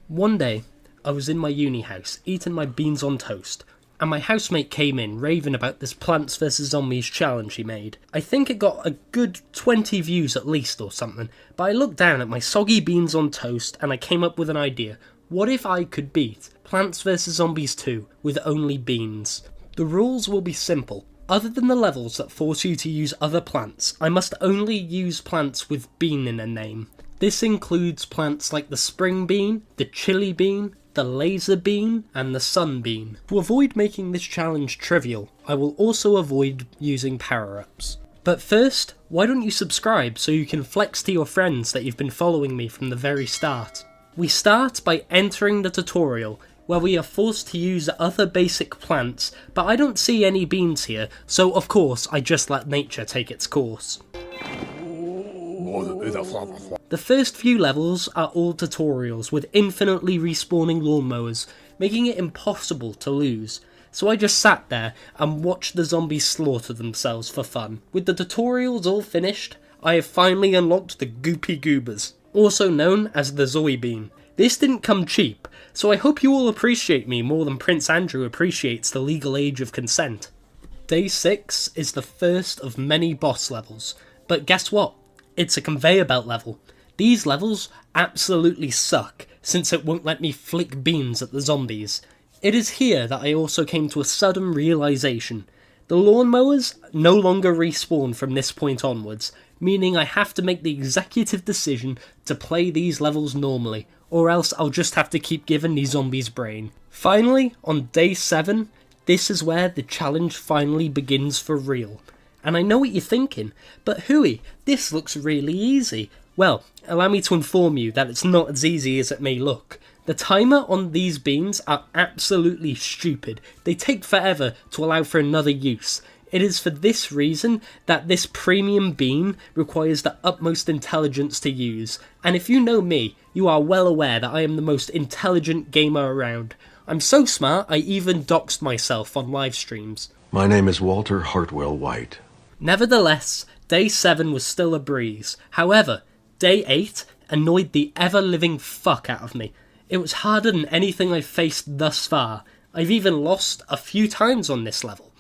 One day, I was in my uni house, eating my beans on toast, and my housemate came in raving about this Plants vs Zombies challenge he made. I think it got a good 20 views at least or something, but I looked down at my soggy beans on toast and I came up with an idea. What if I could beat Plants vs Zombies 2 with only beans? The rules will be simple. Other than the levels that force you to use other plants, I must only use plants with bean in a name. This includes plants like the spring bean, the chili bean, the laser bean, and the sun bean. To avoid making this challenge trivial, I will also avoid using power-ups. But first, why don't you subscribe so you can flex to your friends that you've been following me from the very start. We start by entering the tutorial, where we are forced to use other basic plants, but I don't see any beans here, so of course I just let nature take its course. The first few levels are all tutorials with infinitely respawning lawnmowers, making it impossible to lose. So I just sat there and watched the zombies slaughter themselves for fun. With the tutorials all finished, I have finally unlocked the Goopy Goobers, also known as the Zoe Bean. This didn't come cheap, so I hope you all appreciate me more than Prince Andrew appreciates the legal age of consent. Day 6 is the first of many boss levels, but guess what? It's a conveyor belt level. These levels absolutely suck, since it won't let me flick beans at the zombies. It is here that I also came to a sudden realisation. The lawnmowers no longer respawn from this point onwards, meaning I have to make the executive decision to play these levels normally, or else I'll just have to keep giving these zombies brain. Finally, on day 7, this is where the challenge finally begins for real. And I know what you're thinking, but hooey, this looks really easy. Well, allow me to inform you that it's not as easy as it may look. The timer on these beans are absolutely stupid. They take forever to allow for another use. It is for this reason that this premium bean requires the utmost intelligence to use. And if you know me, you are well aware that I am the most intelligent gamer around. I'm so smart I even doxed myself on live streams. My name is Walter Hartwell White. Nevertheless, day 7 was still a breeze. However, day 8 annoyed the ever-living fuck out of me. It was harder than anything I've faced thus far. I've even lost a few times on this level.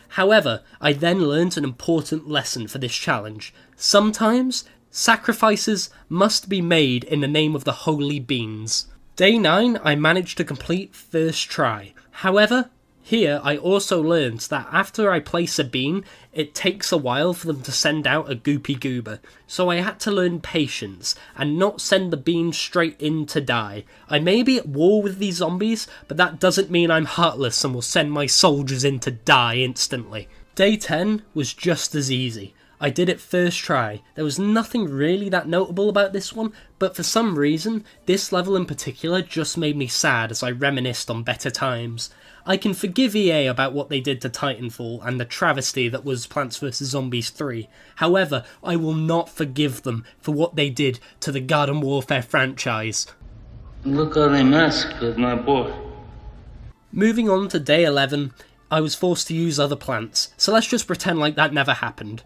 However, I then learnt an important lesson for this challenge. Sometimes, sacrifices must be made in the name of the holy beans. Day 9 I managed to complete first try. However, here I also learned that after I place a bean, it takes a while for them to send out a Goopy Goober, so I had to learn patience and not send the bean straight in to die. I may be at war with these zombies, but that doesn't mean I'm heartless and will send my soldiers in to die instantly. Day 10 was just as easy. I did it first try. There was nothing really that notable about this one, but for some reason, this level in particular just made me sad as I reminisced on better times. I can forgive EA about what they did to Titanfall and the travesty that was Plants vs Zombies 3. However, I will not forgive them for what they did to the Garden Warfare franchise. Look how they massacred my boy. Moving on to day 11, I was forced to use other plants, so let's just pretend like that never happened.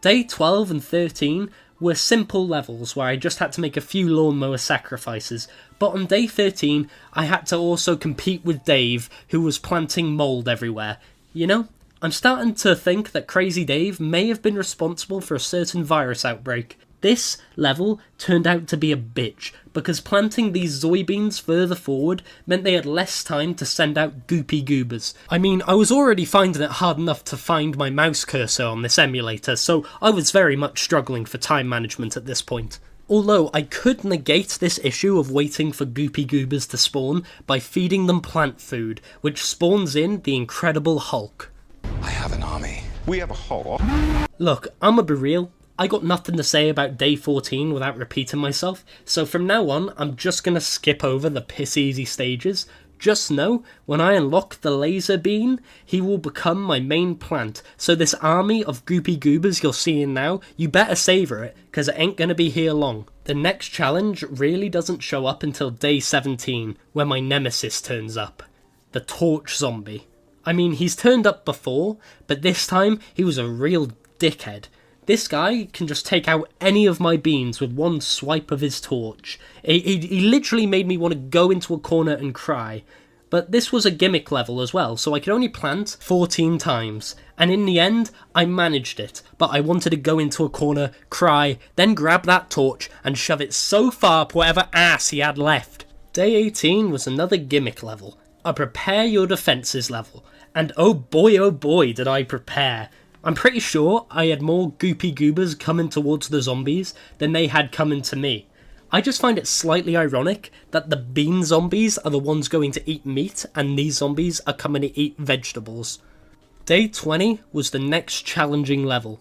Day 12 and 13 were simple levels where I just had to make a few lawnmower sacrifices, but on day 13 I had to also compete with Dave, who was planting mould everywhere. You know, I'm starting to think that Crazy Dave may have been responsible for a certain virus outbreak. This level turned out to be a bitch, because planting these Zoe beans further forward meant they had less time to send out Goopy Goobers. I mean, I was already finding it hard enough to find my mouse cursor on this emulator, so I was very much struggling for time management at this point. Although I could negate this issue of waiting for Goopy Goobers to spawn by feeding them plant food, which spawns in the Incredible Hulk. I have an army. We have a Hulk. Look, I'ma be real. I got nothing to say about day 14 without repeating myself, so from now on I'm just gonna skip over the piss easy stages. Just know, when I unlock the laser bean, he will become my main plant, so this army of Goopy Goobers you're seeing now, you better savour it, cause it ain't gonna be here long. The next challenge really doesn't show up until day 17, where my nemesis turns up. The Torch Zombie. I mean, he's turned up before, but this time he was a real dickhead. This guy can just take out any of my beans with one swipe of his torch. He literally made me want to go into a corner and cry. But this was a gimmick level as well, so I could only plant 14 times. And in the end, I managed it. But I wanted to go into a corner, cry, then grab that torch and shove it so far up whatever ass he had left. Day 18 was another gimmick level. A prepare your defences level. And oh boy did I prepare. I'm pretty sure I had more goopy goobers coming towards the zombies than they had coming to me. I just find it slightly ironic that the bean zombies are the ones going to eat meat and these zombies are coming to eat vegetables. Day 20 was the next challenging level,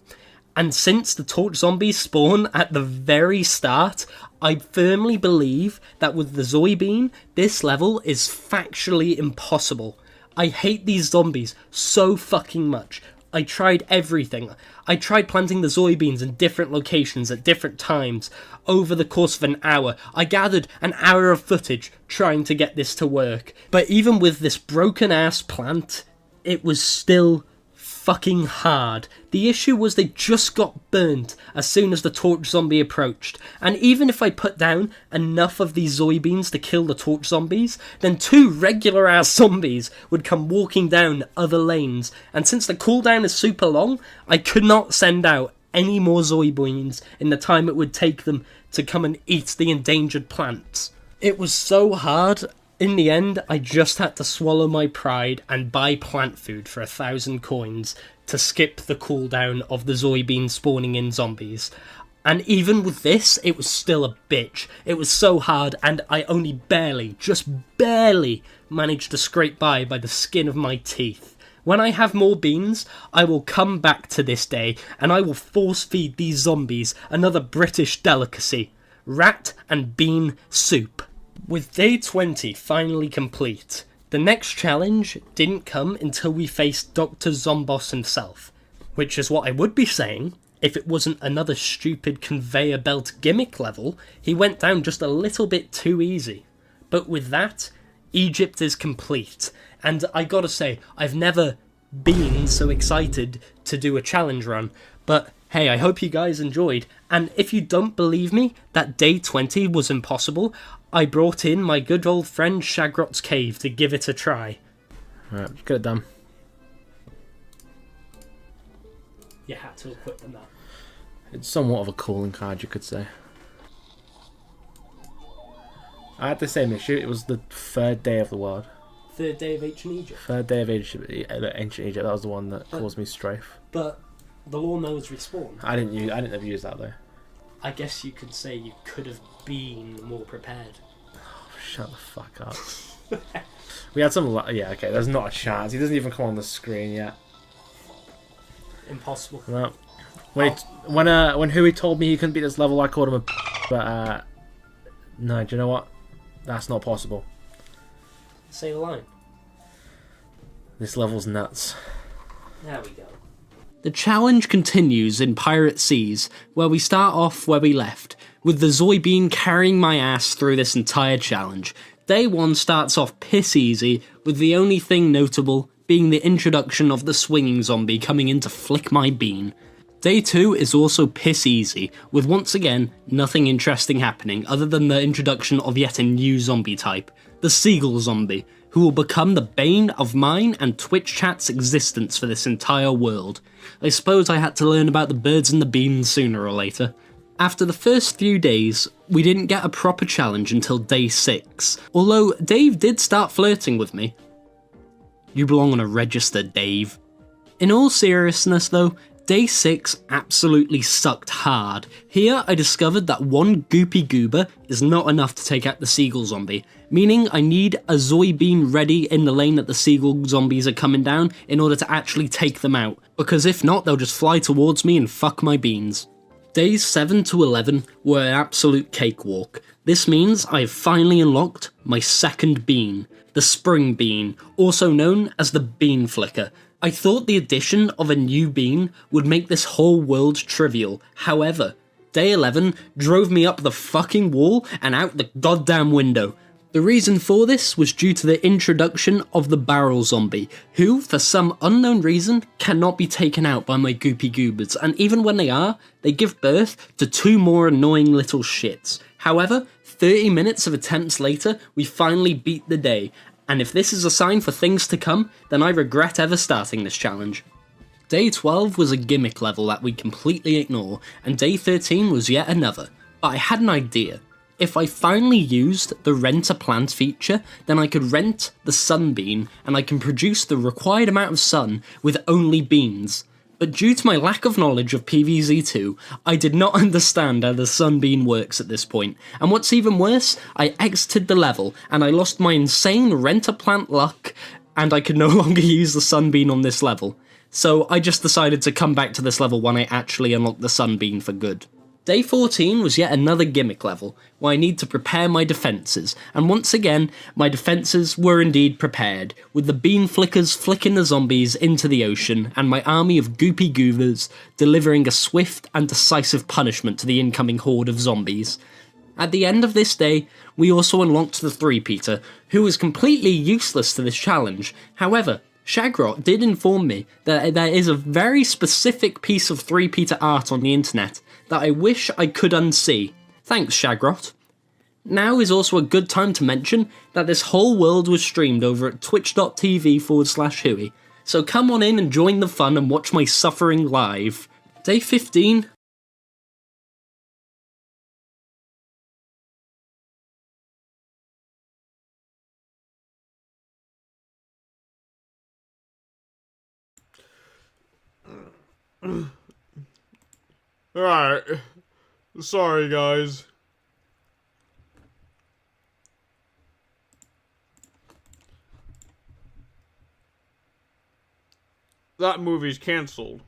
and since the torch zombies spawn at the very start, I firmly believe that with the Zoe bean, this level is factually impossible. I hate these zombies so fucking much. I tried everything. I tried planting the Zoe beans in different locations at different times over the course of an hour. I gathered an hour of footage trying to get this to work. But even with this broken ass plant, it was still fucking hard. The issue was they just got burnt as soon as the torch zombie approached, and even if I put down enough of these Zoe beans to kill the torch zombies, then 2 regular ass zombies would come walking down other lanes, and since the cooldown is super long, I could not send out any more Zoe beans in the time it would take them to come and eat the endangered plants. It was so hard. In the end, I just had to swallow my pride and buy plant food for 1,000 coins to skip the cooldown of the Zoe bean spawning in zombies. And even with this, it was still a bitch. It was so hard, and I only barely, just barely, managed to scrape by the skin of my teeth. When I have more beans, I will come back to this day, and I will force feed these zombies another British delicacy: rat and bean soup. With day 20 finally complete, the next challenge didn't come until we faced Dr. Zombos himself, which is what I would be saying if it wasn't another stupid conveyor belt gimmick level. He went down just a little bit too easy. But with that, Egypt is complete, and I gotta say, I've never been so excited to do a challenge run, but hey, I hope you guys enjoyed, and if you don't believe me that day 20 was impossible, I brought in my good old friend Shagrot's Cave to give it a try. Alright, get it done. You had to equip them that. It's somewhat of a calling card, you could say. I had the same issue. It was the 3rd day of the world. 3rd day of ancient Egypt. 3rd day of ancient Egypt. That was the one that caused me strife. But the lawnmowers respawn. I didn't ever use that though. I guess you could say you could have been more prepared. Oh, shut the fuck up. We had some. Yeah, okay. There's not a chance. He doesn't even come on the screen yet. Impossible. No. When Huey told me he couldn't beat this level, I called him a. But no. Do you know what? That's not possible. Say the line. This level's nuts. There we go. The challenge continues in Pirate Seas, where we start off where we left, with the Zoe Bean carrying my ass through this entire challenge. Day 1 starts off piss easy, with the only thing notable being the introduction of the swinging zombie coming in to flick my bean. Day 2 is also piss easy, with once again nothing interesting happening other than the introduction of yet a new zombie type, the Seagull Zombie, who will become the bane of mine and Twitch chat's existence for this entire world. I suppose I had to learn about the birds and the beans sooner or later. After the first few days, we didn't get a proper challenge until day 6, although Dave did start flirting with me. You belong on a register, Dave. In all seriousness though, day 6 absolutely sucked hard. Here I discovered that one goopy goober is not enough to take out the seagull zombie, meaning I need a Zoe bean ready in the lane that the seagull zombies are coming down in order to actually take them out, because if not they'll just fly towards me and fuck my beans. Days 7 to 11 were an absolute cakewalk. This means I have finally unlocked my second bean, the spring bean, also known as the bean flicker. I thought the addition of a new bean would make this whole world trivial, however, day 11 drove me up the fucking wall and out the goddamn window. The reason for this was due to the introduction of the barrel zombie, who, for some unknown reason, cannot be taken out by my goopy goobers, and even when they are, they give birth to 2 more annoying little shits. However, 30 minutes of attempts later, we finally beat the day, and if this is a sign for things to come, then I regret ever starting this challenge. Day 12 was a gimmick level that we completely ignore, and day 13 was yet another, but I had an idea. If I finally used the rent a plant feature, then I could rent the sunbean and I can produce the required amount of sun with only beans. But due to my lack of knowledge of PvZ2, I did not understand how the sunbean works at this point, and what's even worse, I exited the level and I lost my insane rent a plant luck and I could no longer use the sunbean on this level. So I just decided to come back to this level when I actually unlocked the sunbean for good. Day 14 was yet another gimmick level, where I need to prepare my defences, and once again, my defences were indeed prepared, with the bean flickers flicking the zombies into the ocean, and my army of goopy goovers delivering a swift and decisive punishment to the incoming horde of zombies. At the end of this day, we also unlocked the three-peater, who was completely useless to this challenge. However, Shagrot did inform me that there is a very specific piece of three-peater art on the internet that I wish I could unsee. Thanks, Shagrot. Now is also a good time to mention that this whole world was streamed over at twitch.tv/Huey, so come on in and join the fun and watch my suffering live. Day 15. Alright. Sorry, guys. That movie's cancelled.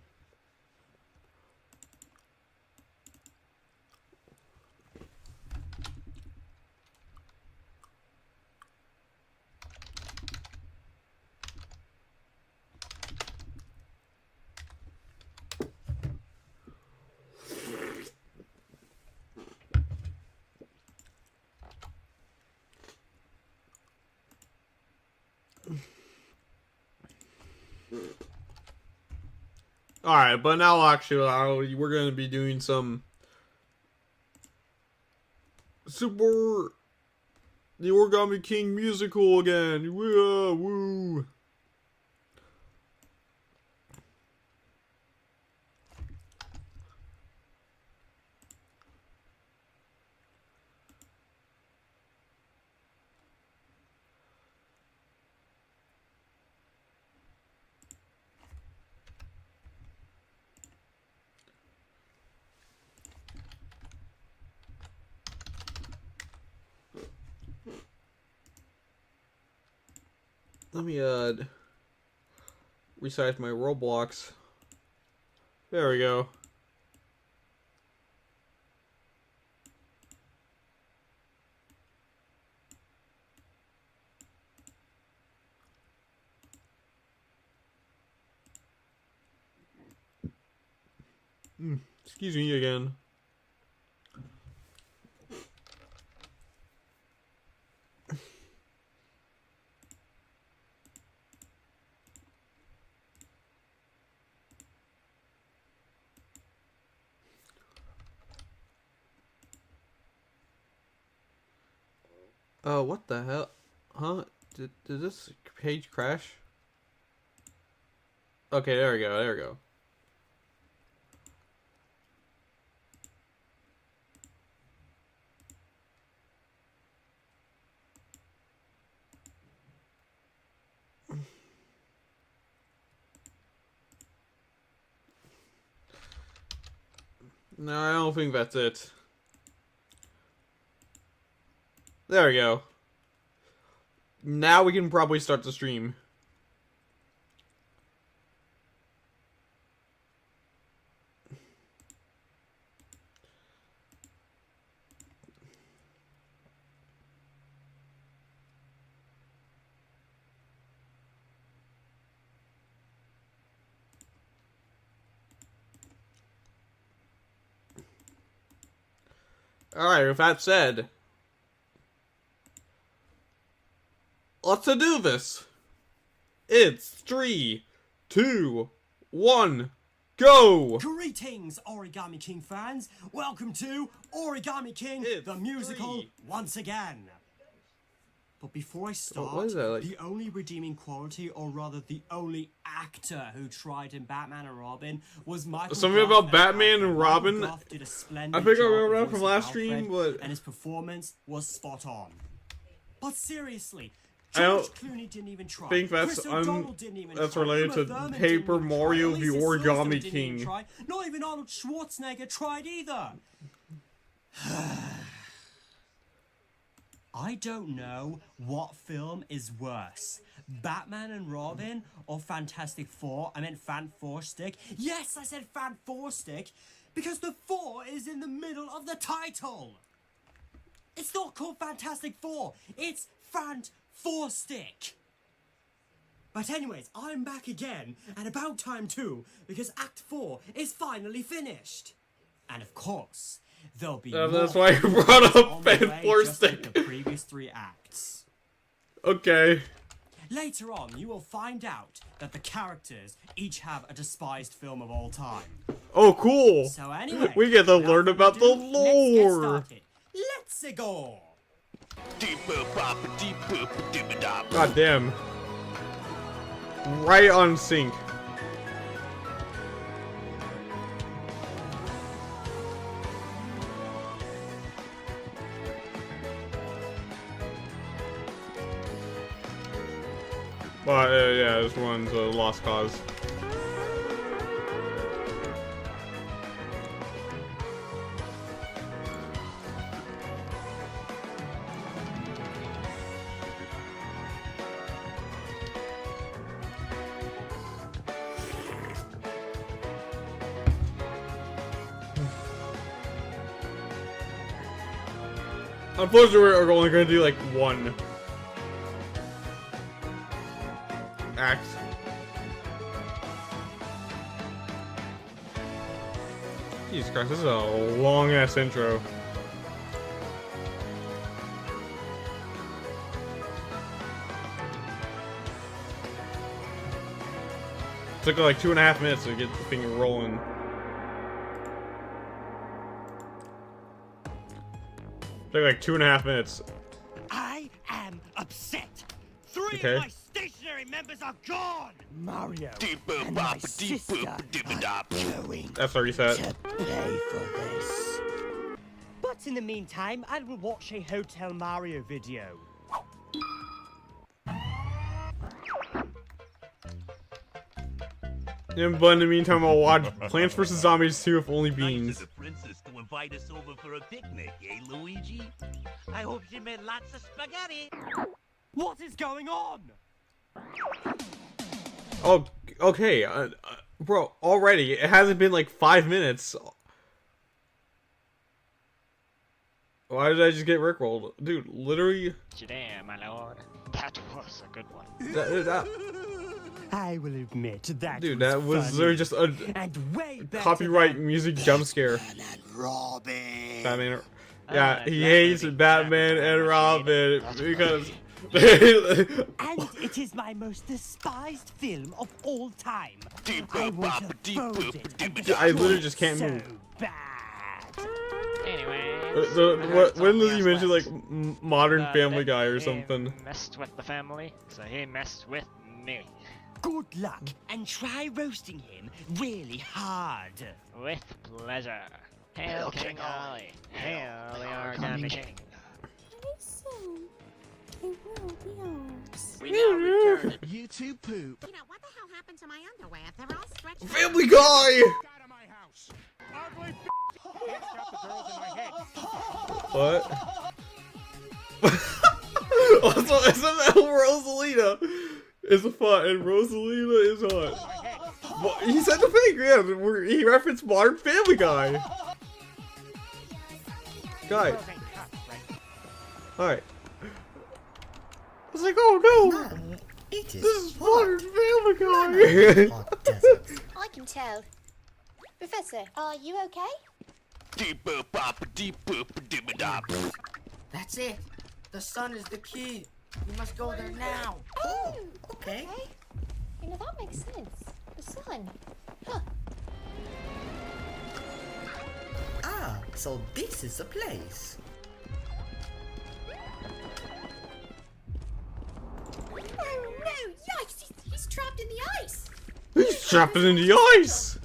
Alright, but now actually, we're going to be doing some the Origami King Musical again. Woo! Let me resize my Roblox. There we go. Excuse me again. What the hell? Huh? Did this page crash? Okay, there we go. No, I don't think that's it. There we go. Now we can probably start the stream. Alright, with that said, let's do this. It's 3, 2, 1, go! Greetings, Origami King fans. Welcome to Origami King, It's the musical, 3. once again. But before I start, what is that, like- the only redeeming quality, or rather the only actor who tried in Batman and Robin, was Michael Something Gough about Batman and Michael Robin? Gough did a splendid I think I job remember that of from voicing last stream, Alfred, but- and his performance was spot on. But seriously, I don't George Clooney didn't even try. think that's Chris O'Donnell didn't even that's try. related Uma to Thurman didn't Paper even try. Mario Alicia the Silverstone Origami didn't even King. try. Not even Arnold Schwarzenegger tried either. I don't know what film is worse, Batman and Robin or Fantastic Four. I meant Fan Four Stick. Yes, I said Fan Four Stick because the 4 is in the middle of the title. It's not called Fantastic Four. It's Fan Four Stick. But anyways, I'm back again, and about time too, because Act 4 is finally finished. And of course, there'll be That's more why I brought on up the Fan way, 4 just like Stick. the previous 3 acts. Okay. Later on, you will find out that the characters each have a despised film of all time. Oh, cool. So anyway, We get to without learn further about the ado, let's get lore. started. Let's go. God damn. Right on sync. But yeah, this one's a lost cause. Unfortunately, we're only going to do like one act. Jesus Christ, this is a long ass intro. Took like 2.5 minutes to get the thing rolling. Took like 2.5 minutes. I am upset. 3 Okay. of my stationary members are gone. Mario and my sister are going That's our reset. to pay for this. But in the meantime, I will watch a Hotel Mario video. But in the meantime, I'll watch Plants vs. Zombies 2 if only Nice beans. of the princess to invite us over for a picnic, eh, Luigi? I hope she made lots of spaghetti. What is going on? Oh, okay, bro, already, it hasn't been like 5 minutes. Why did I just get rickrolled? Dude, literally... Damn, my lord. That was a good one. I will admit that. Dude, that was funny. literally just a And way better copyright than music jump scare. Batman and Robin. Batman... Yeah, he that hates movie. Batman and Robin because... And it is my most despised film of all time. I want to fold it and I literally just can't so move. bad. Anyway. When does he mention like Modern Family that Guy or he something? messed with the family, so he messed with me. Good luck, and try roasting him really hard. With pleasure. Hail King Ollie. Hail the Origami King. Very soon, it will be yours. We now return. You two poop. You know, what the hell happened to my underwear? They're all stretched out. Family Guy! Out of my house! Ugly can't stop the girls in my head. What? Also, isn't that Rosalina is fun and Rosalina is hot? Well, he said the thing, yeah. He referenced Modern Family Guy. Guy. Alright. I was like, oh no! This is Modern Family Guy! I can tell. Professor, are you okay? That's it. The sun is the key. You must go there now. Oh, okay. You know, that makes sense. The sun. Huh. Ah, so this is the place. Oh no! Yikes! He's trapped in the ice! He's trapped in the ice!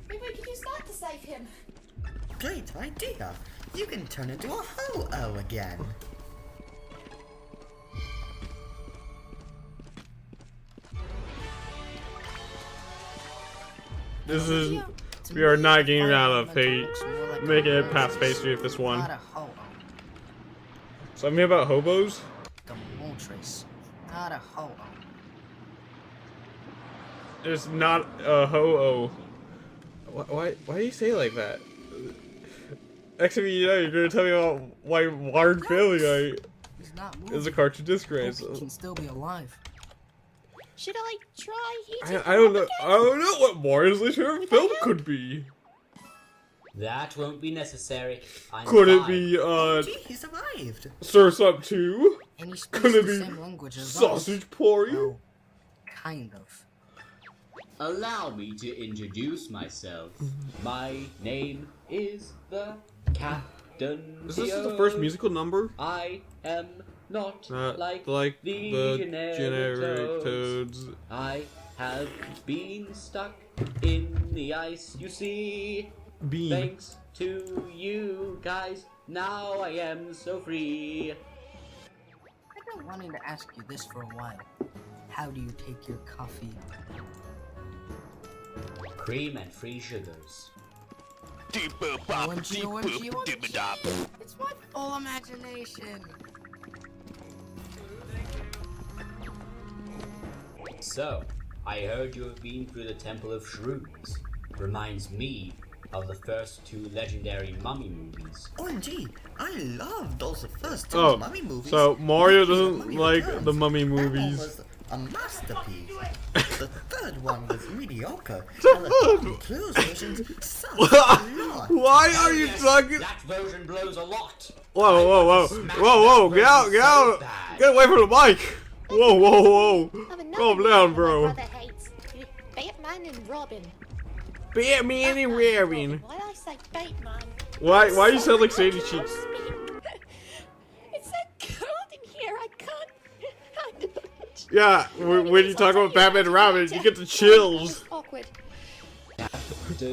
Maybe we could use that to save him. Great idea. You can turn into a ho-oh again. This is... We are not getting out of phase. Making it past phase 3 of this one. Something about hobos? The Moltres. Not a ho-oh. It's not a ho-oh. Why do you say it like that? Actually, you know, you're gonna tell me about why Modern Family Guy is a cartoon disgrace. He can still be alive. Should I try heating I don't know. I don't know what Mario's favorite film could be. That won't be necessary. Could it be He survived. Surf's Up 2? And he speaks Could it the be same language as Sausage Party? No, kind of. Allow me to introduce myself. My name is the Captain. Is this the first musical number? I am not like the generic toads. I have been stuck in the ice, you see. Bean. Thanks to you guys, now I am so free. I've been wanting to ask you this for a while. How do you take your coffee? Cream and free sugars. OMG. It's my full imagination. So, I heard you have been through the Temple of Shrooms. Reminds me of the first two legendary mummy movies. OMG, I love those first two mummy movies. So Mario doesn't like the mummy movies. Was a masterpiece. The third one was mediocre. The Clues versions sucked a lot. Why are you talking? That version blows a lot. Whoa! Get out! Get away from the mic! Whoa! Calm down, bro. Batman and Robin. Batman and Robin. Why did I say Batman? Why you sound like Sadie Cheeks? It's so cold in here. I can't. Yeah, when you talk about Batman and Robin, you get the chills. Awkward.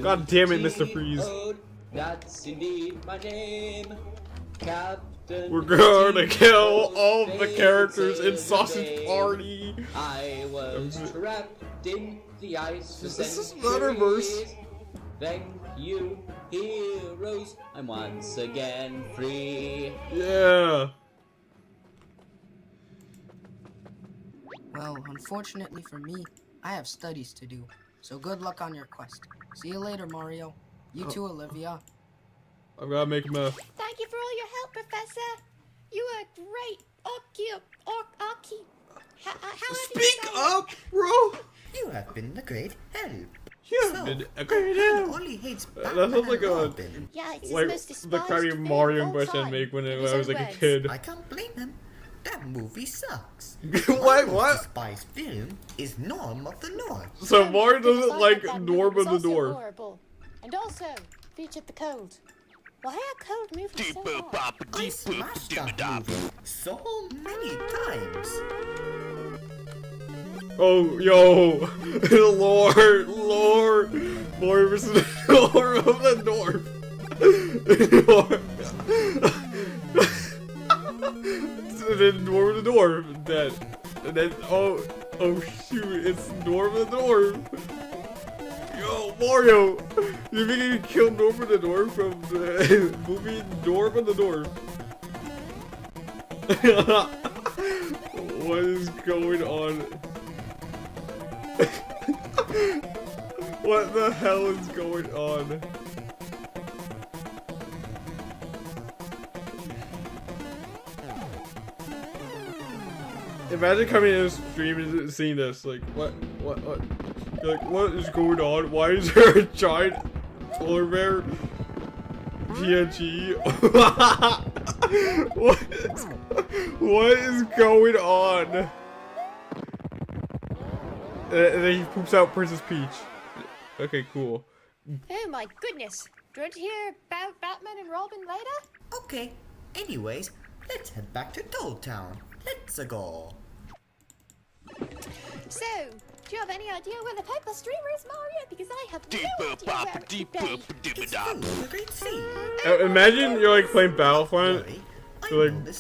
God damn it, Mr. Freeze. That's indeed my name, Captain. We're gonna kill all the characters in Sausage Party. I was trapped in the ice. This is not a verse. Thank you, heroes. I'm once again free. Yeah. Well, unfortunately for me, I have studies to do. So good luck on your quest. See you later, Mario. You too, Olivia. I've gotta make him a... Thank you for all your help, Professor. You were great. Speak up, bro. You have been a great help. You have been a great help. Only hates That sounds like a the kind of Mario impression I make when I was like a kid. I can't blame him. That movie sucks. What? Spice film is Norm of the North. So Mario doesn't like Norm of the North. Horrible. And also featured the cold. Why are cold movies so hard? I smashed that movie so many times. Oh, yo, lore versus the lore of the North. Then Norm of the North, dead. And then, oh shoot, it's Norm of the North. Yo, Mario, you think you can kill Norm of the North from the movie Norm of the North? What is going on? What the hell is going on? Imagine coming in a stream and seeing this, like, what? You're like, what is going on? Why is there a giant polar bear? PNG? What is going on? And then he poops out Princess Peach. Okay, cool. Oh my goodness. Do you want to hear about Batman and Robin later? Okay. Anyways, let's head back to Toad Town. Let's go. So, do you have any idea where the Purple Streamer is, Mario? Because I have no idea where it could be. Imagine you're like playing Battlefront. You're like,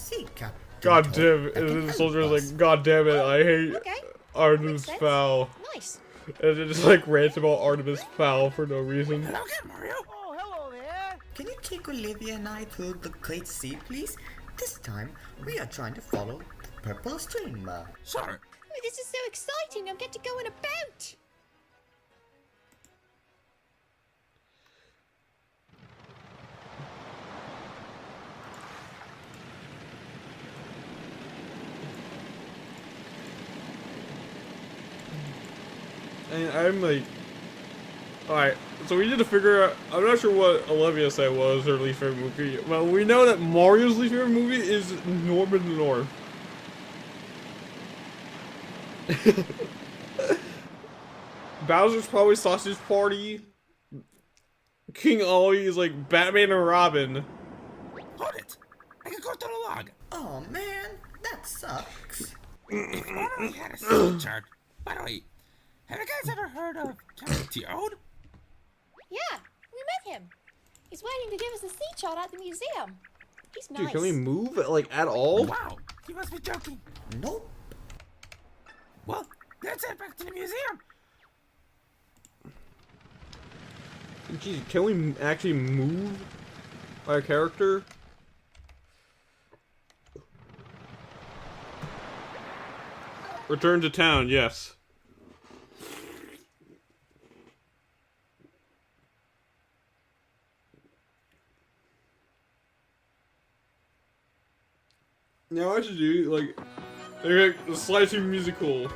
God damn it. And then the soldier's like, God damn it, I hate Artemis Fowl. Nice. And it just like rants about Artemis Fowl for no reason. Hello again, Mario. Oh, hello there. Can you take Olivia and I to the Great Sea, please? This time, we are trying to follow the Purple Streamer. Sure. Oh, this is so exciting. I'll get to go on a boat. And I'm like, alright, so we need to figure out, I'm not sure what Olivia said was her least favorite movie. Well, we know that Mario's least favorite movie is Norman the North. Bowser's probably Sausage Party. King Ollie is like Batman and Robin. Hold it! I can go through the log. Oh man, that sucks. If only we had a sea chart. By the way, have you guys ever heard of Captain Toad? Yeah, we met him. He's waiting to give us a sea chart at the museum. He's nice. Dude, can we move like at all? Wow, you must be joking. Nope. Well, let's head back to the museum. Jeez, can we actually move our character? Return to town, yes. Now I should do like a slicing musical.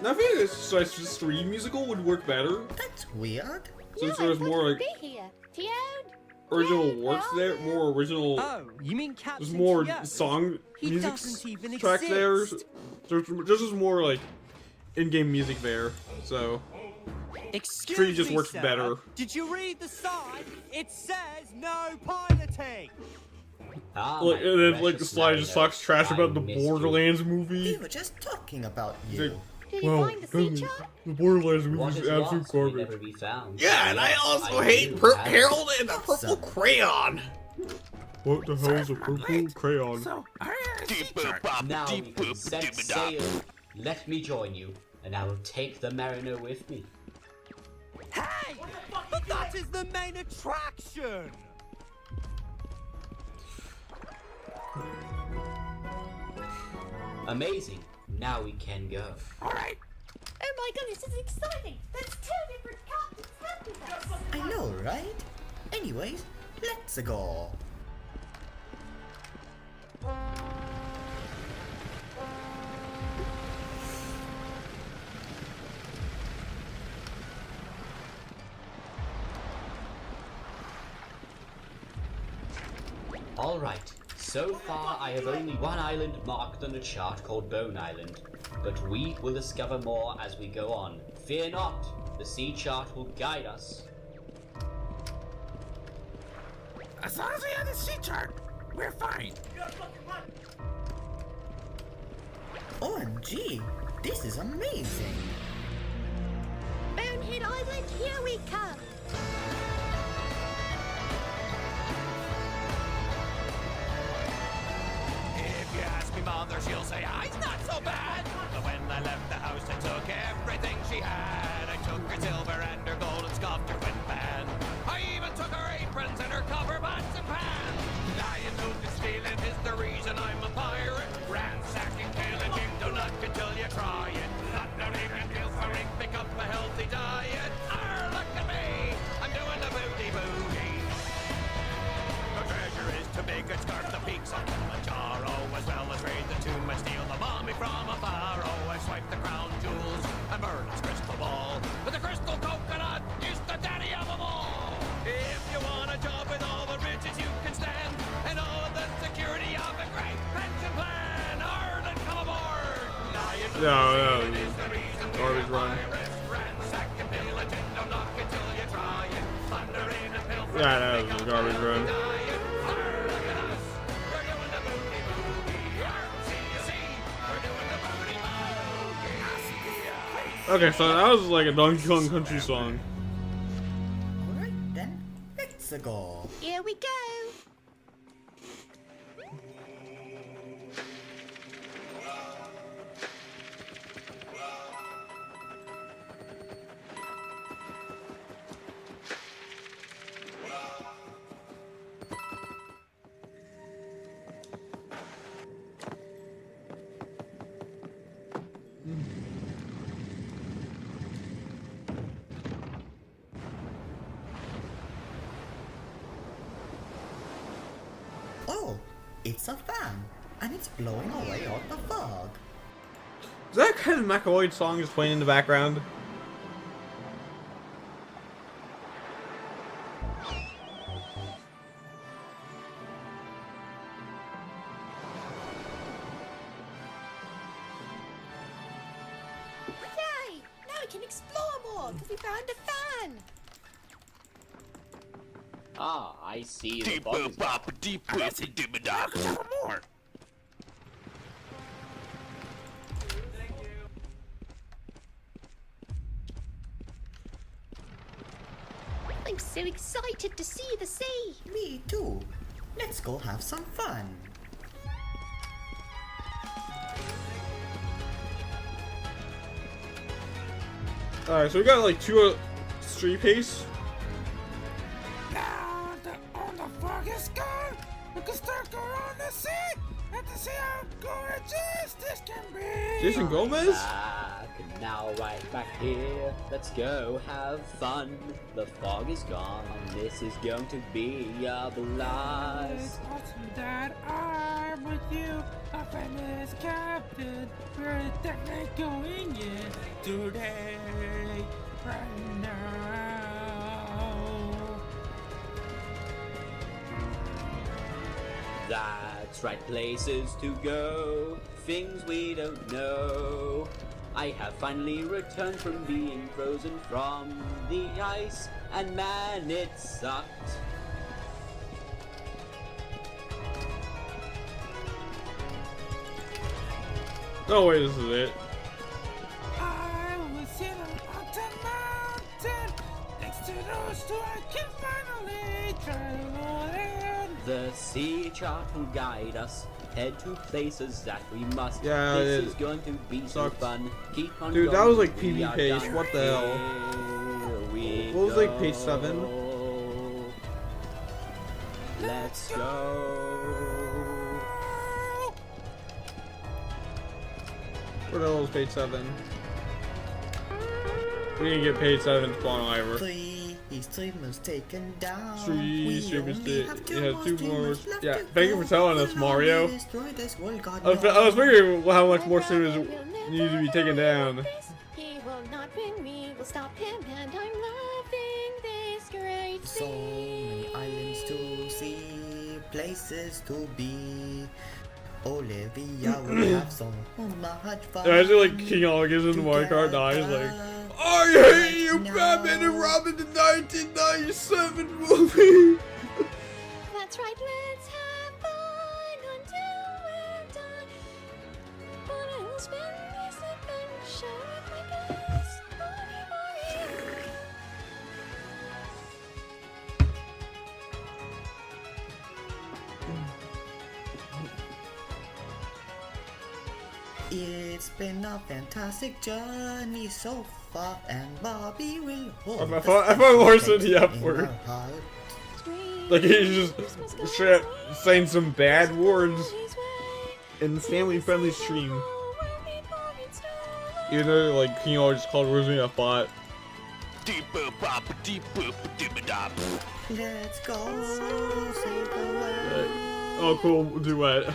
Now I feel like a slice 3 musical would work better. That's weird. Since there's more like original works there, more original. Oh, you mean Captain There's more Toad? song He music doesn't even tracks exist. there. There's more like in-game music there, so. Excuse 3 just me, works sir. better. Did you read the sign? It says no piloting. Like, and then like the slide just talks trash about the Borderlands movie. We were just talking about you. Well, the Borderlands movie is absolute garbage. Yeah, and I also hate Harold and the Purple Crayon. What the hell is a purple crayon? Now we can set sail. Let me join you, and I will take the mariner with me. Hey! But that is the main attraction! Amazing. Now we can go. Alright. Oh my goodness, this is exciting! There's 2 different captains helping us! I know, right? Anyways, let's go. Alright, so far I have only one island marked on the chart called Bone Island, but we will discover more as we go on. Fear not, the sea chart will guide us. As long as we have the sea chart, we're fine. OMG, this is amazing. Bonehead Island, here we come! If you ask me mother, she'll say, it's not so bad. But when I left the house, I took everything she had. I took her silver and her gold and scoffed her when banned. I even took her aprons and her copper pots and pans. Lying, looting, stealing is the reason I'm a pirate. Ransacking, pillaging, don't look until you try it. Not learning and pilfering, pick up a healthy diet. Arr, look at me, I'm doing the booty booty. The treasure is too big and scarf the peaks of Kilimanjaro, as well as raid the tomb and steal the mummy from a pharaoh. I swipe the crown jewels and burn its crystal ball with a crystal No, garbage run. Yeah, that was a garbage run. Okay, so that was like a Donkey Kong Country song. Alright then, let's go. Here we go. Oh, it's a fan, and it's blowing away all the fog. Is that kind of McAvoy song just playing in the background? Yay! Now we can explore more because we found a fan. Ah, I see the Deep bug boop is bop deep boop dibba dop. More. I'm so excited to see the sea. Me too. Let's go have some fun. Alright, so we got like two street pace. Now that all the fog is gone, we can start going on the sea and to see how gorgeous this can be. Jason Gomez? back, now right back here. Let's go have fun. The fog is gone. This is going to be a blast. It's awesome that I'm with you, a famous captain. We're definitely going in today, right now. That's right, places to go, things we don't know. I have finally returned from being frozen from the ice, and man, it sucked. Oh wait, this is it. I was in on the mountain, next to those two I can finally travel in. The sea chart will guide us. Head to places that we must. Yeah, this it is going to be so sucked. fun. Keep on Dude, going. that was like We PB are page. done. What the hell? Here we What was like go. page 7? Let's go. What the hell was page 7? We didn't get page 7 spawn either. Three streamers taken down. Three streamers only did. have Yeah, two more. streamers left Yeah, to thank you go. for telling us, We'll Mario. only destroy this world, God I was figuring how much more streamers need to be taken down. He will not win, we will stop him, and I'm loving this great So sea. many islands to see, places to be. Olivia will have so much fun. Imagine like King Ollie gives him the Mario Kart dies like, I hate you, Batman and Robin, the 1997 movie. That's right, let's have fun until we're done. But I will spend this adventure with my best buddy Mario. It's been a fantastic journey so far, and Bobby will hold I thought Morrison the F word. our heart. Like he's just straight up saying some bad words in this family-friendly stream. Even though like King Ollie just called Rosie a bot. Deep boop bop deep boop dibba dop. Let's go save the world. Oh, cool duet.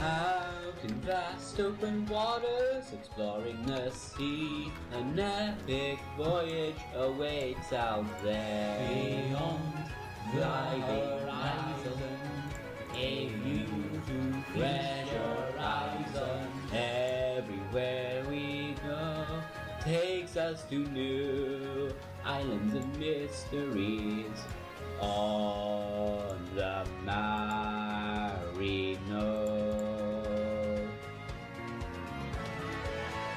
Out in vast open waters, exploring the sea, an epic voyage awaits out there. Beyond the horizon, A view to treasure island. Everywhere we go takes us to new islands and mysteries on the Marino.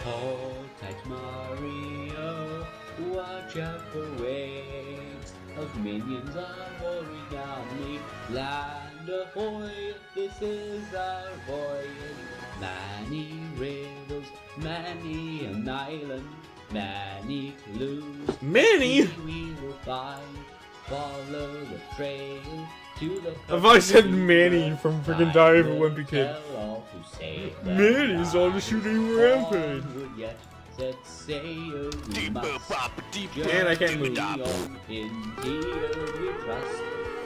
Hold tight, Mario, watch out for waves of minions of Origami Land. Ahoy, this is our voyage. Many riddles, many an island, many clues. Many? We will find. Follow the trail to the. If I said Manny from freaking Diary of a Wimpy Kid. Manny's on the shooting rampage. And I can't move.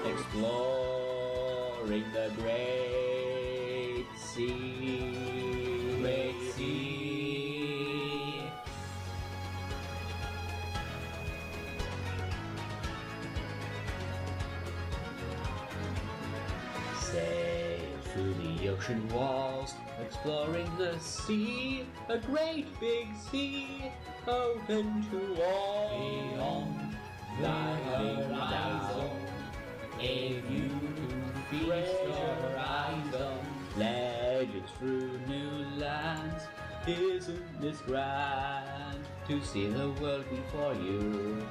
Exploring the great sea. Great sea. Sail through the ocean walls, exploring the sea, a great big sea, open to all. Beyond the horizon, a view to treasure island, legends through new lands. Isn't this grand to see the world before you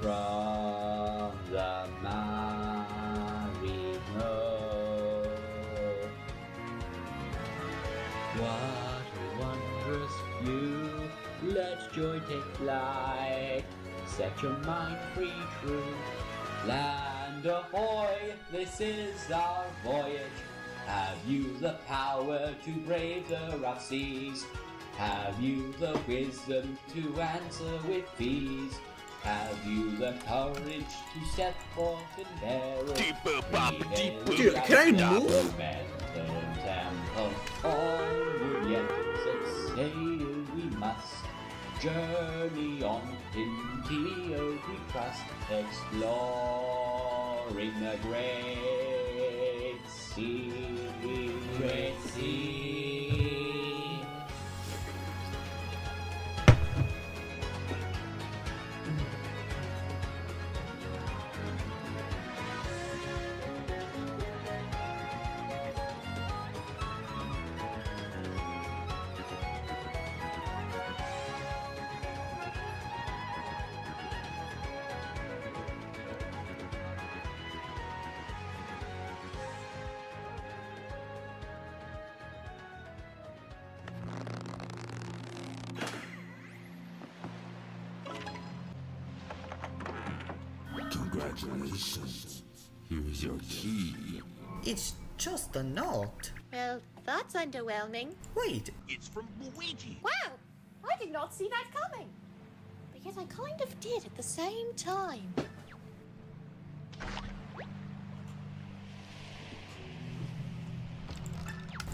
from the Marino? What a wondrous view, let joy take flight, set your mind free true. Land ahoy, this is our voyage. Have you the power to brave the rough seas? Have you the wisdom to answer with ease? Have you the courage to step forth and dare it? Dude, can I move? Onward yet, set sail we must. Journey on in Tio we trust, exploring the great sea. Great sea. Congratulations. Here's your key. It's just a note. Well, that's underwhelming. Wait. It's from Luigi. Wow! I did not see that coming. But yet I kind of did at the same time.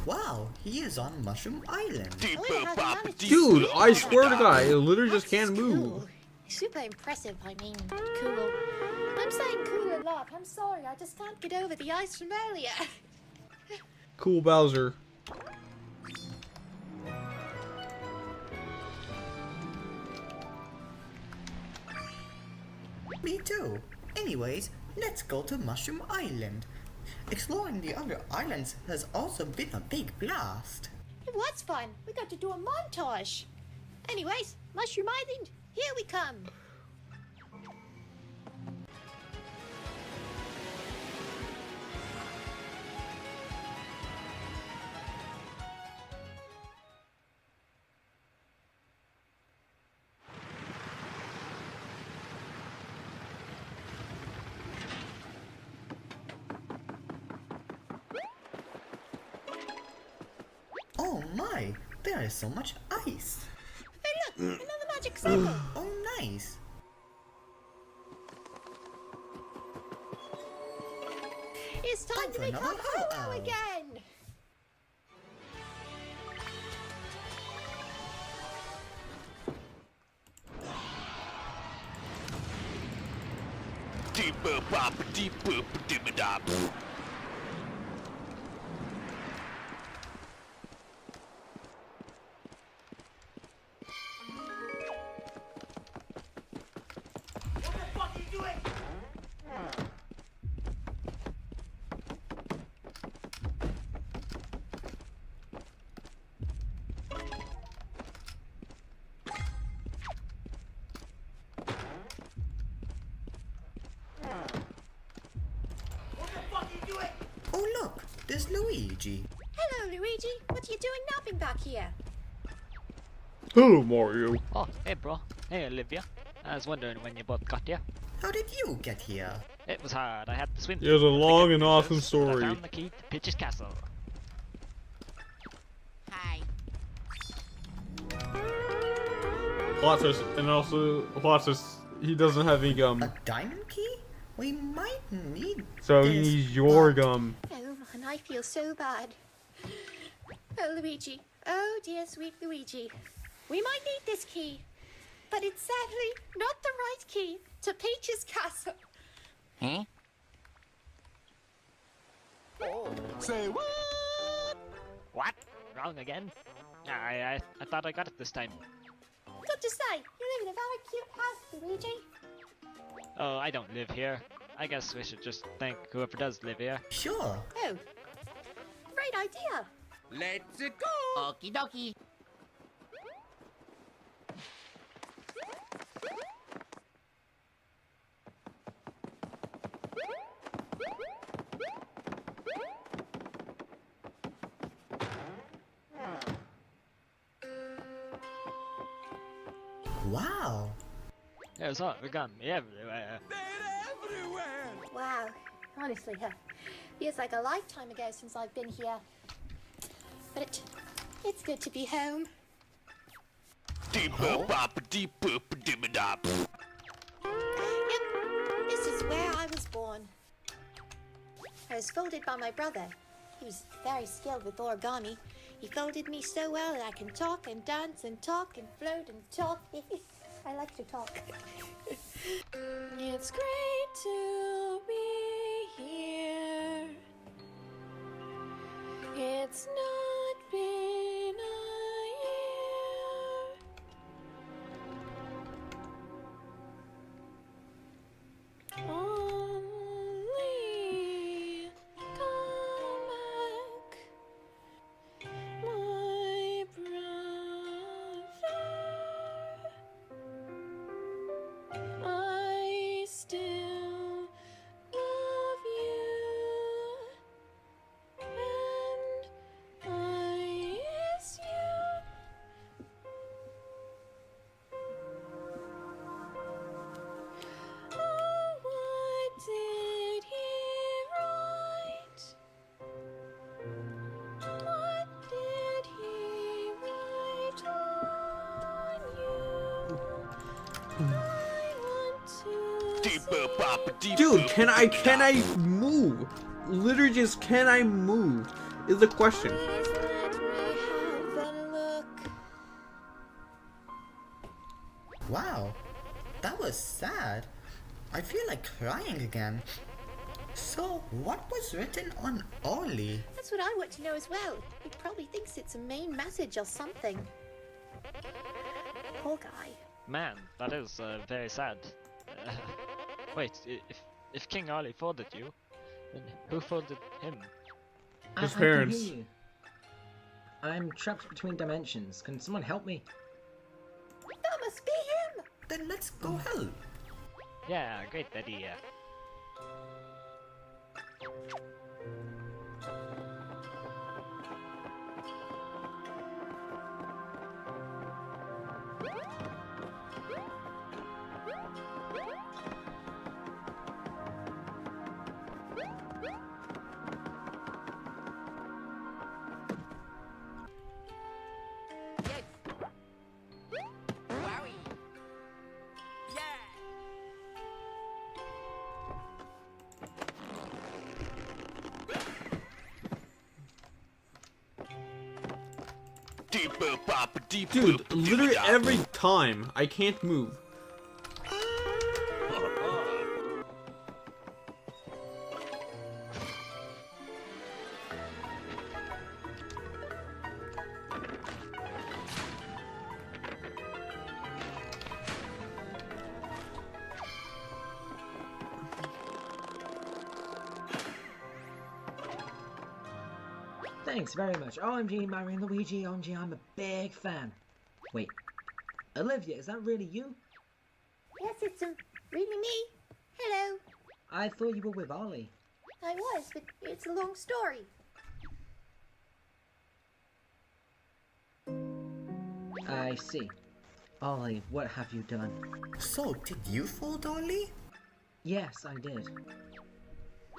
Wow, he is on Mushroom Island. Dude, I swear to God, it literally just can't move. Super impressive, I mean, cool. I'm saying cool a lot. I'm sorry, I just can't get over the ice from earlier. Cool Bowser. Me too. Anyways, let's go to Mushroom Island. Exploring the other islands has also been a big blast. It was fun. We got to do a montage. Anyways, Mushroom Island, here we come. Oh my, there is so much ice. Hey look, another magic circle. Oh nice. It's time to make our FOWA again. is Luigi. Hello, Luigi. What are you doing napping back here? Hello, Mario. Oh, hey, bro. Hey, Olivia. I was wondering when you both got here. How did you get here? It was hard. I had to swim. There's a long and awesome I story. found the key to Peach's castle. Hi. Lotus, and also Lotus, he doesn't have any gum. A diamond key? We might need So this, he needs your gum. Oh, man, I feel so bad. Oh, Luigi. Oh, dear sweet Luigi. We might need this key, but it's sadly not the right key to Peach's castle. Huh? Oh. Say what? What? Wrong again? I thought I got it this time. Good to say, you live in a very cute house, Luigi. Oh, I don't live here. I guess we should just thank whoever does live here. Sure. Oh, great idea. Let's go! Okie dokie. Wow. There's origami everywhere. Wow, honestly, feels like a lifetime ago since I've been here. But it's good to be home. Deep boop bop deep boop dibba dop. Yep, this is where I was born. I was folded by my brother. He was very skilled with origami. He folded me so well that I can talk and dance and talk and float and talk. I like to talk. It's great to be here. It's not been a year. Only come back, my brother. I still love you, and I miss you. Oh, what did he write? What did he write on you? I want to Deep boop bop deep Dude, boop can I move? Literally just can I move? Is the question. Wow. That was sad. I feel like crying again. So, what was written on Ollie? That's what I want to know as well. He probably thinks it's a main message or something. Poor guy. Man, that is very sad. Wait, if King Ali folded you, then who folded him? His I parents. can hear you. I'm trapped between dimensions. Can someone help me? That must be him! Then let's go help. Yeah, great idea. deep boop bop deep Dude, boop literally dibba dop. every time I can't move. Thanks very much. OMG, Mario and Luigi, OMG, I'm a big fan. Wait, Olivia, is that really you? Yes, it's really me. Hello. I thought you were with Ollie. I was, but it's a long story. I see. Ollie, what have you done? So, did you fall, Dolly? Yes, I did.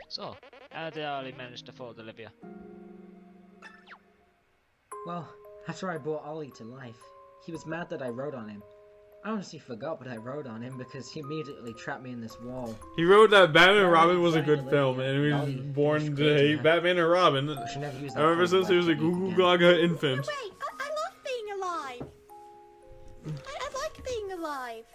So, how did Ollie manage to fold Olivia? Well, after I brought Ollie to life, he was mad that I rode on him. I honestly forgot what I rode on him because he immediately trapped me in this wall. He wrote that Batman and Robin was a good film, and he was born to hate Batman and Robin. Ever since he was a Goo Goo Gaga infant. Wait, I love being alive. I like being alive.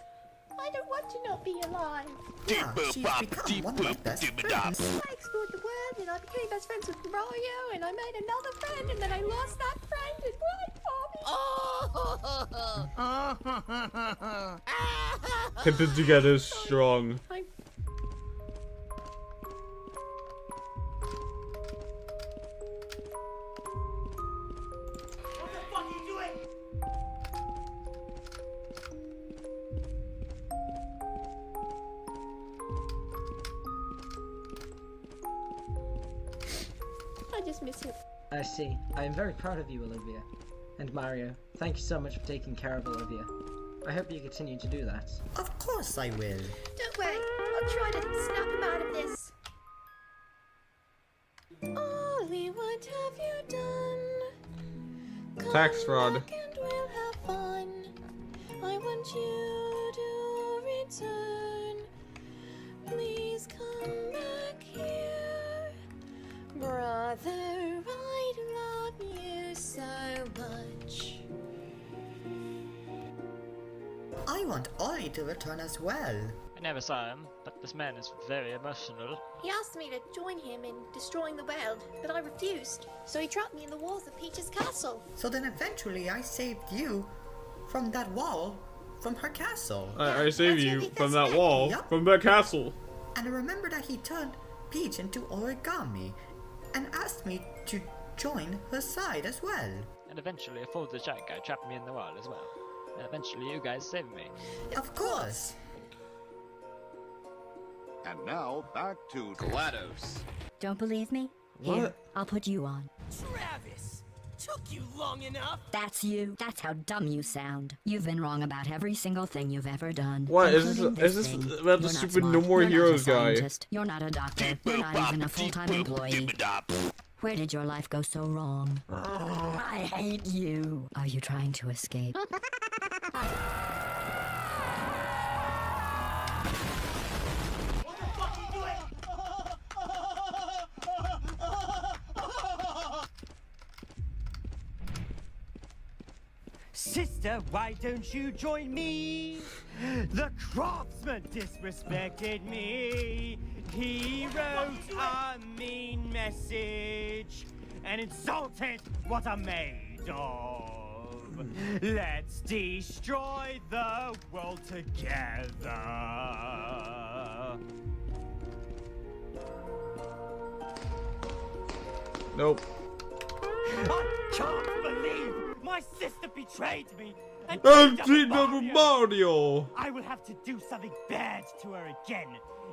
I don't want to not be alive. Yeah, she's become one of my best friends. I explored the world and I became best friends with Mario and I made another friend and then I lost that friend and right for me. Kept it together strong. I just miss you. I see. I am very proud of you, Olivia. And Mario, thank you so much for taking care of Olivia. I hope you continue to do that. Of course I will. Don't worry, I'll try to snap him out of this. Ollie, what have you done? Tax fraud. And we'll have fun. I want you to return. Please come back here. Brother, I love you so much. I want Ollie to return as well. I never saw him, but this man is very emotional. He asked me to join him in destroying the world, but I refused. So he trapped me in the walls of Peach's castle. So then eventually I saved you from that wall from her castle. I saved you from that wall, from that castle. And I remember that he turned Peach into origami and asked me to join her side as well. And eventually a folded giant guy trapped me in the wall as well. And eventually you guys saved me. Of course. And now back to GLaDOS. Don't believe me? What? Here, I'll put you on. Travis! Took you long enough! That's you. That's how dumb you sound. You've been wrong about every single thing you've ever done. What is including this? Is thing. this about the You're not stupid smart. No More You're not a Heroes guy? scientist. You're not a doctor. You're not even a full-time employee. Where did your life go so wrong? I hate you. Are you trying to escape? Sister, why don't you join me? The craftsman disrespected me. He wrote a mean message and insulted what I'm made of. Let's destroy the world together. Nope. I can't believe my sister betrayed me and I'm teamed up teamed with up with Mario. Mario. I will have to do something bad to her again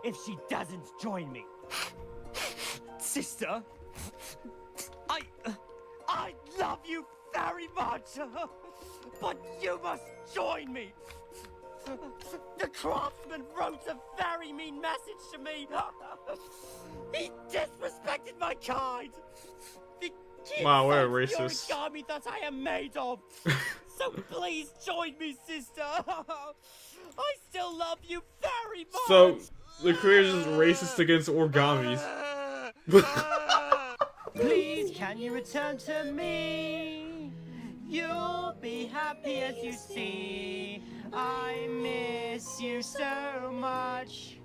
if she doesn't join me. Sister, I love you very much, but you must join me. The craftsman wrote a very mean message to me. He disrespected my kind. Wow, what a Insults the racist. origami that I am made of. So please join me, sister. I still love you very much. So the creator is racist against origami's. Please, can you return to me? You'll be happy as you see. I miss you so much.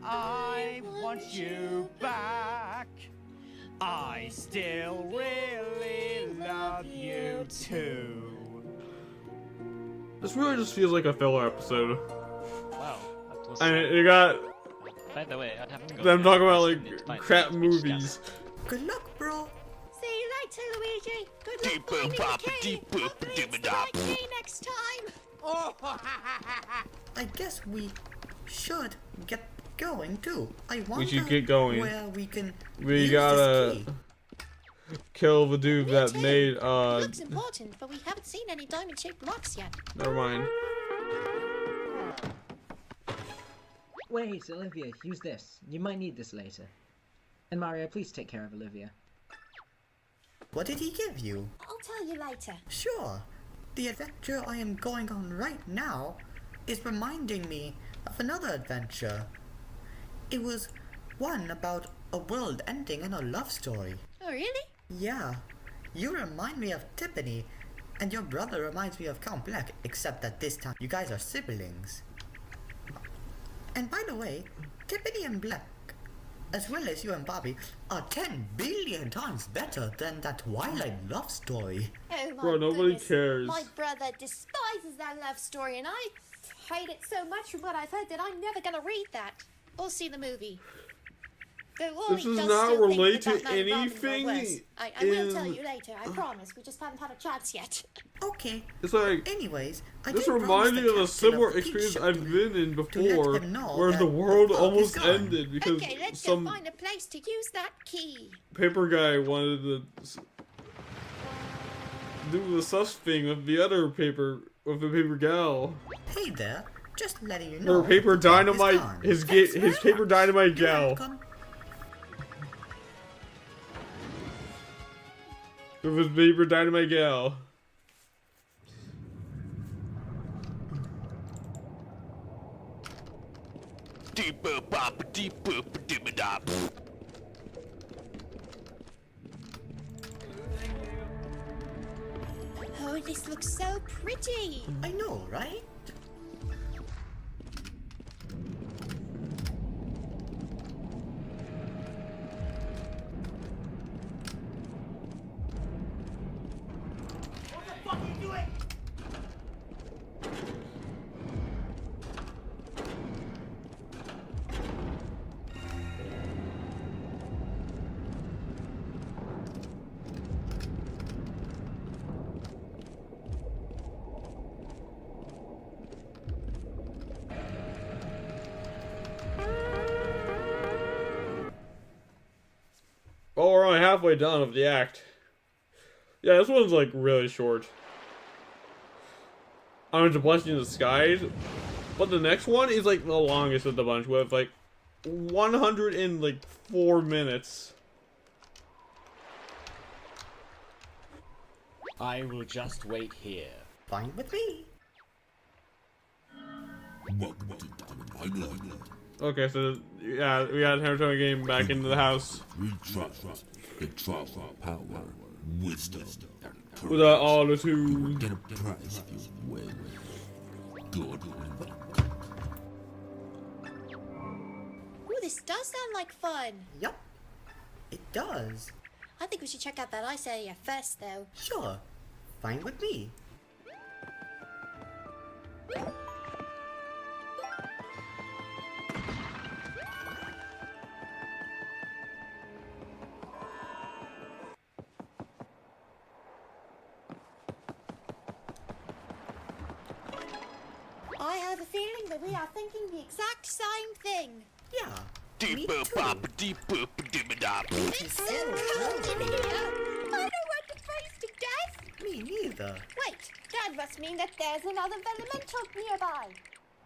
I want you back. I still really love you too. This really just feels like a filler episode. Wow, that was... And you got By the way, I'd have to go... them talking about Need to like find crap some movies. Good luck, bro. See you later, Luigi. Good luck finding the key. Hopefully it's the right key next time. I guess we should get going too. I wonder We should get going. where we can We use gotta. this key. kill the dude that made Looks important, but we haven't seen any diamond-shaped blocks yet. never mind. Wait, Olivia, use this. You might need this later. And Mario, please take care of Olivia. What did he give you? I'll tell you later. Sure. The adventure I am going on right now is reminding me of another adventure. It was one about a world ending in a love story. Oh, really? Yeah. You remind me of Tiffany, and your brother reminds me of Count Black, except that this time you guys are siblings. And by the way, Tiffany and Black, as well as you and Bobby, are 10 billion times better than that Twilight love story. Oh my Bro, nobody goodness. cares. My brother despises that love story, and I hate it so much from what I've heard that I'm never gonna read that or see the movie. This does not relate to anything. I will tell you later, I promise. We just haven't had a chance yet. Okay. It's like, anyways, this reminds me of a similar experience I've been in before, where the world almost ended because Okay, let's some go find a place to use that key. paper guy wanted to do the sus thing with the other paper, with the paper gal. Hey there, just letting you know. Her paper dynamite, his paper dynamite gal. With his paper dynamite gal. Oh, this looks so pretty. I know, right? What the fuck are you doing? Oh, we're only halfway done of the act. Yeah, this one's like really short. I mean, it's a blessing in disguise, but the next one is like the longest of the bunch, with like 104 minutes. I will just wait here. Fine with me. Welcome to Diamond Island. Okay, so yeah, we got Hammer game back into the house. We trust the trust power, wisdom, and With all the two. Get a prize if you win. Good. Ooh, this does sound like fun. Yup, it does. I think we should check out that ice area first, though. Sure, fine with me. I have a feeling that we are thinking the exact same thing. Yeah. Deep pop, deep dip-a-dop. I don't want to freeze to death. Me neither. Wait, that must mean that there's another elemental nearby.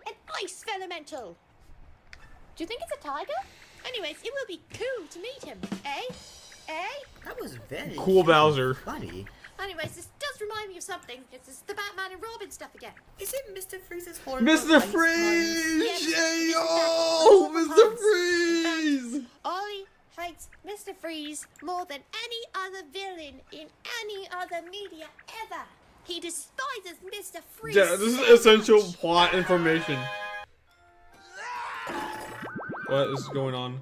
An ice elemental. Do you think it's a tiger? Anyways, it will be cool to meet him, eh? Eh? That was very Cool Bowser. funny. Anyways, this does remind me of something. It's the Batman and Robin stuff again. Is it Mr. Freeze's horror? Mr. Freeze! Yay! Oh, Mr. Freeze! Ollie hates Mr. Freeze more than any other villain in any other media ever. He despises Mr. Freeze. Yeah, this is essential plot information. What is going on?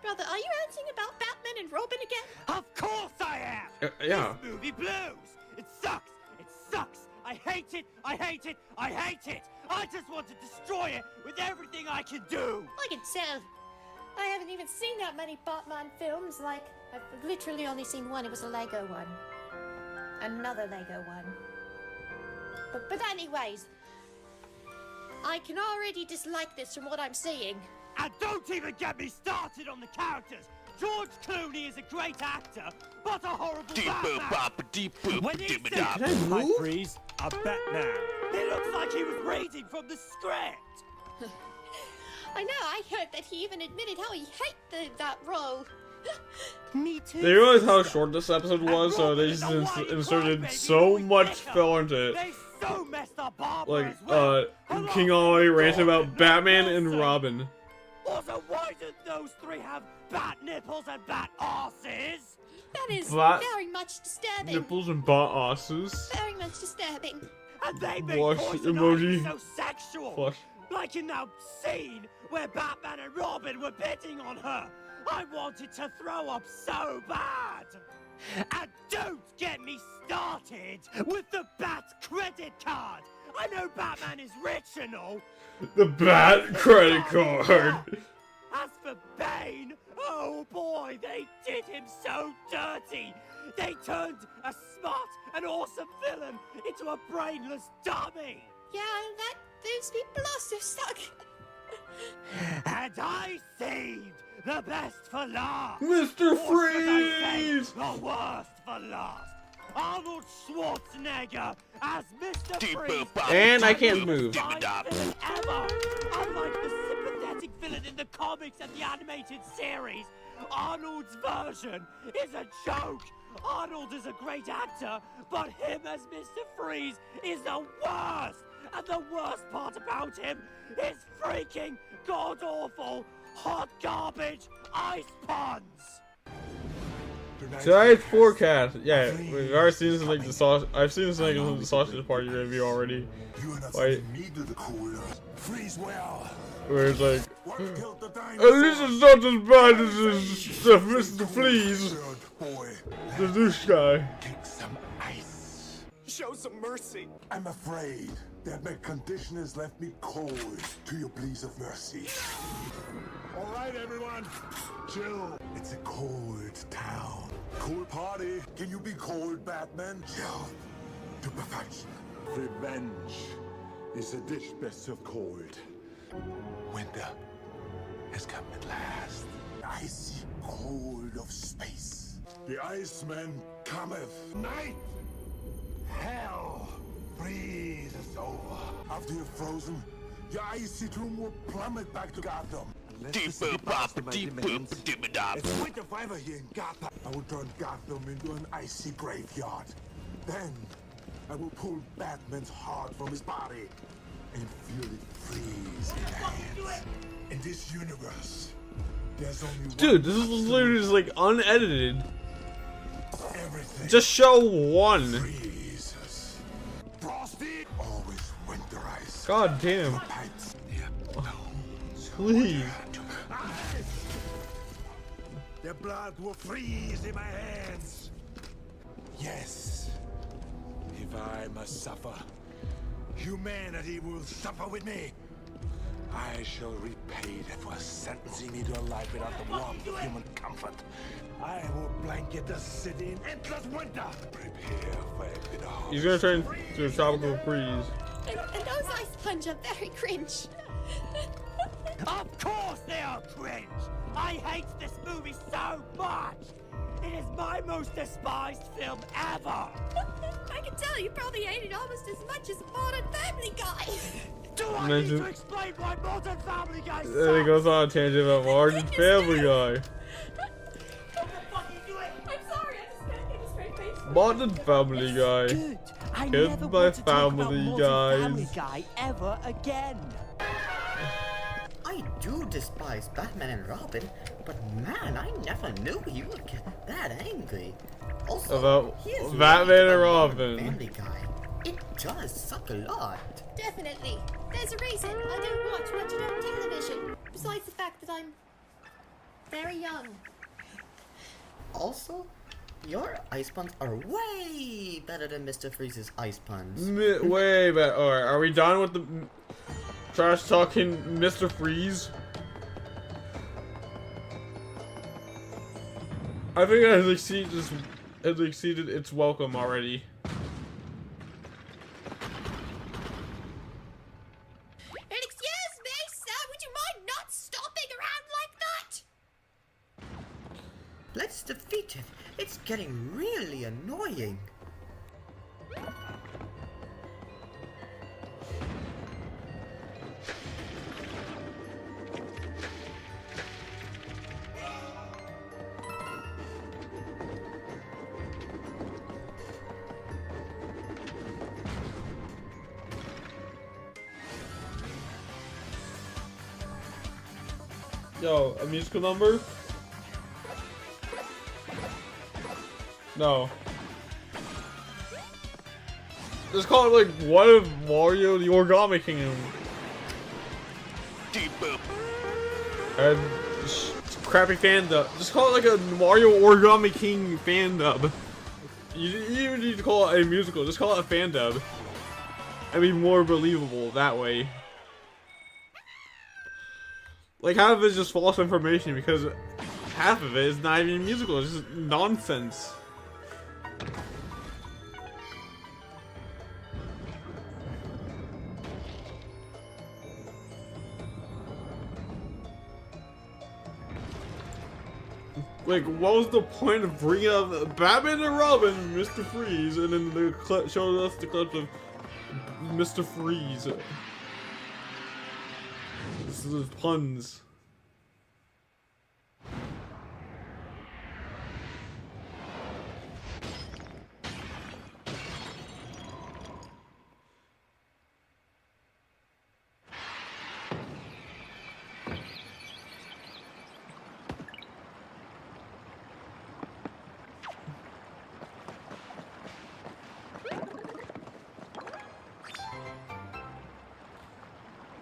Brother, are you ranting about Batman and Robin again? Of course I am! Yeah. This movie blows! It sucks! It sucks! I hate it! I hate it! I hate it! I just want to destroy it with everything I can do! I can tell. I haven't even seen that many Batman films. Like, I've literally only seen one. It was a Lego one. Another Lego one. But anyways, I can already dislike this from what I'm seeing. And don't even get me started on the characters! George Clooney is a great actor, but a horrible Deep boop, Batman. bop, deep boop, When he dip, said, dop. "I freeze a Batman," it looks like he was reading from the script. I know, I heard that he even admitted how he hated that role. Me too. They realized how short this episode was, so they just inserted so much filler into it. So messed up Barbara Like, as well. King Ollie ranting about Batman and Robin. Also, why did those three have bat nipples and bat asses? That is Bat very much disturbing. Nipples and butt asses. Very much disturbing. And they make Blush poison emoji. ivy so sexual. Flush. Like in that scene where Batman and Robin were bidding on her. I wanted to throw up so bad. And don't get me started with the Bat credit card. I know Batman is rich and all. The Bat credit card. As for Bane, oh boy, they did him so dirty. They turned a smart and awesome villain into a brainless dummy. Yeah, those people are so stuck. And I saved the best for last. Mr. Or should I say, Freeze! the worst for last. Arnold Schwarzenegger as Mr. Freeze. And I can't move. Ever. Unlike the sympathetic villain in the comics and the animated series, Arnold's version is a joke. Arnold is a great actor, but him as Mr. Freeze is the worst. And the worst part about him is freaking god-awful hot garbage ice puns. Tonight's forecast. Yeah, we've already seen this in like the sausage. I've seen this in like the sausage party review already. Like, Freeze well. where it's like, at least it's not as bad as Mr. Freeze, the douche guy. Show some mercy. I'm afraid that my condition has left me cold to your pleas of mercy. All right, everyone, chill. It's a cold town. Cold party. Can you be cold, Batman? Chill to perfection. Revenge is a dish best served cold. Winter has come at last. Icy cold of space. The Iceman cometh. Night. Hell freezes over. After you're frozen, your icy tomb will plummet back to Gotham. Deep boop, bop, deep boop, dip, dop. It's winter forever here in Gotham. I will turn Gotham into an icy graveyard. Then, I will pull Batman's heart from his body and feel it freeze in your hands. In this universe, there's only one. Dude, this is literally just like unedited. Everything Just show one. freezes. Frosty, always winter ice. God damn. Please. The blood will freeze in my hands. Yes. If I must suffer, humanity will suffer with me. I shall repay them for sentencing me to a life without the warmth of human comfort. I will blanket the city in endless winter. Prepare for a bitter harvest. He's gonna turn to a tropical freeze. And those ice puns are very cringe. Of course they are cringe! I hate this movie so much! It is my most despised film ever! I can tell you probably hate it almost as much as Modern Family Guy. Do I need to explain why Modern Family Guy sucks? Then he goes on a tangent about Martin Family Guy. I'm sorry, I just can't get a straight face. Modern Family Guy. Good. I Kids never by want to talk about Family Modern Guys. Family Guy ever again. I do despise Batman and Robin, but man, I never knew he would get that angry. Also, About he is Batman right and about Robin. Family Guy. It does suck a lot. Definitely. There's a reason I don't watch much adult television. Besides the fact that I'm very young. Also, your ice puns are way better than Mr. Freeze's ice puns. Way better. Alright, are we done with the trash talking Mr. Freeze? I think it has exceeded its welcome already. And excuse me, sir, would you mind not stomping around like that? repetitive. It's getting really annoying. Yo, a musical number? No. Just call it like what if Mario the Origami King? And crappy fan dub. Just call it like a Mario Origami King fan dub. You even need to call it a musical. Just call it a fan dub. It'd be more believable that way. Like half of it is just false information because half of it is not even musical. It's just nonsense. Like, what was the point of bringing up Batman and Robin, Mr. Freeze, and then they showed us the clip of Mr. Freeze? This is puns.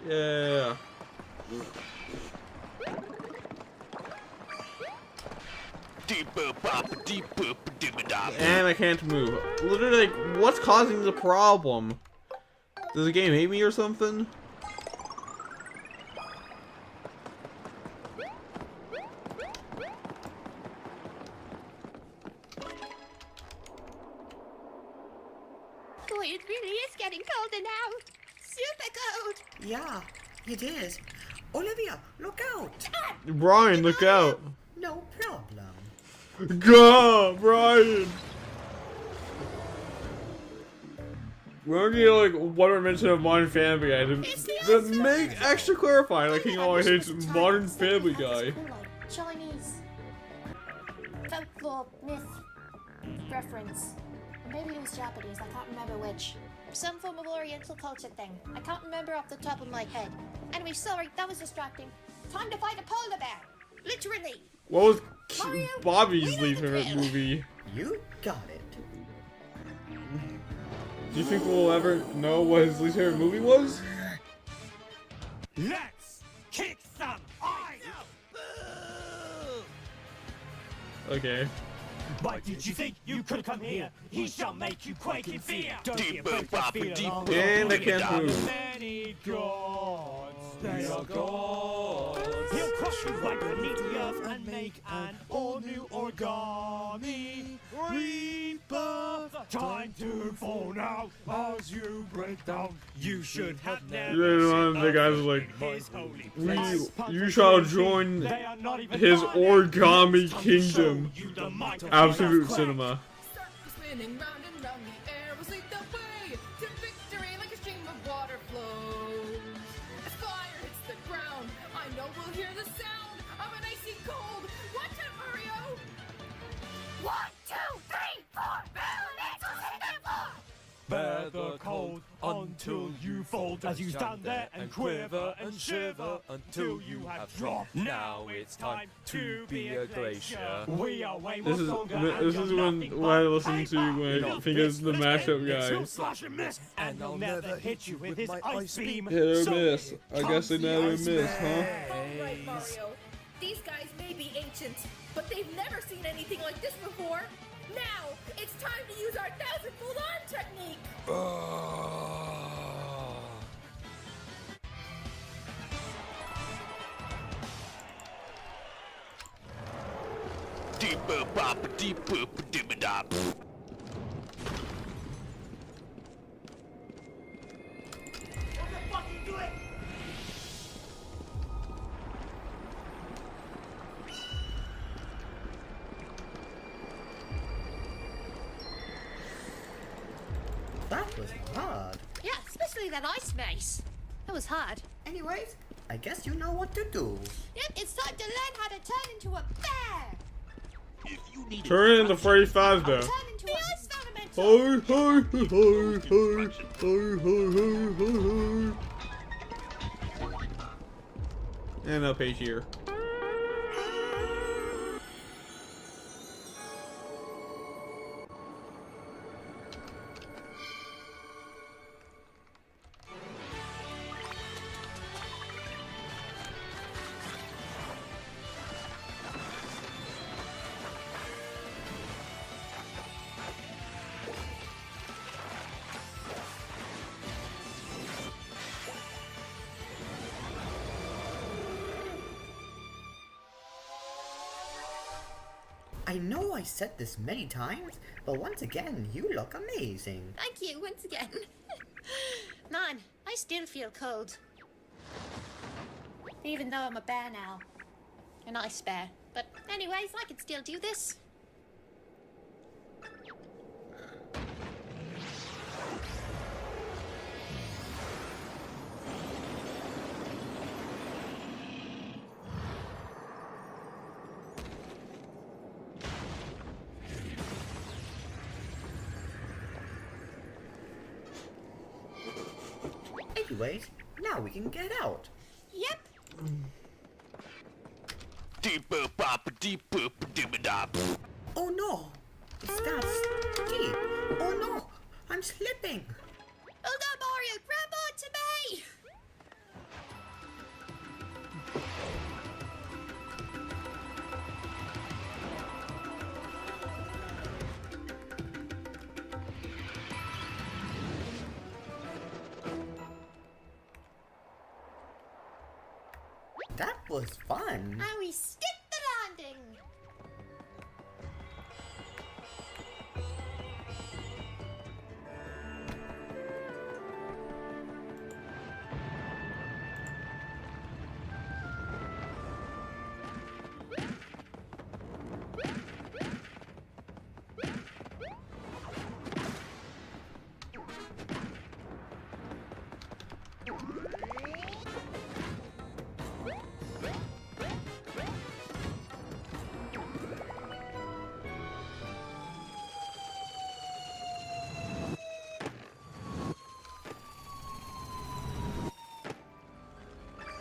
Yeah. And I can't move. Literally, like, what's causing the problem? Does the game hate me or something? Boy, it really is getting colder now. Super cold. Yeah, it is. Olivia, look out! Brian, look out! No problem. Go, Brian! We're gonna get like one mention of Modern Family Guy to make extra clarifying, like he always hates Modern Family Guy. Chinese folklore myth reference. Maybe it was Japanese, I can't remember which. Some form of Oriental culture thing. I can't remember off the top of my head. Anyway, sorry, that was distracting. Time to fight a polar bear! Literally! What was Mario, Bobby's least favorite movie? You got it. Do you think we'll ever know what his least favorite movie was? Let's kick some ice! Okay. Why did you think you could come here? He shall make you quake in fear. Don't be afraid to feel alone. And I can't move. Many gods, they are gods. He'll crush you right beneath the earth and make an all-new origami rebirth. Time to fall now as you break down. You should have never Then the guys are like, you shall join his origami kingdom. Absolute cinema. Spinning round and round the air, we'll lead the way to victory like a stream of water flows. As fire hits the ground, I know we'll hear the sound of an icy cold. Watch out, Mario! 1, 2, 3, 4, Bear the cold until you fold as you stand there and quiver and shiver until you have dropped. Now it's time to be a glacier. We are way more stronger. This is when I listen to when I think it's the mashup guy. Slash and miss, and I'll never hit you with his ice beam. Hit or miss. I guess they never miss, huh? Alright, Mario. These guys may be ancient, but they've never seen anything like this before. Now, it's time to use our 1,000-fold arm technique! hard. Yeah, especially that ice maze. That was hard. Anyways, I guess you know what to do. Yep, it's time to learn how to turn into a bear. If you need Turn it into Freddy Fazbear. Turn into the ice elemental. And a page here. I know I said this many times, but once again, you look amazing. Thank you once again. Man, I still feel cold. Even though I'm a bear now. An ice bear. But anyways, I can still do this. Anyways, now we can get out. Yep. Oh no! It's that steep. Oh no! I'm slipping! Hold on, Mario! Grab onto me! That was fun. And we skip the landing!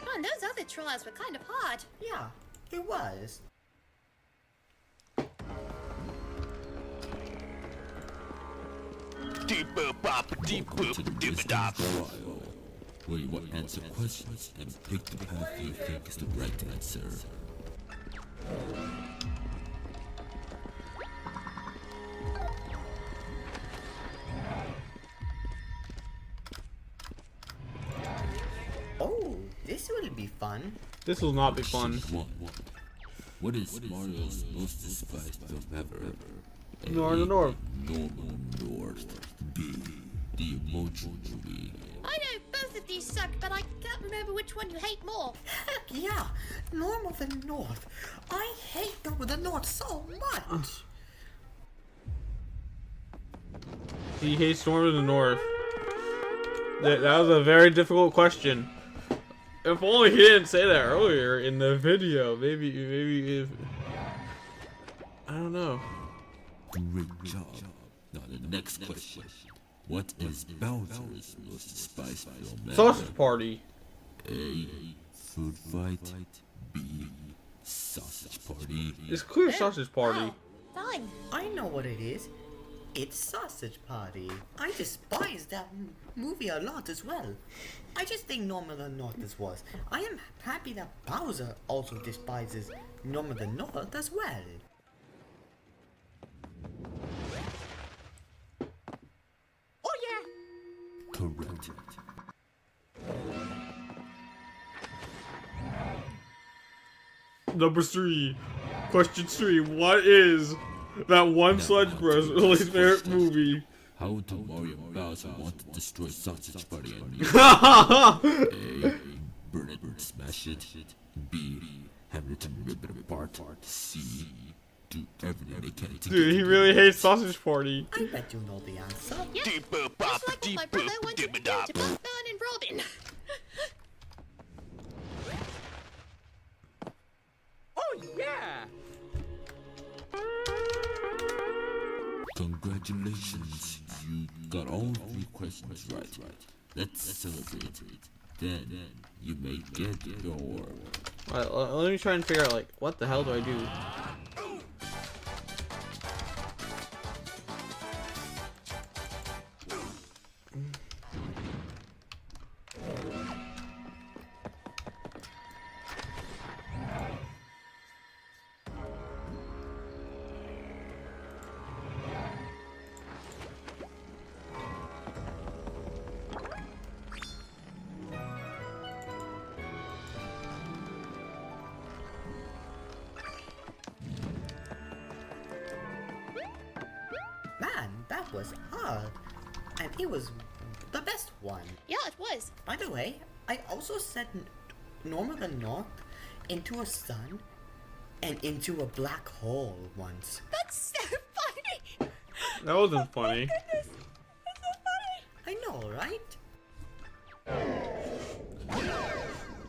Man, those other trials were kind of hard. Yeah, it was. Where you will answer questions and pick the path you think is the right answer. Oh, this will be fun. This will not be fun. What is Mario's most despised film ever? Northern North. Normal North. B. The Emoji Movie. I know both of these suck, but I can't remember which one you hate more. Heck yeah! Normal the North. I hate Normal the North so much. He hates Northern North. That was a very difficult question. If only he didn't say that earlier in the video. Maybe if... I don't know. Great job. Now the next question. What is Bowser's most despised film ever? Sausage Party. A. Food Fight. B. Sausage Party. It's clear Sausage Party. Fine. I know what it is. It's Sausage Party. I despise that movie a lot as well. I just think Normal the North is worse. I am happy that Bowser also despises Normal the North as well. Oh yeah! Correct. Number 3. Question 3. What is that one Sludge Bros least favorite movie? How do Mario and Bowser want to destroy Sausage Party and you? A. Burn it and smash it. B. Hammer it and rip it apart. C. do everything they can to Dude, get he you. really hates Sausage Party. I bet you know the answer. Yeah, just like what my brother wanted to do to Batman and Robin. Oh yeah! Congratulations, you got all 3 questions right. Let's celebrate. Then you may get your... Alright, let me try and figure out, like, what the hell do I do? Man, that was hard. And it was the best one. Yeah, it was. By the way, I also set Norma the North into a sun and into a black hole once. That's so funny. That wasn't funny. Goodness, that's so funny. I know, right?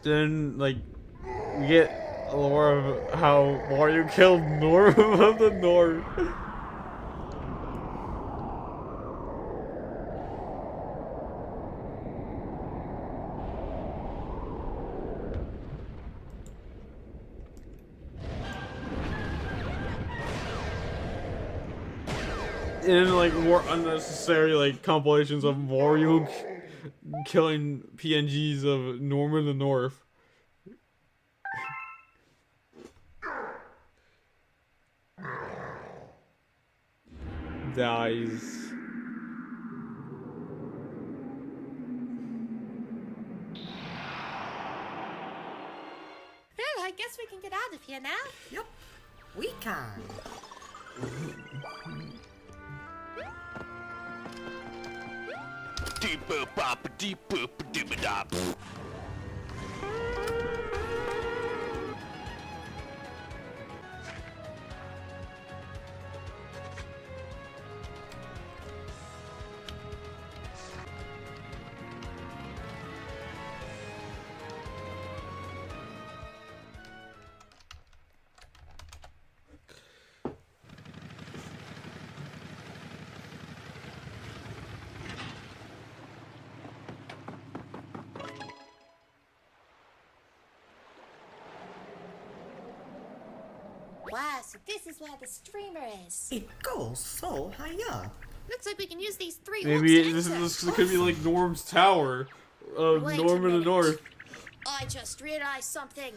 Then, like, we get a lore of how Mario killed Norma of the North. And like more unnecessary like compilations of Mario killing PNGs of Norma the North. Dies. Well, I guess we can get out of here now. Yep, we can. Wow, so this is where the streamer is. It goes so high up. Looks like we can use these 3 Maybe orbs to this enter. could be like Norm's tower of Wait a Norma the minute. North. I just realized something.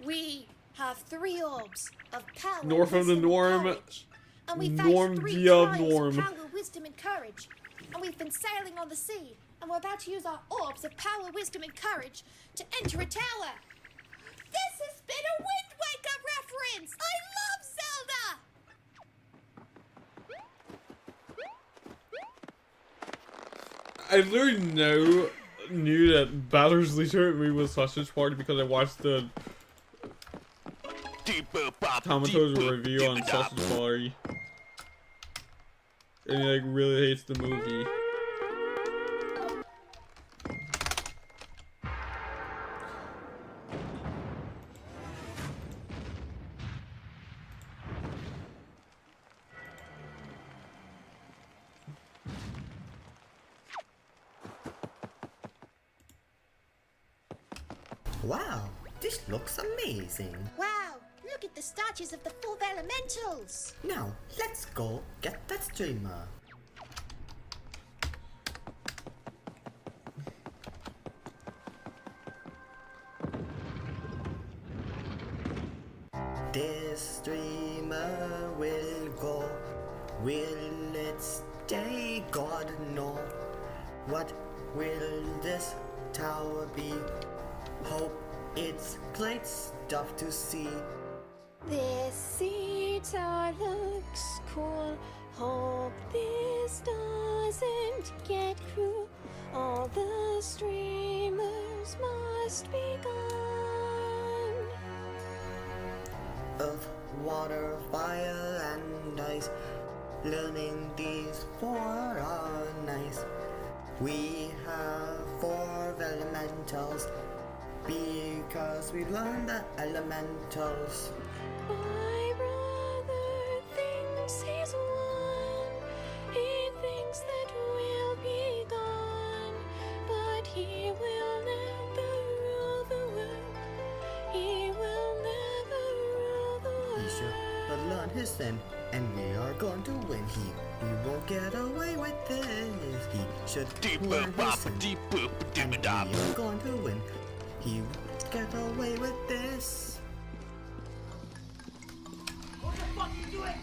We have 3 orbs of power, North of the wisdom, and Norm. courage. And we Norm face 3 Dia times Norm. of power, wisdom, and courage. And we've been sailing on the sea, and we're about to use our orbs of power, wisdom, and courage to enter a tower. This has been a Wind Waker reference! I love Zelda! I literally knew that Bowser's Leisure me was Sausage Party because I watched the Tomato's review on Sausage Party. And he like really hates the movie. Wow, this looks amazing. Wow, look at the statues of the 4 elementals! Now, let's go get that streamer. This streamer will go. Will it stay? God no. What will this tower be? Hope it's great stuff to see. This sea tower looks cool. Hope this doesn't get cruel. All the streamers must be gone. Earth, water, fire, and ice. Learning these four are nice. We have 4 elementals because we learned the elementals. My brother thinks he's won. He thinks that we'll be gone, but he will never rule the world. He will never rule the world. He should learn his sin, and we are going to win. He won't get away with this. He should learn his sin, and we are going to win. He won't get away with this. What the fuck you doing?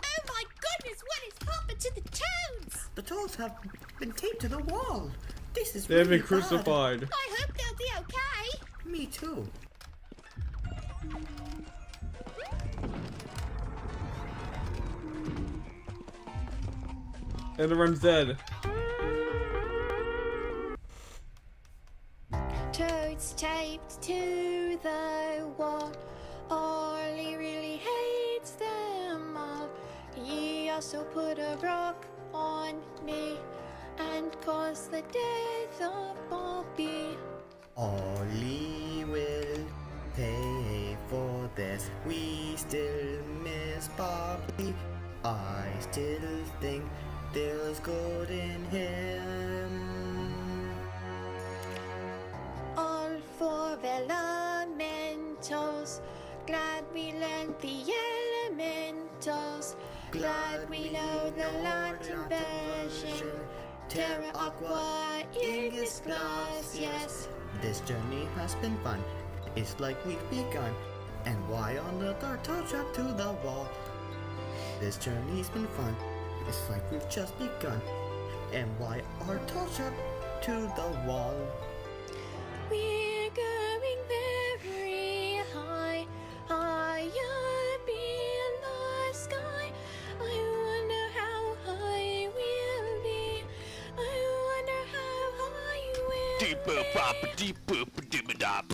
Oh my goodness, what has happened to the toads? The toads have been taped to the wall. This is They have really been crucified. I hope they'll be okay. Me too. And everyone's dead. Toads taped to the wall. Ollie really hates them all. He also put a rock on me and caused the death of Bobby. Ollie will pay for this. We still miss Bobby. I still think there's good in him. All 4 elementals. Glad we learned the elementals. Glad we know the Latin version. Terra aqua ignis glass, yes. This journey has been fun. It's like we've begun. And why on earth are toads trapped to the wall? This journey's been fun. It's like we've just begun. And why are toads trapped to the wall? We're going very high, high up in the sky. I wonder how high we'll be. I wonder how high we'll Deep boop pop deep boop dibba dop.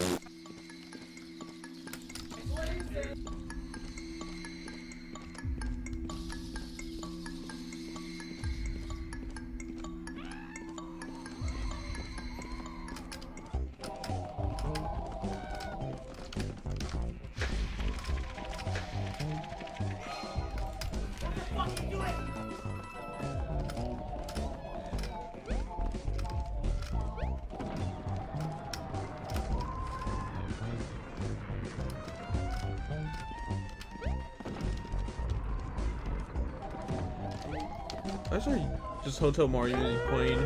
Actually, just Hotel Mario playing.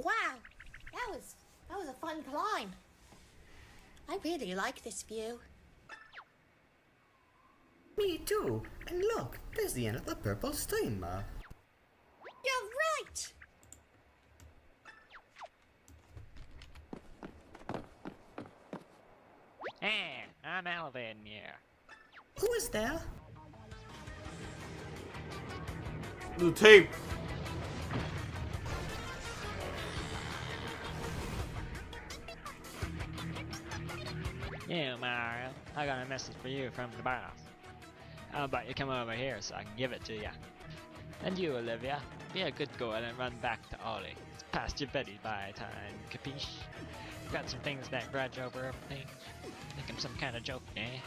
Wow, that was a fun climb. I really like this view. Me too. And look, there's the end of the purple steamer. You're right. Hey, I'm Alvin here. Who is there? The tape. You, Mario. I got a message for you from the boss. How about you come over here so I can give it to you? And you, Olivia, be a good girl and run back to Ollie. It's past your Betty by time, capiche? Got some things that grudge over everything. Make him some kind of joke, eh?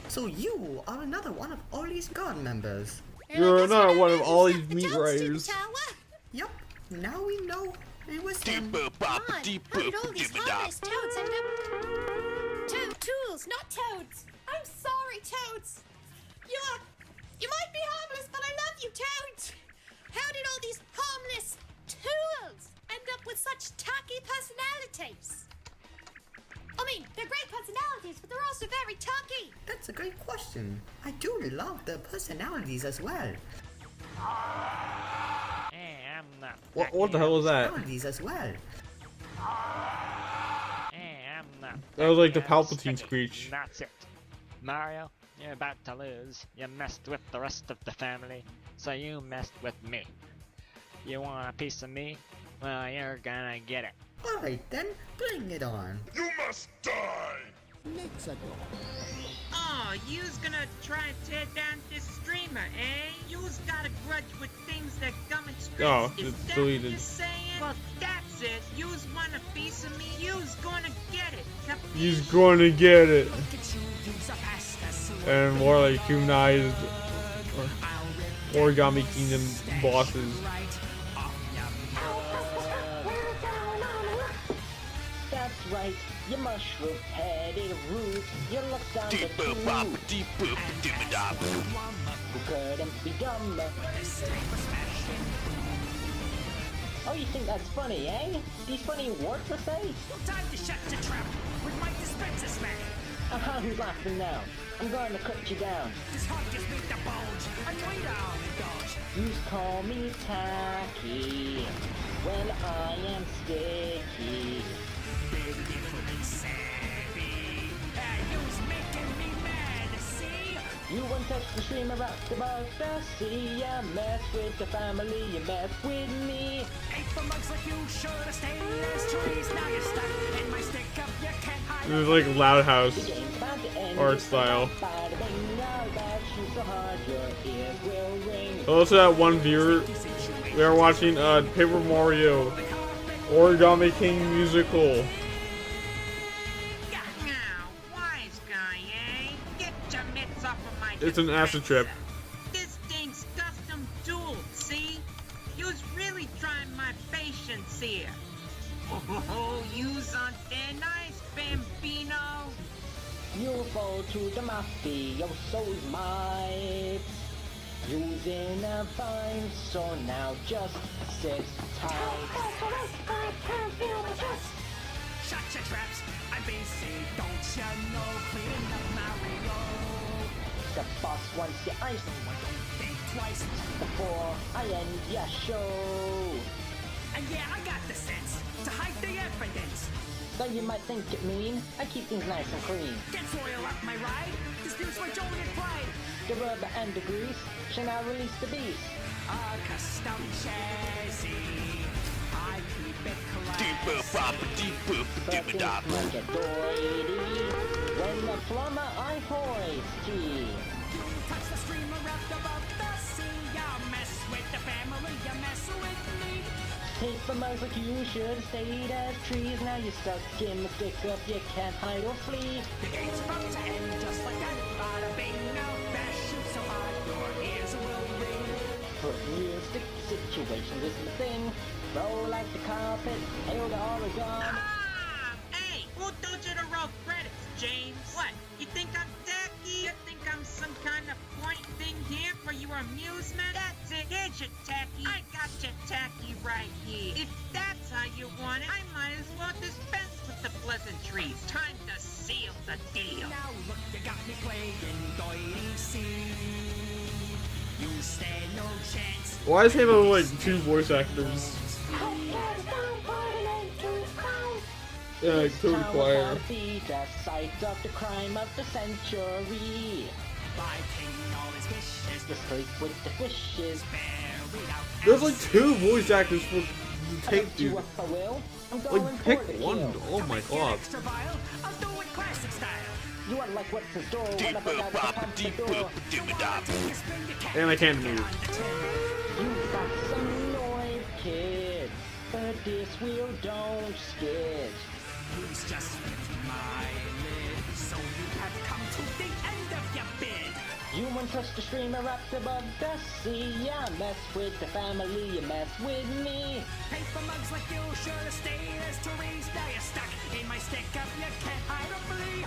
So you are another one of Ollie's God members. You're not one of Ollie's meat riders. Yup, now we know it was him. How did all these harmless toads end up? Tools, not toads. I'm sorry, toads. You might be harmless, but I love you, toads. How did all these harmless tools end up with such tacky personalities? Or mean, they're great personalities, but they're also very talky. That's a great question. I do love the personalities as well. Hey, I'm not. What the hell was that? Personalities as well. Hey, I'm not. That was like the I'm Palpatine sticky. screech. That's it. Mario, you're about to lose. You messed with the rest of the family, so you messed with me. You want a piece of me? Well, you're gonna get it. Alright then, bring it on. You must die! Oh, you's gonna try and tear down this streamer, eh? You's got a grudge with things that come in scripts. Oh, Is it's that deleted. what you're saying? Well, that's it. You's want a piece of me. You's gonna get it. He's gonna get it. And more like humanized Origami Kingdom bosses. That's right, you mushroom-headed root. You look down the tube. Who couldn't be dumb? Oh, you think that's funny, eh? These funny words to say? Time to shut your trap with my dispenser smack. Aha, who's laughing now? I'm going to cut you down. This heart just made the bulge. I'm way down the dodge. You call me tacky when I am sticky. Big difference, savvy. You's making me mad, see? You won't touch the stream about the sea. You mess with the family, you mess with me. Ain't for mugs like you should've stayed as trees. Now you're stuck in my stick up, you can't hide. This is like Loud House art style. Also, that one viewer, we are watching Paper Mario Origami King Musical. Wise guy, eh? Get your mitts off of my It's an acid trip. This thing's custom tooled, see? You's really trying my patience here. Oh, you's on thin ice, Bambino. You fall to the mafioso's might. Using a vine, so now just sit tight. Shut your traps. I've been saying, don't you know? Clean up Mario. The boss wants your ice. Think twice before I end your show. And yeah, I got the sense to hide the evidence. Though you might think it mean, I keep things nice and clean. Can't soil up my ride. Disputes my joy and pride. The rubber and the grease shall now release the beast. A custom chassis. I keep it classy. When the plumber I hoist tea. You touch the streamer up above the sea. You mess with the family, you mess with me. Take the mugs like you should have stayed as trees. Now you're stuck in the stick up, you can't hide or flee. The game's about to end just like that. Bada bing, now bash you so hard your ears will ring. Put real sticky situations is the thing. Roll like the carpet, hail the Oregon. Hey, who told you to roll credits, James? What, you think I'm tacky? You think I'm some kind of point thing here for your amusement? That's it, here's your tacky. I got your tacky right here. If that's how you want it, I might as well dispense with the pleasantries. Time to seal the deal. Now look, you got me playing DOC. You stand no chance. Why is Halo like 2 voice actors? Yeah, like Toad Choir. Be the site of the crime of the century. By taking all his wishes, The sleep with the fishes. There's like 2 voice actors for the tape, dude. I will. I'm Like, going pick for the one. kill. Oh my god. extra vile, I'll do it classic style. You want like what's the door? What if I got to pump the door? And I can't move. You got some noise, kid. But this wheel don't skid. Who's just my lid? So you have come to the end of your bid. You won't touch the streamer up above the sea. Yeah, mess with the family, you mess with me. Paper mugs like you should have stayed as Therese. Now you're stuck in my stick up, you can't hide or flee.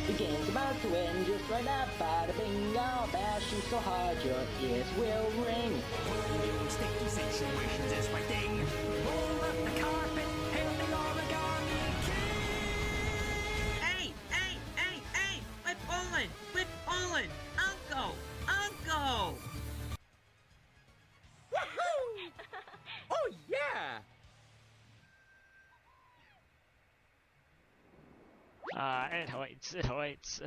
The game's about to end just right now. Bada bing, I'll bash you so hard your ears will ring. New sticky situations is my thing. Roll up the carpet, hail the Origami King. Hey, It hurts, it hurts.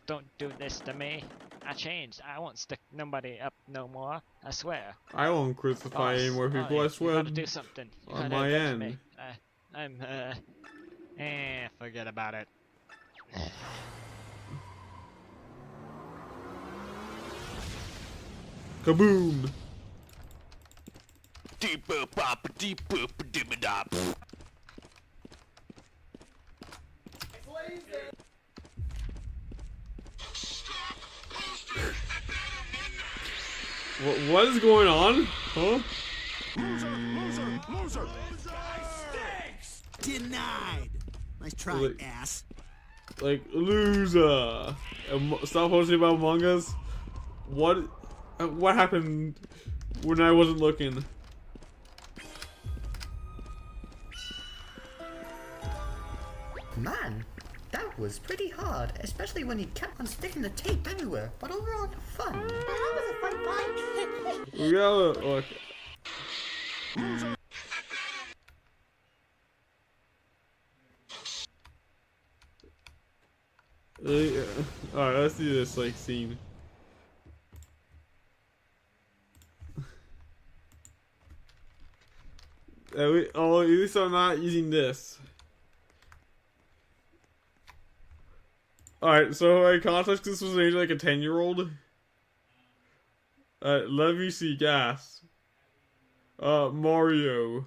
Don't do this to me. I changed. I won't stick nobody up no more. I swear. I won't crucify any more people, I swear. You gotta do something. You On gotta my avenge end. me. Forget about it. Kaboom! Deep boop bop deep boop dim dop. What is going on? Huh? Loser! Denied. Nice try, Like- ass. Like, loser! Stop posting about Among Us? What happened when I wasn't looking? Man, that was pretty hard, especially when he kept on sticking the tape everywhere. But overall, fun. That was a fun fight. We gotta look. Alright, let's do this like scene. At least I'm not using this. Alright, so like context, this was age like a 10-year-old. Let me see gas. Mario.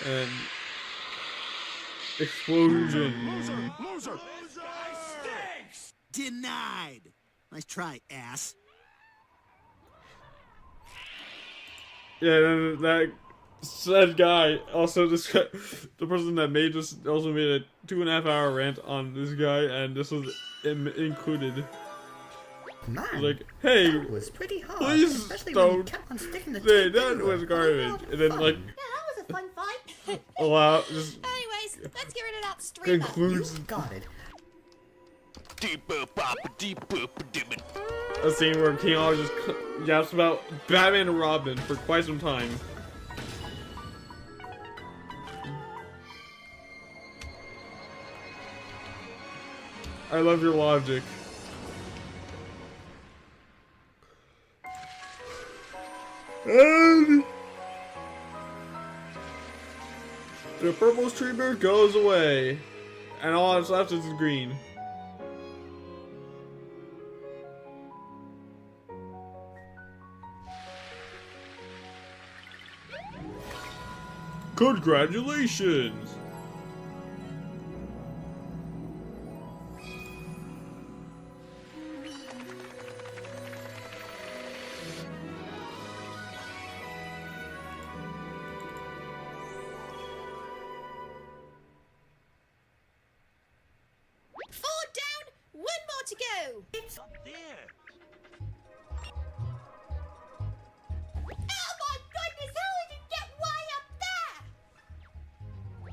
And explosion. Loser! Denied. Nice try, ass. Yeah, then that said guy also described the person that made this also made a 2.5-hour rant on this guy, and this was included. Man, like, hey, that was pretty hard, please especially when he don't kept on sticking the say tape that everywhere. was garbage, and then like Yeah, that was a fun fight. allow just Anyways, let's get rid of that streamer. concludes Got it. Deep boop bop deep boop dim. a scene where King Ollie just yaps about Batman and Robin for quite some time. I love your logic. And the purple streamer goes away, and all that's left is green. Congratulations! Four down, one more to go. It's up there. Oh my goodness, how did you get way up there?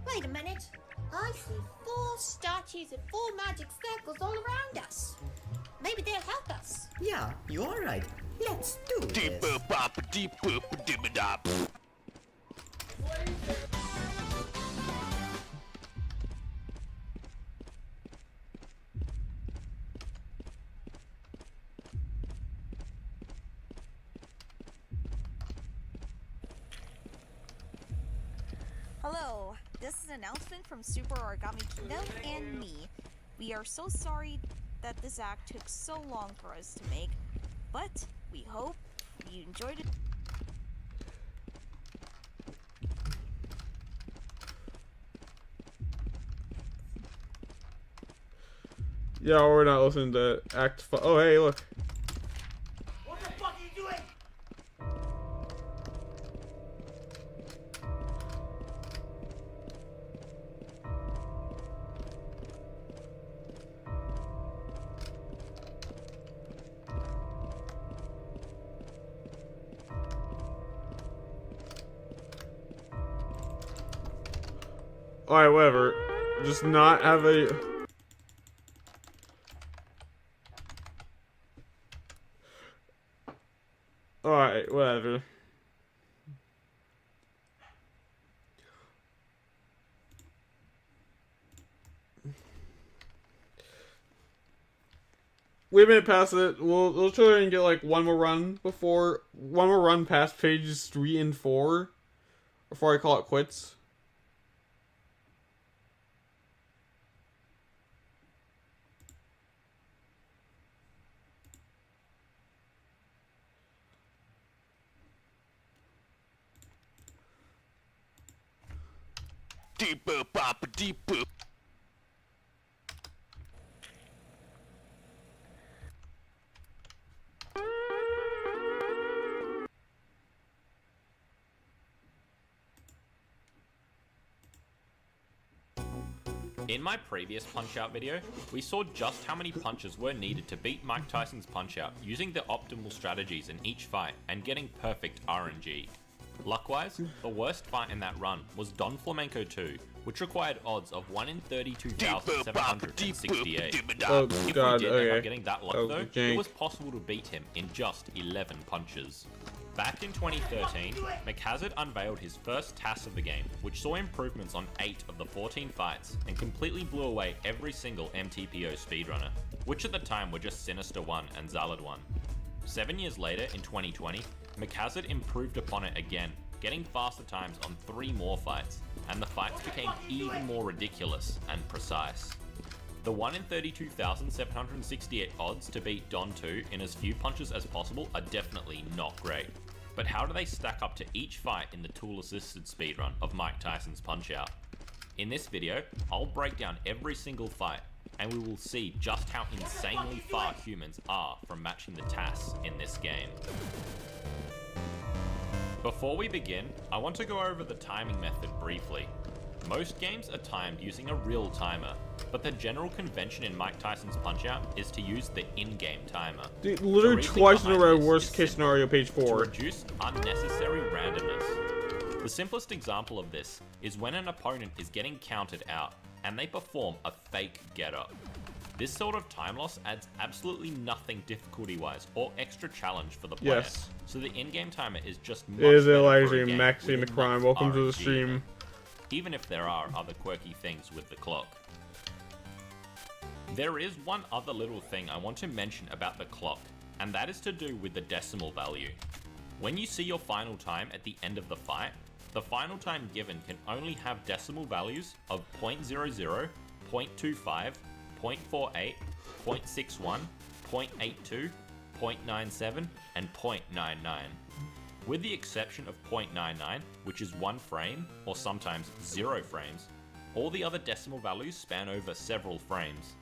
Wait a minute. I see 4 statues and 4 magic circles all around us. Maybe they'll help us. Yeah, you're right. Let's do Deep this. boop bop deep boop dim dop. Hello, this is an announcement from Super Origami Kingdom and me. We are so sorry that this act took so long for us to make, but we hope you enjoyed it. Yeah, we're not listening to Act 5. Oh, hey, look. What the fuck are you doing? Alright, whatever. Just not have a... Alright, whatever. we made it past it. We'll try and get like one more run past pages 3 and 4 before I call it quits. Deeper, papa, deeper. In my previous Punch-Out video, we saw just how many punches were needed to beat Mike Tyson's Punch-Out using the optimal strategies in each fight and getting perfect RNG. Luckwise, the worst fight in that run was Don Flamenco 2, which required odds of 1 in 32,768. Oh If we god, did end okay. up getting that luck though, it was possible to beat him in just 11 punches. Back in 2013, McHazard unveiled his first TAS of the game, which saw improvements on 8 of the 14 fights and completely blew away every single MTPO speedrunner, which at the time were just Sinister 1 and Zalad 1. 7 years later, in 2020, McHazard improved upon it again, getting faster times on 3 more fights, and the fights became even more ridiculous and precise. The 1 in 32,768 odds to beat Don 2 in as few punches as possible are definitely not great. But how do they stack up to each fight in the tool-assisted speedrun of Mike Tyson's Punch-Out? In this video, I'll break down every single fight, and we will see just how insanely far humans are from matching the TAS in this game. Before we begin, I want to go over the timing method briefly. Most games are timed using a real timer, but the general convention in Mike Tyson's Punch-Out is to use the in-game timer. Dude, literally twice in a row, worst case scenario, page 4. To reduce unnecessary randomness. The simplest example of this is when an opponent is getting counted out, and they perform a fake get-up. This sort of time loss adds absolutely nothing difficulty-wise or extra challenge for the player. Yes. So the in-game timer is just much Is it better like for a game Maxi with McCrime? enough Welcome to the RNG, stream. even if there are other quirky things with the clock. There is one other little thing I want to mention about the clock, and that is to do with the decimal value. When you see your final time at the end of the fight, the final time given can only have decimal values of 0.00, 0.25, 0.48, 0.61, 0.82, 0.97, and 0.99. With the exception of 0.99, which is 1 frame, or sometimes 0 frames, all the other decimal values span over several frames.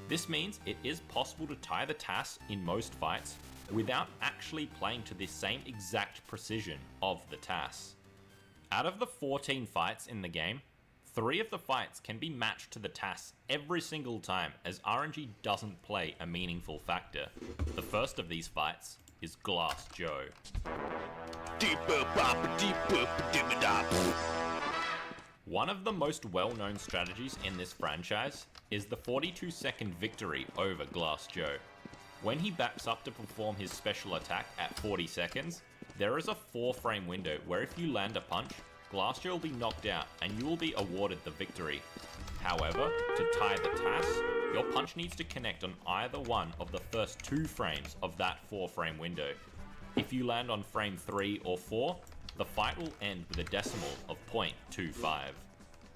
This means it is possible to tie the TAS in most fights without actually playing to the same exact precision of the TAS. Out of the 14 fights in the game, 3 of the fights can be matched to the TAS every single time, as RNG doesn't play a meaningful factor. The first of these fights is Glass Joe. One of the most well-known strategies in this franchise is the 42-second victory over Glass Joe. When he backs up to perform his special attack at 40 seconds, there is a 4-frame window where if you land a punch, Glass Joe will be knocked out and you will be awarded the victory. However, to tie the TAS, your punch needs to connect on either one of the first 2 frames of that 4-frame window. If you land on frame 3 or 4, the fight will end with a decimal of 0.25.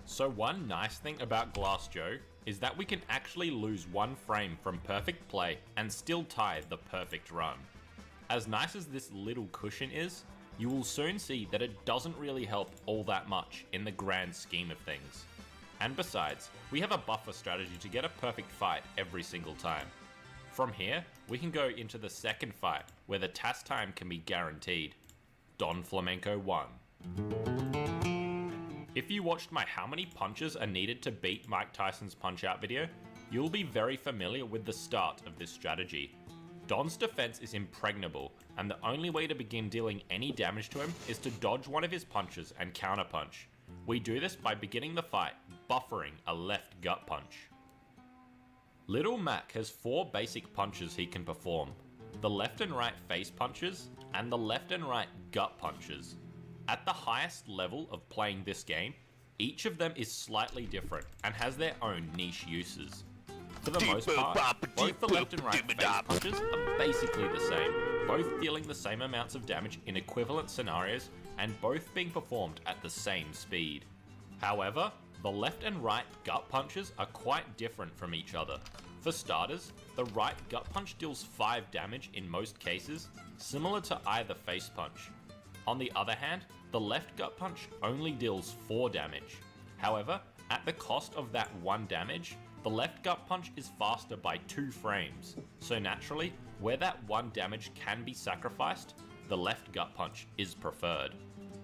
So one nice thing about Glass Joe is that we can actually lose 1 frame from perfect play and still tie the perfect run. As nice as this little cushion is, you will soon see that it doesn't really help all that much in the grand scheme of things. And besides, we have a buffer strategy to get a perfect fight every single time. From here, we can go into the second fight where the TAS time can be guaranteed. Don Flamenco 1. If you watched my how many punches are needed to beat Mike Tyson's Punch-Out video, you'll be very familiar with the start of this strategy. Don's defense is impregnable, and the only way to begin dealing any damage to him is to dodge one of his punches and counterpunch. We do this by beginning the fight buffering a left gut punch. Little Mac has 4 basic punches he can perform: the left and right face punches, and the left and right gut punches. At the highest level of playing this game, each of them is slightly different and has their own niche uses. For the most part, both the left and right face punches are basically the same, both dealing the same amounts of damage in equivalent scenarios and both being performed at the same speed. However, the left and right gut punches are quite different from each other. For starters, the right gut punch deals 5 damage in most cases, similar to either face punch. On the other hand, the left gut punch only deals 4 damage. However, at the cost of that 1 damage, the left gut punch is faster by 2 frames, so naturally, where that 1 damage can be sacrificed, the left gut punch is preferred.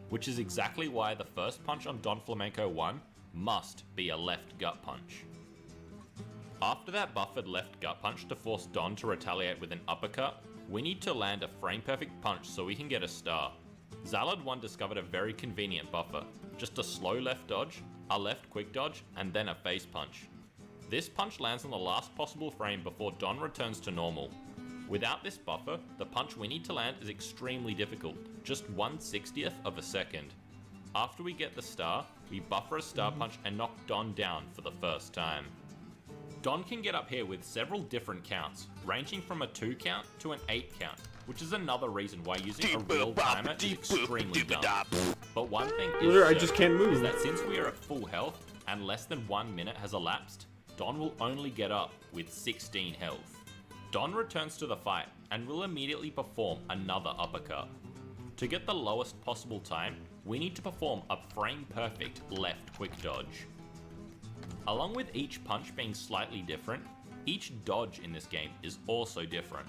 Which is exactly why the first punch on Don Flamenco 1 must be a left gut punch. After that buffered left gut punch to force Don to retaliate with an uppercut, we need to land a frame perfect punch so we can get a star. Zalad 1 discovered a very convenient buffer, just a slow left dodge, a left quick dodge, and then a face punch. This punch lands on the last possible frame before Don returns to normal. Without this buffer, the punch we need to land is extremely difficult, just 1/60th of a second. After we get the star, we buffer a star punch and knock Don down for the first time. Don can get up here with several different counts, ranging from a 2 count to an 8 count, which is another reason why using a real timer is extremely dumb. But one thing I just can't move. is that since we are at full health and less than 1 minute has elapsed, Don will only get up with 16 health. Don returns to the fight and will immediately perform another uppercut. To get the lowest possible time, we need to perform a frame perfect left quick dodge. Along with each punch being slightly different, each dodge in this game is also different.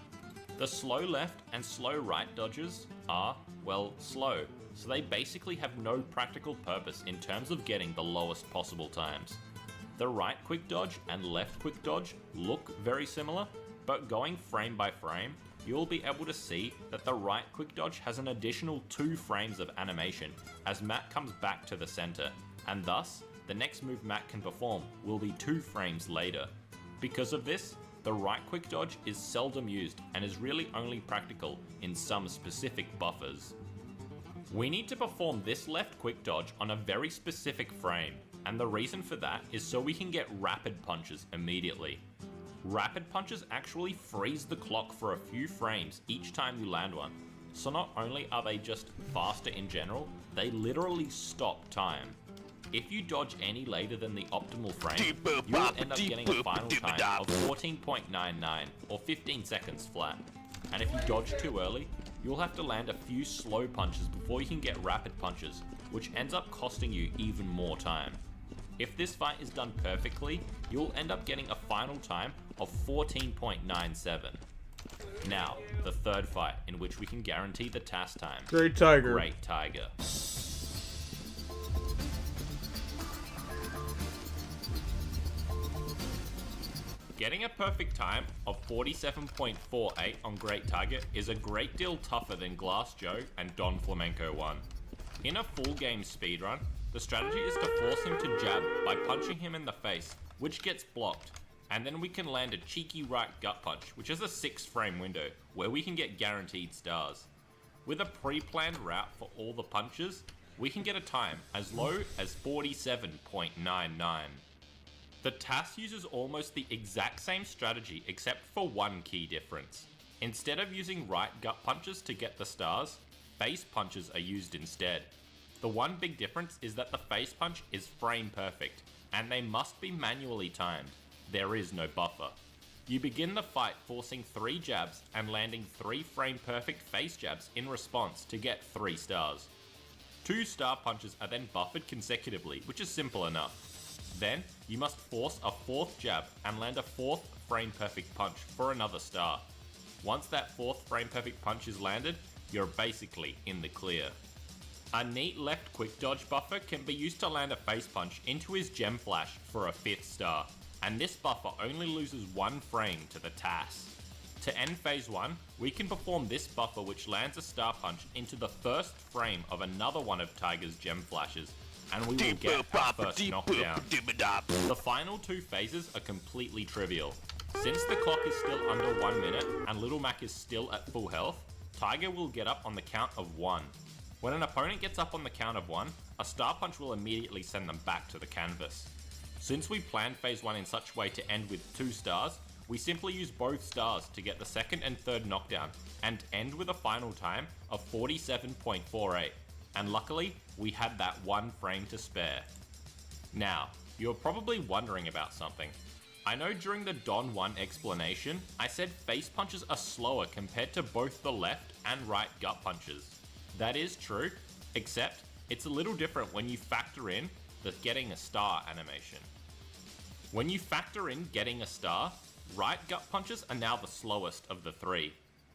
The slow left and slow right dodges are, well, slow, so they basically have no practical purpose in terms of getting the lowest possible times. The right quick dodge and left quick dodge look very similar, but going frame by frame, you'll be able to see that the right quick dodge has an additional 2 frames of animation as Matt comes back to the center, and thus, the next move Matt can perform will be 2 frames later. Because of this, the right quick dodge is seldom used and is really only practical in some specific buffers. We need to perform this left quick dodge on a very specific frame, and the reason for that is so we can get rapid punches immediately. Rapid punches actually freeze the clock for a few frames each time you land one, so not only are they just faster in general, they literally stop time. If you dodge any later than the optimal frame, you will end up getting a final time of 14.99 or 15 seconds flat. And if you dodge too early, you'll have to land a few slow punches before you can get rapid punches, which ends up costing you even more time. If this fight is done perfectly, you'll end up getting a final time of 14.97. Now, the third fight in which we can guarantee the task time. Great Tiger. Great Tiger. Getting a perfect time of 47.48 on Great Tiger is a great deal tougher than Glass Joe and Don Flamenco 1. In a full game speedrun, the strategy is to force him to jab by punching him in the face, which gets blocked, and then we can land a cheeky right gut punch, which is a 6 frame window, where we can get guaranteed stars. With a pre-planned route for all the punches, we can get a time as low as 47.99. The TAS uses almost the exact same strategy except for one key difference. Instead of using right gut punches to get the stars, face punches are used instead. The one big difference is that the face punch is frame perfect, and they must be manually timed. There is no buffer. You begin the fight forcing 3 jabs and landing 3 frame perfect face jabs in response to get 3 stars. 2 star punches are then buffered consecutively, which is simple enough. Then, you must force a 4th jab and land a 4th frame perfect punch for another star. Once that 4th frame perfect punch is landed, you're basically in the clear. A neat left quick dodge buffer can be used to land a face punch into his gem flash for a 5th star, and this buffer only loses 1 frame to the TAS. To end phase 1, we can perform this buffer which lands a star punch into the 1st frame of another one of Tiger's gem flashes, and we will get our first knockdown. The final 2 phases are completely trivial. Since the clock is still under 1 minute and Little Mac is still at full health, Tiger will get up on the count of 1. When an opponent gets up on the count of 1, a star punch will immediately send them back to the canvas. Since we planned phase 1 in such a way to end with 2 stars, we simply use both stars to get the second and third knockdown, and end with a final time of 47.48, and luckily, we had that 1 frame to spare. Now, you're probably wondering about something. I know during the Don 1 explanation, I said face punches are slower compared to both the left and right gut punches. That is true, except it's a little different when you factor in the getting a star animation. When you factor in getting a star, right gut punches are now the slowest of the 3.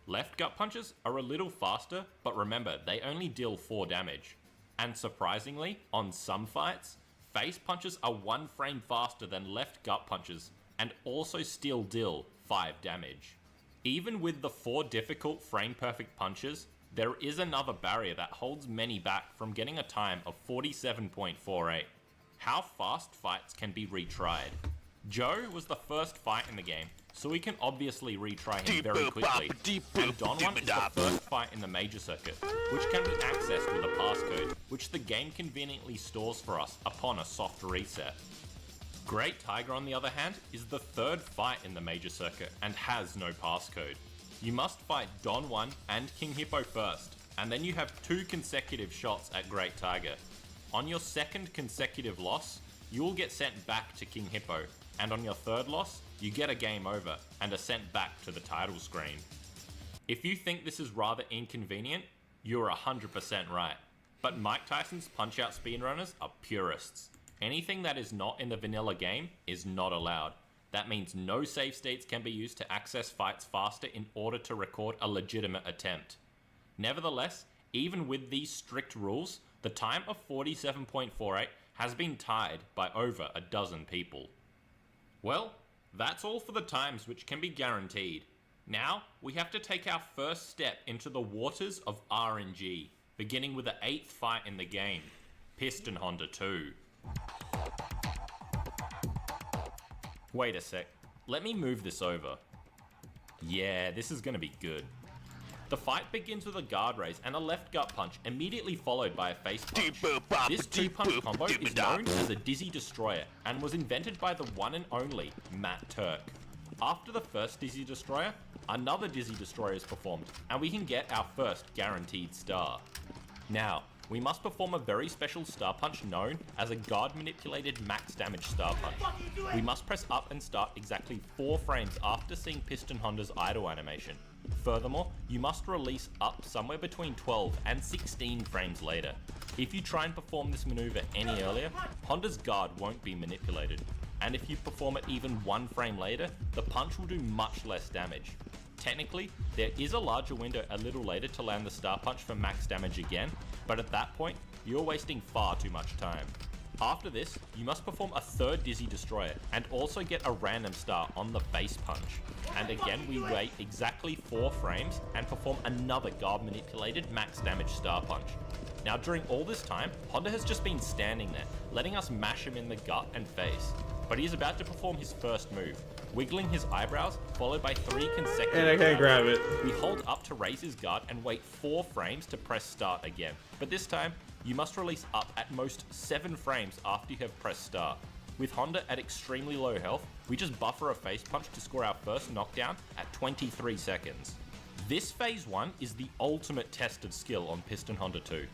Left gut punches are a little faster, but remember, they only deal 4 damage. And surprisingly, on some fights, face punches are 1 frame faster than left gut punches, and also still deal 5 damage. Even with the 4 difficult frame perfect punches, there is another barrier that holds many back from getting a time of 47.48. How fast fights can be retried. Joe was the first fight in the game, so we can obviously retry him very quickly, and Don 1 is the first fight in the major circuit, which can be accessed with a passcode, which the game conveniently stores for us upon a soft reset. Great Tiger, on the other hand, is the third fight in the major circuit and has no passcode. You must fight Don 1 and King Hippo first, and then you have 2 consecutive shots at Great Tiger. On your second consecutive loss, you will get sent back to King Hippo, and on your third loss, you get a game over and are sent back to the title screen. If you think this is rather inconvenient, you're 100% right. But Mike Tyson's Punch-Out speedrunners are purists. Anything that is not in the vanilla game is not allowed. That means no save states can be used to access fights faster in order to record a legitimate attempt. Nevertheless, even with these strict rules, the time of 47.48 has been tied by over a dozen people. Well, that's all for the times which can be guaranteed. Now, we have to take our first step into the waters of RNG, beginning with the 8th fight in the game, Piston Honda 2. Wait a sec, let me move this over. Yeah, this is gonna be good. The fight begins with a guard raise and a left gut punch, immediately followed by a face punch. This 2-punch combo is known as a Dizzy Destroyer and was invented by the one and only Matt Turk. After the first Dizzy Destroyer, another Dizzy Destroyer is performed, and we can get our first guaranteed star. Now, we must perform a very special star punch known as a guard manipulated max damage star punch. We must press up and start exactly 4 frames after seeing Piston Honda's idle animation. Furthermore, you must release up somewhere between 12 and 16 frames later. If you try and perform this maneuver any earlier, Honda's guard won't be manipulated. And if you perform it even 1 frame later, the punch will do much less damage. Technically, there is a larger window a little later to land the star punch for max damage again, but at that point, you're wasting far too much time. After this, you must perform a 3rd Dizzy Destroyer and also get a random star on the face punch. And again, we wait exactly 4 frames and perform another guard manipulated max damage star punch. Now during all this time, Honda has just been standing there, letting us mash him in the gut and face. But he's about to perform his first move, wiggling his eyebrows, followed by 3 consecutive And I can't grab it. We hold up to raise his guard and wait 4 frames to press start again. But this time, you must release up at most 7 frames after you have pressed start. With Honda at extremely low health, we just buffer a face punch to score our first knockdown at 23 seconds. This phase 1 is the ultimate test of skill on Piston Honda 2.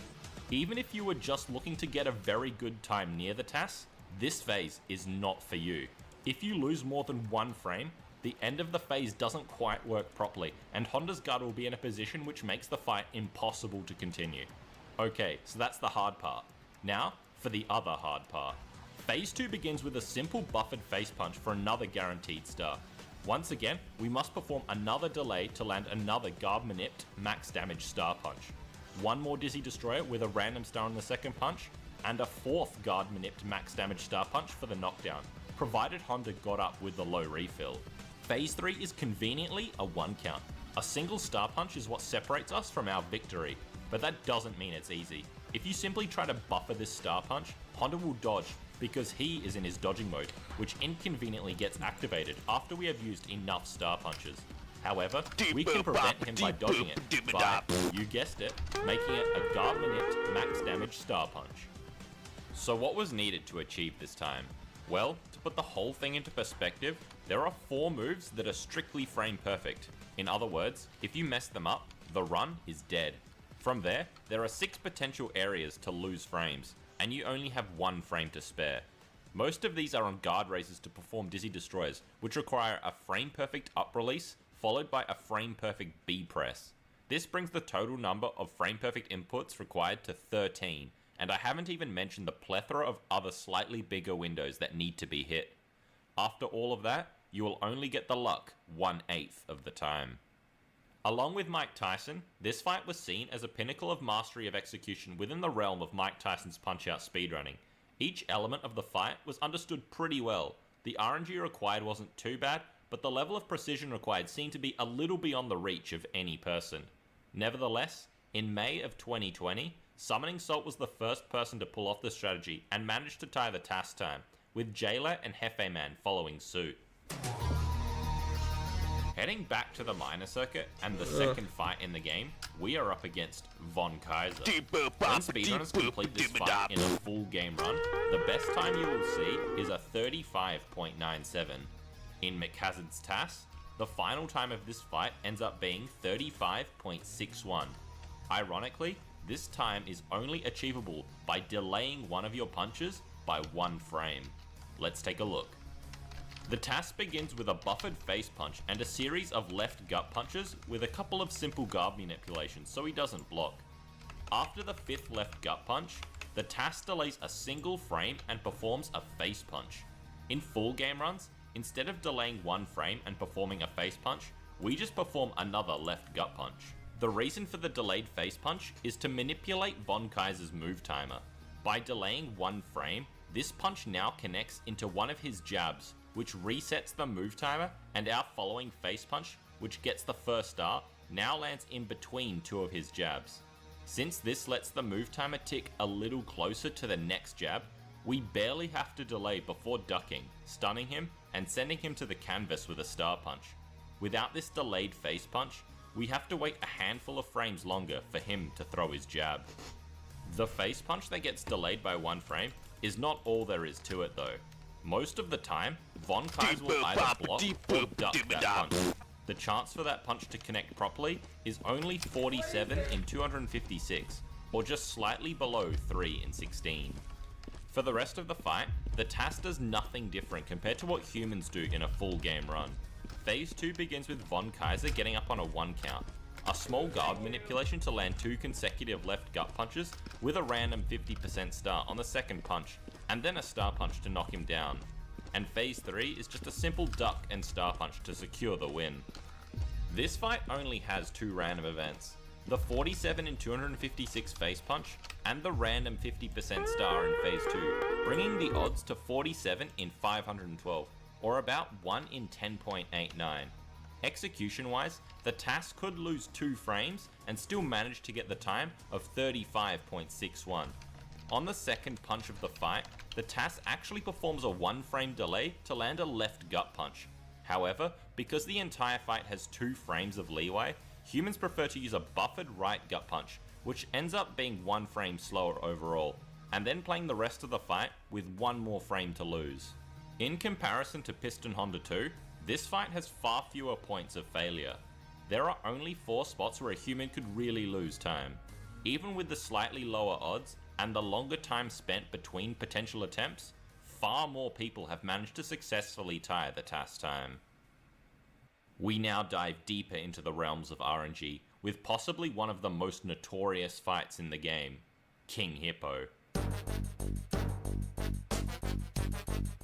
Even if you were just looking to get a very good time near the TAS, this phase is not for you. If you lose more than 1 frame, the end of the phase doesn't quite work properly, and Honda's guard will be in a position which makes the fight impossible to continue. Okay, so that's the hard part. Now, for the other hard part. Phase 2 begins with a simple buffered face punch for another guaranteed star. Once again, we must perform another delay to land another guard manipped max damage star punch. 1 more Dizzy Destroyer with a random star on the second punch, and a 4th guard manipped max damage star punch for the knockdown, provided Honda got up with the low refill. Phase 3 is conveniently a 1 count. A single star punch is what separates us from our victory, but that doesn't mean it's easy. If you simply try to buffer this star punch, Honda will dodge because he is in his dodging mode, which inconveniently gets activated after we have used enough star punches. However, we can prevent him by dodging it by, you guessed it, making it a guard manipped max damage star punch. So what was needed to achieve this time? Well, to put the whole thing into perspective, there are 4 moves that are strictly frame perfect. In other words, if you mess them up, the run is dead. From there are 6 potential areas to lose frames, and you only have 1 frame to spare. Most of these are on guard races to perform Dizzy Destroyers, which require a frame perfect up release, followed by a frame perfect B press. This brings the total number of frame perfect inputs required to 13, and I haven't even mentioned the plethora of other slightly bigger windows that need to be hit. After all of that, you will only get the luck 1/8 of the time. Along with Mike Tyson, this fight was seen as a pinnacle of mastery of execution within the realm of Mike Tyson's Punch-Out speedrunning. Each element of the fight was understood pretty well. The RNG required wasn't too bad, but the level of precision required seemed to be a little beyond the reach of any person. Nevertheless, in May of 2020, Summoning Salt was the first person to pull off the strategy and managed to tie the task time, with Jayla and Hefe Man following suit. Heading back to the minor circuit and the second fight in the game, we are up against Von Kaiser. When speedrunners complete this fight in a full game run, the best time you will see is a 35.97. In McHazard's task, the final time of this fight ends up being 35.61. Ironically, this time is only achievable by delaying one of your punches by 1 frame. Let's take a look. The task begins with a buffered face punch and a series of left gut punches with a couple of simple guard manipulations so he doesn't block. After the 5th left gut punch, the task delays a single frame and performs a face punch. In full game runs, instead of delaying 1 frame and performing a face punch, we just perform another left gut punch. The reason for the delayed face punch is to manipulate Von Kaiser's move timer. By delaying 1 frame, this punch now connects into one of his jabs, which resets the move timer, and our following face punch, which gets the first star, now lands in between 2 of his jabs. Since this lets the move timer tick a little closer to the next jab, we barely have to delay before ducking, stunning him, and sending him to the canvas with a star punch. Without this delayed face punch, we have to wait a handful of frames longer for him to throw his jab. The face punch that gets delayed by 1 frame is not all there is to it though. Most of the time, Von Kaiser will either block or duck that punch. The chance for that punch to connect properly is only 47 in 256, or just slightly below 3 in 16. For the rest of the fight, the task does nothing different compared to what humans do in a full game run. Phase 2 begins with Von Kaiser getting up on a 1 count, a small guard manipulation to land 2 consecutive left gut punches with a random 50% star on the second punch, and then a star punch to knock him down. And phase 3 is just a simple duck and star punch to secure the win. This fight only has 2 random events, the 47 in 256 face punch and the random 50% star in phase 2, bringing the odds to 47 in 512, or about 1 in 10.89. Execution wise, the task could lose 2 frames and still manage to get the time of 35.61. On the second punch of the fight, the task actually performs a 1 frame delay to land a left gut punch. However, because the entire fight has 2 frames of leeway, humans prefer to use a buffered right gut punch, which ends up being 1 frame slower overall, and then playing the rest of the fight with 1 more frame to lose. In comparison to Piston Honda 2, this fight has far fewer points of failure. There are only 4 spots where a human could really lose time. Even with the slightly lower odds and the longer time spent between potential attempts, far more people have managed to successfully tie the task time. We now dive deeper into the realms of RNG with possibly one of the most notorious fights in the game, King Hippo.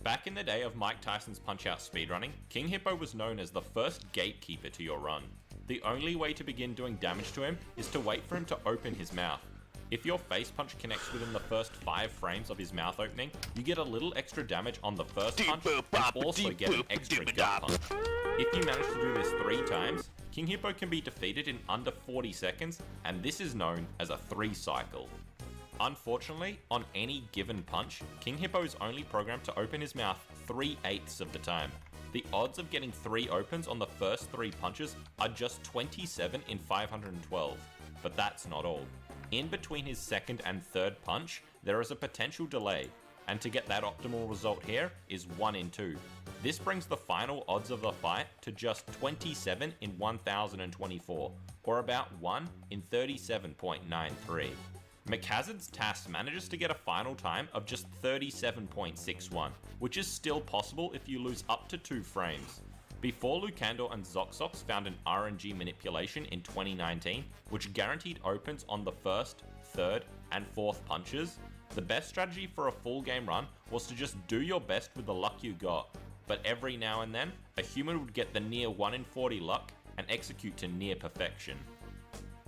Back in the day of Mike Tyson's Punch-Out speedrunning, King Hippo was known as the first gatekeeper to your run. The only way to begin doing damage to him is to wait for him to open his mouth. If your face punch connects within the first 5 frames of his mouth opening, you get a little extra damage on the first punch and also get an extra gut punch. If you manage to do this 3 times, King Hippo can be defeated in under 40 seconds, and this is known as a 3 cycle. Unfortunately, on any given punch, King Hippo is only programmed to open his mouth 3/8 of the time. The odds of getting 3 opens on the first 3 punches are just 27 in 512. But that's not all. In between his second and third punch, there is a potential delay. and to get that optimal result here is 1 in 2. This brings the final odds of the fight to just 27 in 1024, or about 1 in 37.93. McHazard's task manages to get a final time of just 37.61, which is still possible if you lose up to 2 frames. Before Lucandor and Zoxox found an RNG manipulation in 2019, which guaranteed opens on the first, third, and fourth punches, the best strategy for a full game run was to just do your best with the luck you got, but every now and then, a human would get the near 1 in 40 luck and execute to near perfection.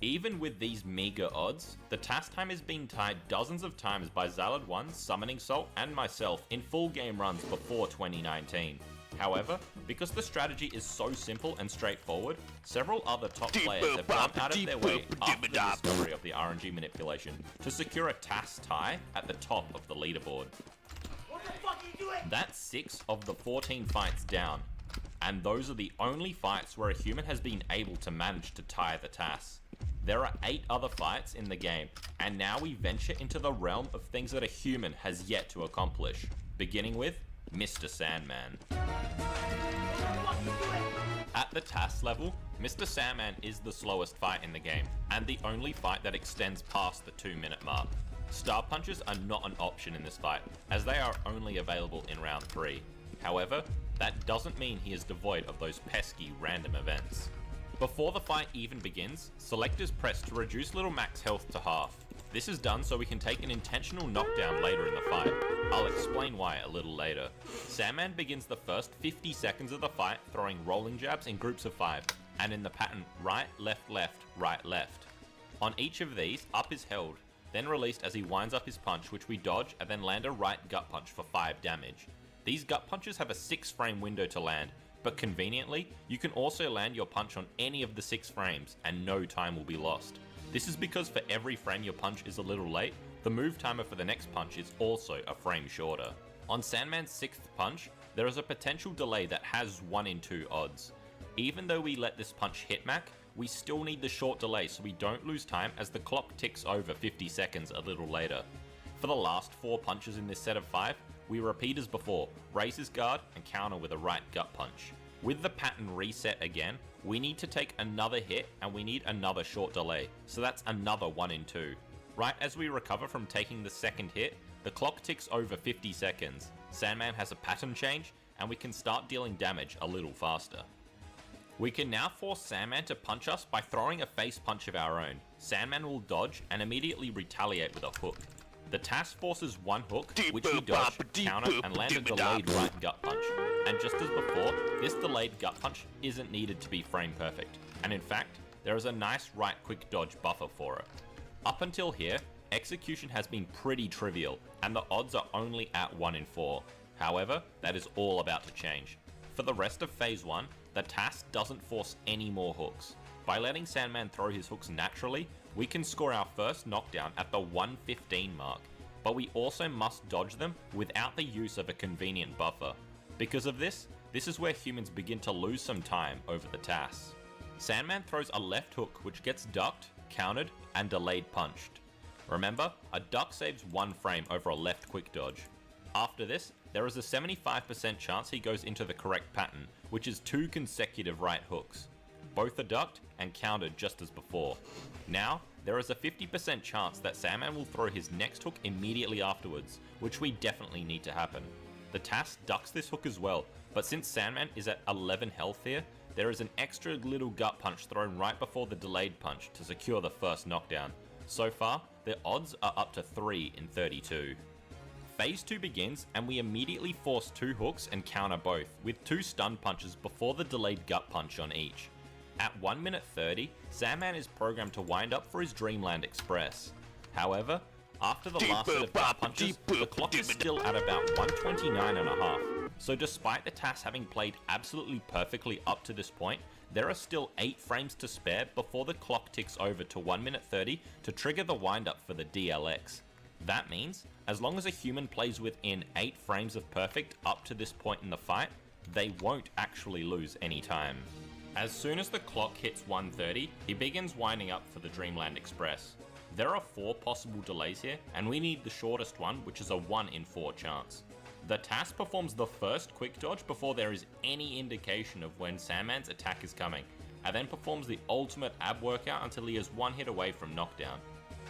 Even with these meager odds, the task time is being tied dozens of times by Zalad1, Summoning Salt, and myself in full game runs before 2019. However, because the strategy is so simple and straightforward, several other top players have gone out of their way after the discovery of the RNG manipulation to secure a task tie at the top of the leaderboard. What the fuck are you doing? That's 6 of the 14 fights down, and those are the only fights where a human has been able to manage to tie the task. There are 8 other fights in the game, and now we venture into the realm of things that a human has yet to accomplish, beginning with Mr. Sandman. At the task level, Mr. Sandman is the slowest fight in the game, and the only fight that extends past the 2-minute mark. Star Punches are not an option in this fight, as they are only available in round 3. However, that doesn't mean he is devoid of those pesky random events. Before the fight even begins, select is pressed to reduce Little Mac's health to half. This is done so we can take an intentional knockdown later in the fight. I'll explain why a little later. Sandman begins the first 50 seconds of the fight throwing rolling jabs in groups of 5, and in the pattern right, left, left, right, left. On each of these, up is held, then released as he winds up his punch, which we dodge and then land a right gut punch for 5 damage. These gut punches have a 6-frame window to land, but conveniently, you can also land your punch on any of the 6 frames and no time will be lost. This is because for every frame your punch is a little late, the move timer for the next punch is also a frame shorter. On Sandman's 6th punch, there is a potential delay that has 1 in 2 odds. Even though we let this punch hit Mac, we still need the short delay so we don't lose time as the clock ticks over 50 seconds a little later. For the last 4 punches in this set of 5, we repeat as before, raise his guard and counter with a right gut punch. With the pattern reset again, we need to take another hit and we need another short delay, so that's another 1 in 2. Right as we recover from taking the second hit, the clock ticks over 50 seconds. Sandman has a pattern change and we can start dealing damage a little faster. We can now force Sandman to punch us by throwing a face punch of our own. Sandman will dodge and immediately retaliate with a hook. The task forces 1 hook, which we dodge, counter, and land a delayed right gut punch. And just as before, this delayed gut punch isn't needed to be frame perfect, and in fact, there is a nice right quick dodge buffer for it. Up until here, execution has been pretty trivial, and the odds are only at 1 in 4. However, that is all about to change. For the rest of Phase 1, the task doesn't force any more hooks. By letting Sandman throw his hooks naturally, we can score our first knockdown at the 1:15 mark, but we also must dodge them without the use of a convenient buffer. Because of this is where humans begin to lose some time over the tasks. Sandman throws a left hook which gets ducked, countered, and delayed punched. Remember, a duck saves 1 frame over a left quick dodge. After this, there is a 75% chance he goes into the correct pattern, which is 2 consecutive right hooks. Both are ducked and countered just as before. Now, there is a 50% chance that Sandman will throw his next hook immediately afterwards, which we definitely need to happen. The task ducks this hook as well, but since Sandman is at 11 health here, there is an extra little gut punch thrown right before the delayed punch to secure the first knockdown. So far, the odds are up to 3 in 32. Phase 2 begins and we immediately force 2 hooks and counter both, with 2 stun punches before the delayed gut punch on each. At 1 minute 30, Sandman is programmed to wind up for his Dreamland Express. However, after the last set of gut punches, the clock is still at about 129.5. So despite the task having played absolutely perfectly up to this point, there are still 8 frames to spare before the clock ticks over to 1 minute 30 to trigger the wind up for the DLX. That means, as long as a human plays within 8 frames of perfect up to this point in the fight, they won't actually lose any time. As soon as the clock hits 1:30, he begins winding up for the Dreamland Express. There are 4 possible delays here, and we need the shortest one, which is a 1 in 4 chance. The TAS performs the first quick dodge before there is any indication of when Sandman's attack is coming, and then performs the ultimate ab workout until he is 1 hit away from knockdown.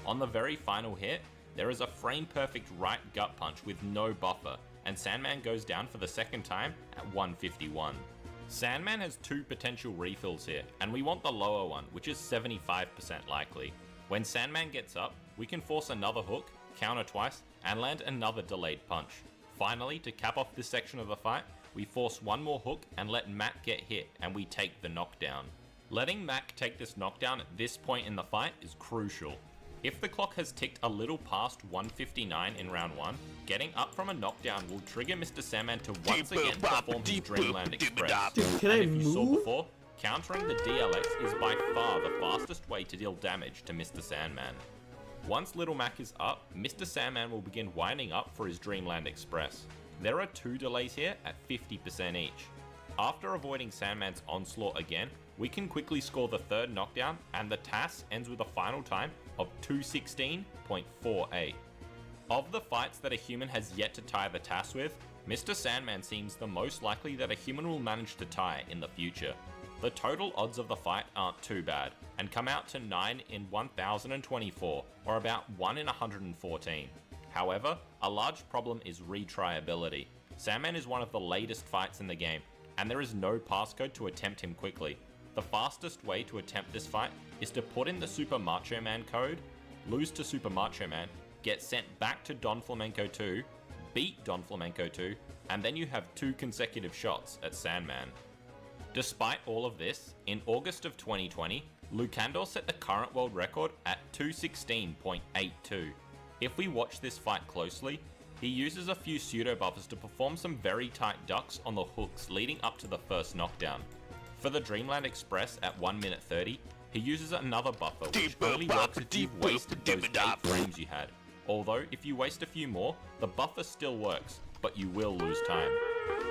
On the very final hit, there is a frame-perfect right gut punch with no buffer, and Sandman goes down for the second time at 151. Sandman has 2 potential refills here, and we want the lower one, which is 75% likely. When Sandman gets up, we can force another hook, counter twice, and land another delayed punch. Finally, to cap off this section of the fight, we force one more hook and let Mac get hit, and we take the knockdown. Letting Mac take this knockdown at this point in the fight is crucial. If the clock has ticked a little past 159 in round 1, getting up from a knockdown will trigger Mr. Sandman to once again perform his Dreamland Express. Can I and if you saw move? before, countering the DLX is by far the fastest way to deal damage to Mr. Sandman. Once Little Mac is up, Mr. Sandman will begin winding up for his Dreamland Express. There are 2 delays here at 50% each. After avoiding Sandman's onslaught again, we can quickly score the 3rd knockdown, and the TAS ends with a final time of 216.48. Of the fights that a human has yet to tie the TAS with, Mr. Sandman seems the most likely that a human will manage to tie in the future. The total odds of the fight aren't too bad, and come out to 9 in 1024, or about 1 in 114. However, a large problem is retryability. Sandman is one of the latest fights in the game, and there is no passcode to attempt him quickly. The fastest way to attempt this fight is to put in the Super Macho Man code, lose to Super Macho Man, get sent back to Don Flamenco 2, beat Don Flamenco 2, and then you have 2 consecutive shots at Sandman. Despite all of this, in August of 2020, Lucandor set the current world record at 216.82. If we watch this fight closely, he uses a few pseudo buffers to perform some very tight ducks on the hooks leading up to the first knockdown. For the Dreamland Express at 1 minute 30, he uses another buffer which only works if you've wasted those 8 frames you had. Although, if you waste a few more, the buffer still works, but you will lose time.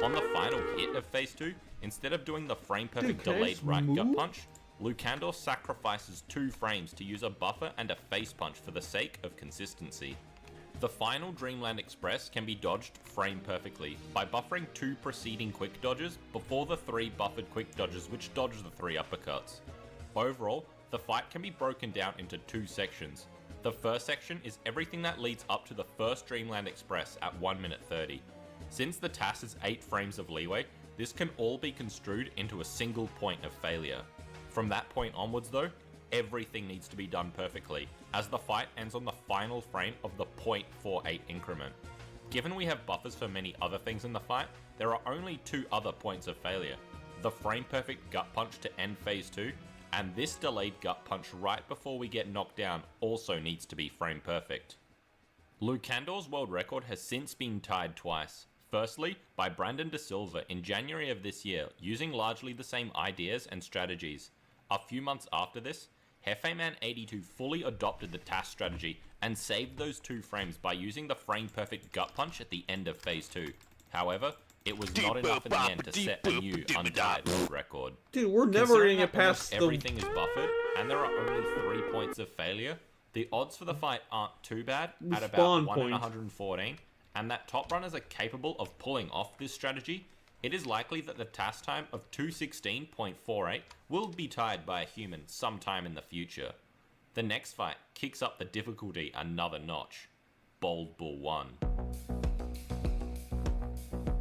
On the final hit of Phase 2, instead of doing the frame-perfect delayed right gut punch, Lucandor sacrifices 2 frames to use a buffer and a face punch for the sake of consistency. The final Dreamland Express can be dodged frame perfectly by buffering 2 preceding quick dodges before the 3 buffered quick dodges which dodge the 3 uppercuts. Overall, the fight can be broken down into 2 sections. The first section is everything that leads up to the first Dreamland Express at 1 minute 30. Since the TAS is 8 frames of leeway, this can all be construed into a single point of failure. From that point onwards though, everything needs to be done perfectly, as the fight ends on the final frame of the 0.48 increment. Given we have buffers for many other things in the fight, there are only 2 other points of failure. The frame perfect gut punch to end phase 2, and this delayed gut punch right before we get knocked down also needs to be frame perfect. Lucandor's world record has since been tied twice. Firstly, by Brandon De Silva in January of this year, using largely the same ideas and strategies. A few months after this, Hefeman82 fully adopted the TAS strategy and saved those 2 frames by using the frame-perfect gut punch at the end of Phase 2. However, it was not enough in the end to set a new untied world record. Dude, we're never gonna get past everything is buffered, and there are only 3 points of failure. The odds for the fight aren't too bad, at about 1 in 114, and that top runners are capable of pulling off this strategy. It is likely that the TAS time of 216.48 will be tied by a human sometime in the future. The next fight kicks up the difficulty another notch. Bold Bull 1.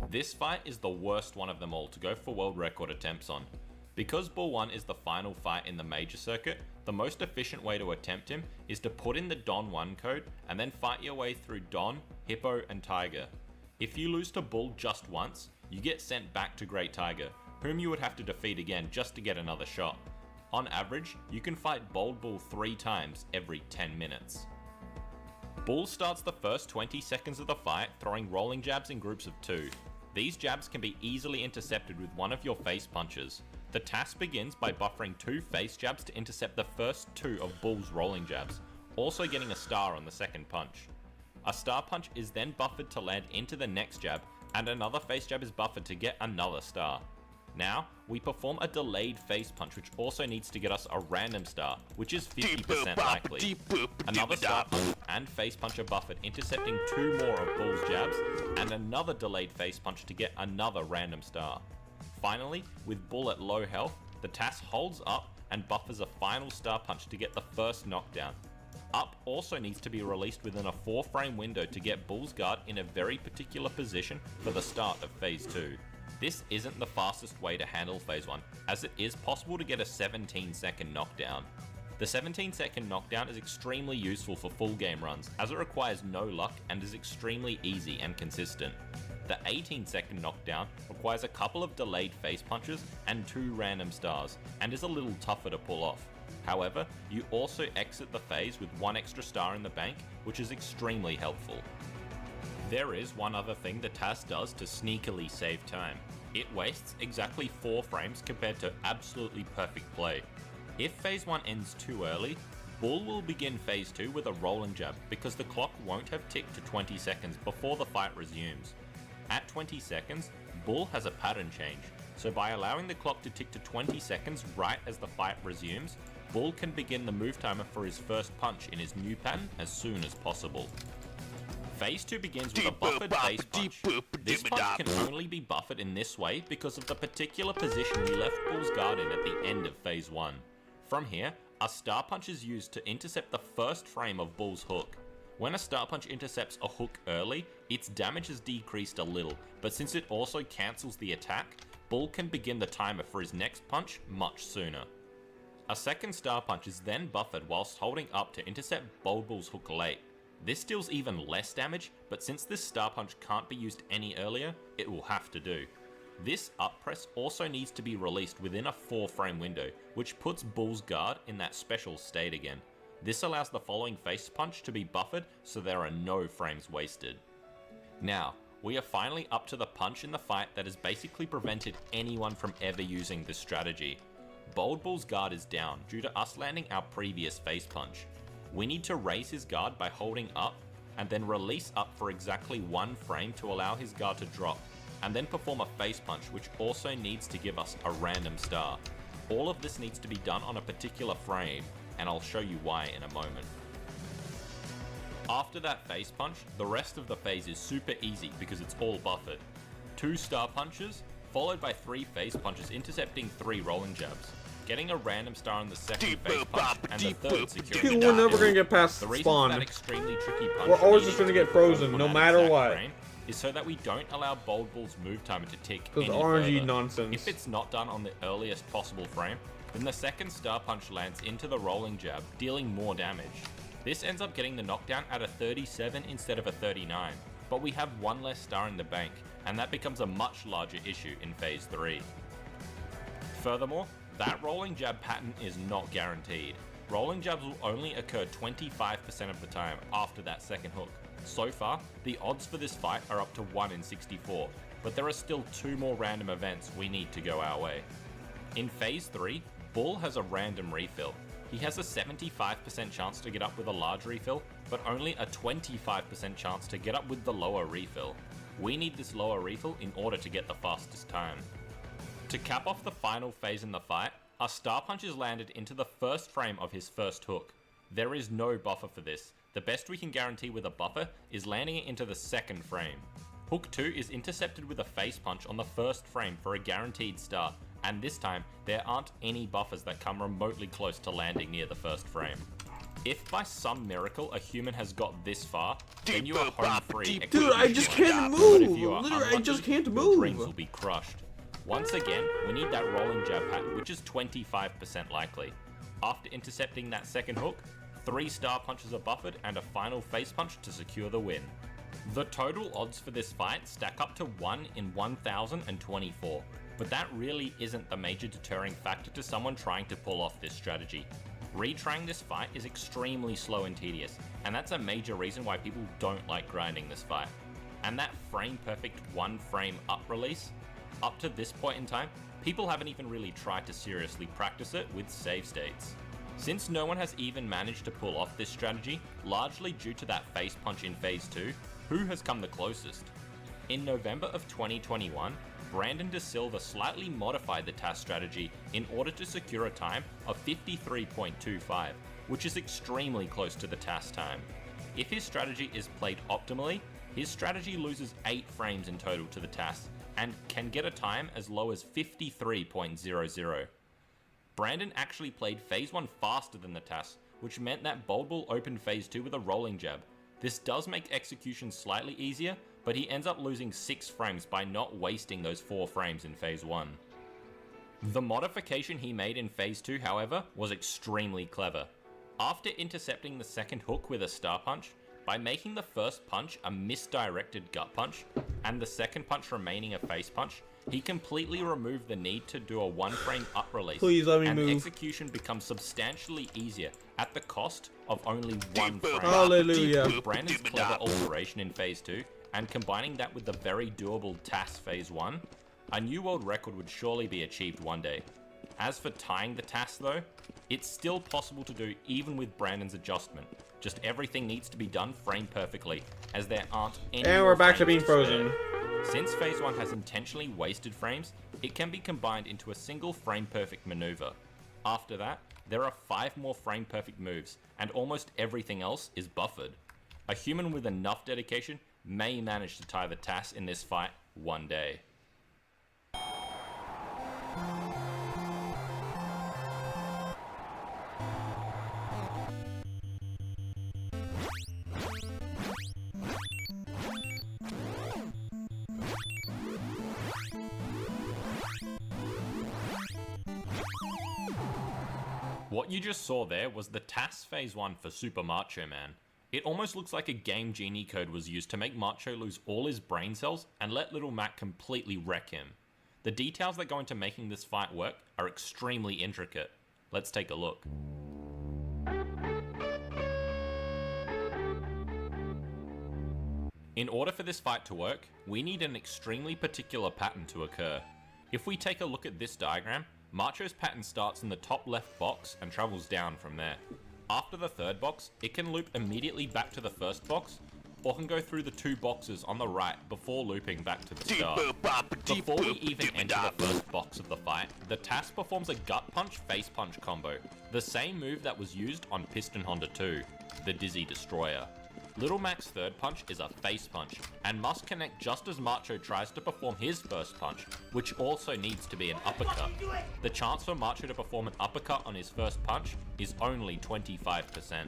This fight is the worst one of them all to go for world record attempts on. Because Bull 1 is the final fight in the major circuit, the most efficient way to attempt him is to put in the Don 1 code and then fight your way through Don, Hippo and Tiger. If you lose to Bull just once, you get sent back to Great Tiger, whom you would have to defeat again just to get another shot. On average, you can fight Bold Bull 3 times every 10 minutes. Bull starts the first 20 seconds of the fight throwing rolling jabs in groups of 2. These jabs can be easily intercepted with one of your face punches. The TAS begins by buffering 2 face jabs to intercept the first 2 of Bull's rolling jabs, also getting a star on the second punch. A star punch is then buffered to land into the next jab, and another face jab is buffered to get another star. Now, we perform a delayed face punch, which also needs to get us a random star, which is 50% likely. Another star punch and face punch are buffered, intercepting 2 more of Bull's jabs, and another delayed face punch to get another random star. Finally, with Bull at low health, the TAS holds up and buffers a final star punch to get the first knockdown. Up also needs to be released within a 4-frame window to get Bull's guard in a very particular position for the start of Phase 2. This isn't the fastest way to handle Phase 1, as it is possible to get a 17-second knockdown. The 17-second knockdown is extremely useful for full game runs, as it requires no luck and is extremely easy and consistent. The 18-second knockdown requires a couple of delayed face punches and 2 random stars, and is a little tougher to pull off. However, you also exit the phase with 1 extra star in the bank, which is extremely helpful. There is one other thing the TAS does to sneakily save time. It wastes exactly 4 frames compared to absolutely perfect play. If Phase 1 ends too early, Bull will begin Phase 2 with a rolling jab because the clock won't have ticked to 20 seconds before the fight resumes. At 20 seconds, Bull has a pattern change, so by allowing the clock to tick to 20 seconds right as the fight resumes, Bull can begin the move timer for his first punch in his new pattern as soon as possible. Phase 2 begins with a buffered face punch. This punch can only be buffered in this way because of the particular position we left Bull's guard in at the end of Phase 1. From here, a star punch is used to intercept the first frame of Bull's hook. When a star punch intercepts a hook early, its damage is decreased a little, but since it also cancels the attack, Bull can begin the timer for his next punch much sooner. A second star punch is then buffered whilst holding up to intercept Bold Bull's hook late. This deals even less damage, but since this star punch can't be used any earlier, it will have to do. This up press also needs to be released within a 4-frame window, which puts Bull's guard in that special state again. This allows the following face punch to be buffered so there are no frames wasted. Now, we are finally up to the punch in the fight that has basically prevented anyone from ever using this strategy. Bold Bull's guard is down due to us landing our previous face punch. We need to raise his guard by holding up and then release up for exactly 1 frame to allow his guard to drop, and then perform a face punch which also needs to give us a random star. All of this needs to be done on a particular frame, and I'll show you why in a moment. After that face punch, the rest of the phase is super easy because it's all buffered. 2 star punches, followed by 3 face punches intercepting 3 rolling jabs. Getting a random star on the second face punch, and the third securing the We're never gonna get past the reason spawn. for that extremely tricky punch We're always just needing gonna to get be performed frozen, on no that matter exact what. frame is so that we don't allow Bold Bull's move timer to tick Those any RNG further. nonsense. If it's not done on the earliest possible frame, then the second star punch lands into the rolling jab, dealing more damage. This ends up getting the knockdown at a 37 instead of a 39, but we have 1 less star in the bank, and that becomes a much larger issue in Phase 3. Furthermore, that rolling jab pattern is not guaranteed. Rolling jabs will only occur 25% of the time after that second hook. So far, the odds for this fight are up to 1 in 64, but there are still 2 more random events we need to go our way. In Phase 3, Bull has a random refill. He has a 75% chance to get up with a large refill, but only a 25% chance to get up with the lower refill. We need this lower refill in order to get the fastest time. To cap off the final phase in the fight, a star punch is landed into the first frame of his first hook. There is no buffer for this. The best we can guarantee with a buffer is landing it into the second frame. Hook 2 is intercepted with a face punch on the first frame for a guaranteed star, and this time there aren't any buffers that come remotely close to landing near the first frame. If by some miracle a human has got this far, then you are home free. Dude, I just can't But move! if you are Literally, I unlucky, just can't your move! dreams will be crushed. Once again, we need that rolling jab pattern, which is 25% likely. After intercepting that second hook, 3 star punches are buffered and a final face punch to secure the win. The total odds for this fight stack up to 1 in 1024, but that really isn't the major deterring factor to someone trying to pull off this strategy. Retrying this fight is extremely slow and tedious, and that's a major reason why people don't like grinding this fight. And that frame perfect 1 frame up release, up to this point in time, people haven't even really tried to seriously practice it with save states. Since no one has even managed to pull off this strategy, largely due to that face punch in Phase 2, who has come the closest? In November of 2021, Brandon De Silva slightly modified the TAS strategy in order to secure a time of 53.25, which is extremely close to the TAS time. If his strategy is played optimally, his strategy loses 8 frames in total to the TAS and can get a time as low as 53.00. Brandon actually played Phase 1 faster than the TAS, which meant that Bold Bull opened Phase 2 with a rolling jab. This does make execution slightly easier, but he ends up losing 6 frames by not wasting those 4 frames in Phase 1. The modification he made in Phase 2, however, was extremely clever. After intercepting the second hook with a star punch, by making the first punch a misdirected gut punch, and the second punch remaining a face punch, he completely removed the need to do a 1-frame up release, Please let me and move. execution becomes substantially easier at the cost of only 1 frame. Hallelujah. With Brandon's clever alteration in Phase 2, and combining that with the very doable TAS Phase 1, a new world record would surely be achieved one day. As for tying the TAS though, it's still possible to do even with Brandon's adjustment. Just everything needs to be done frame perfectly, as there aren't any And more we're back to frames being frozen. spare. Since Phase 1 has intentionally wasted frames, it can be combined into a single frame perfect maneuver. After that, there are 5 more frame perfect moves, and almost everything else is buffered. A human with enough dedication may manage to tie the TAS in this fight one day. What you just saw there was the TAS Phase 1 for Super Macho Man. It almost looks like a Game Genie code was used to make Macho lose all his brain cells and let Little Mac completely wreck him. The details that go into making this fight work are extremely intricate. Let's take a look. In order for this fight to work, we need an extremely particular pattern to occur. If we take a look at this diagram, Macho's pattern starts in the top left box and travels down from there. After the third box, it can loop immediately back to the first box, or can go through the 2 boxes on the right before looping back to the start. Before we even enter the first box of the fight, the TAS performs a gut punch face punch combo, the same move that was used on Piston Honda 2, the Dizzy Destroyer. Little Mac's third punch is a face punch, and must connect just as Macho tries to perform his first punch, which also needs to be an uppercut. The chance for Macho to perform an uppercut on his first punch is only 25%.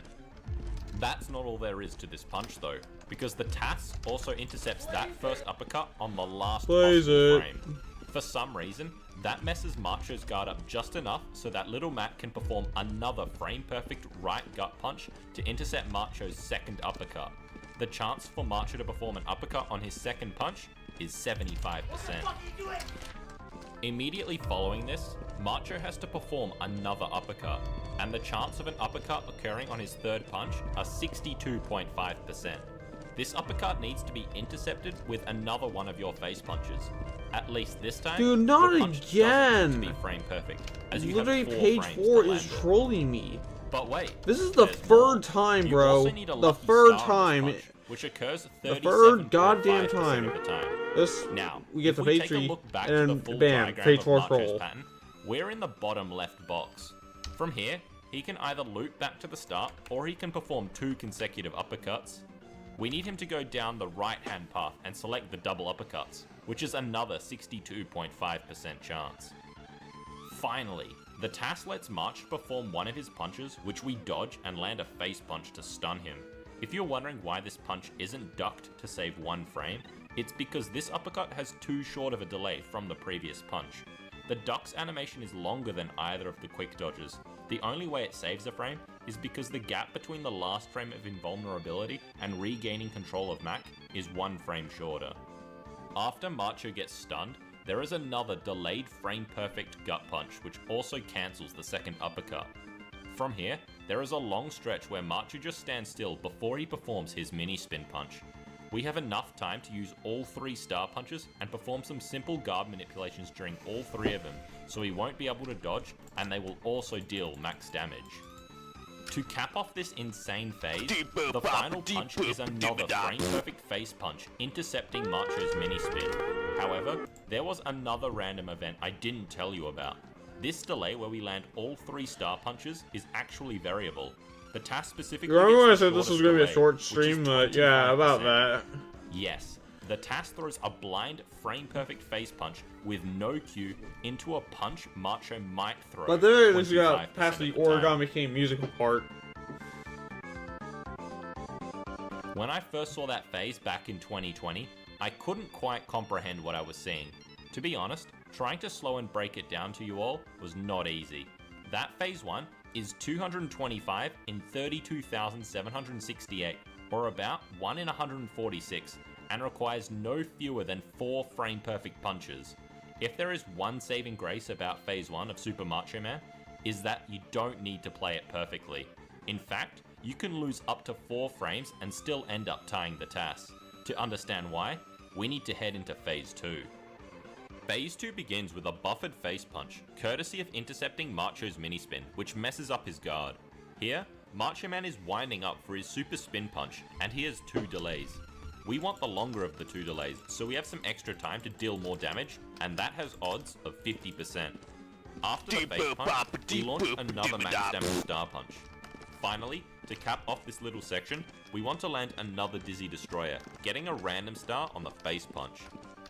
That's not all there is to this punch though, because the TAS also intercepts that first uppercut on the last possible frame. For some reason, that messes Macho's guard up just enough so that Little Mac can perform another frame-perfect right gut punch to intercept Macho's second uppercut. The chance for Macho to perform an uppercut on his second punch is 75%. Immediately following this, Macho has to perform another uppercut, and the chance of an uppercut occurring on his third punch are 62.5%. This uppercut needs to be intercepted with another one of your face punches. At least this time, Dude, not your punch again! doesn't need to be frame perfect, as you Literally, have 4 page frames 4 to is land it. trolling me. But wait, This is the there's third time, You bro. also need a The lucky third star on time. this punch, which occurs The 37.5% third goddamn time. of the time. This, Now, we get if the we phase take a 3, look back and to the full bam, diagram phase of 4 Macho's troll. pattern, we're in the bottom left box. From here, he can either loop back to the start, or he can perform 2 consecutive uppercuts. We need him to go down the right-hand path and select the double uppercuts, which is another 62.5% chance. Finally, the TAS lets March perform one of his punches, which we dodge and land a face punch to stun him. If you're wondering why this punch isn't ducked to save 1 frame, it's because this uppercut has too short of a delay from the previous punch. The duck's animation is longer than either of the quick dodges. The only way it saves a frame is because the gap between the last frame of invulnerability and regaining control of Mac is 1 frame shorter. After Macho gets stunned, there is another delayed frame perfect gut punch which also cancels the second uppercut. From here, there is a long stretch where Macho just stands still before he performs his mini spin punch. We have enough time to use all 3 star punches and perform some simple guard manipulations during all 3 of them, so he won't be able to dodge, and they will also deal max damage. To cap off this insane phase, the final punch is another frame-perfect face punch, intercepting Macho's mini-spin. However, there was another random event I didn't tell you about. This delay where we land all 3 star punches is actually variable. The task specifically Remember when I gets the said this was shortest going to be a delay, short which is stream? Yeah, about 25%. that. Yes, the task throws a blind frame-perfect face punch with no cue into a punch Macho might throw. But there it is, you 25% got past the of time. Origami King musical part. When I first saw that phase back in 2020, I couldn't quite comprehend what I was seeing. To be honest, trying to slow and break it down to you all was not easy. That phase 1 is 225 in 32,768, or about 1 in 146, and requires no fewer than 4 frame-perfect punches. If there is one saving grace about phase 1 of Super Macho Man, is that you don't need to play it perfectly. In fact, you can lose up to 4 frames and still end up tying the task. To understand why, we need to head into phase 2. Phase 2 begins with a buffered face punch, courtesy of intercepting Macho's mini-spin, which messes up his guard. Here, Macho Man is winding up for his super spin punch, and he has 2 delays. We want the longer of the 2 delays, so we have some extra time to deal more damage, and that has odds of 50%. After the face punch, we launch another max damage star punch. Finally, to cap off this little section, we want to land another Dizzy Destroyer, getting a random star on the face punch.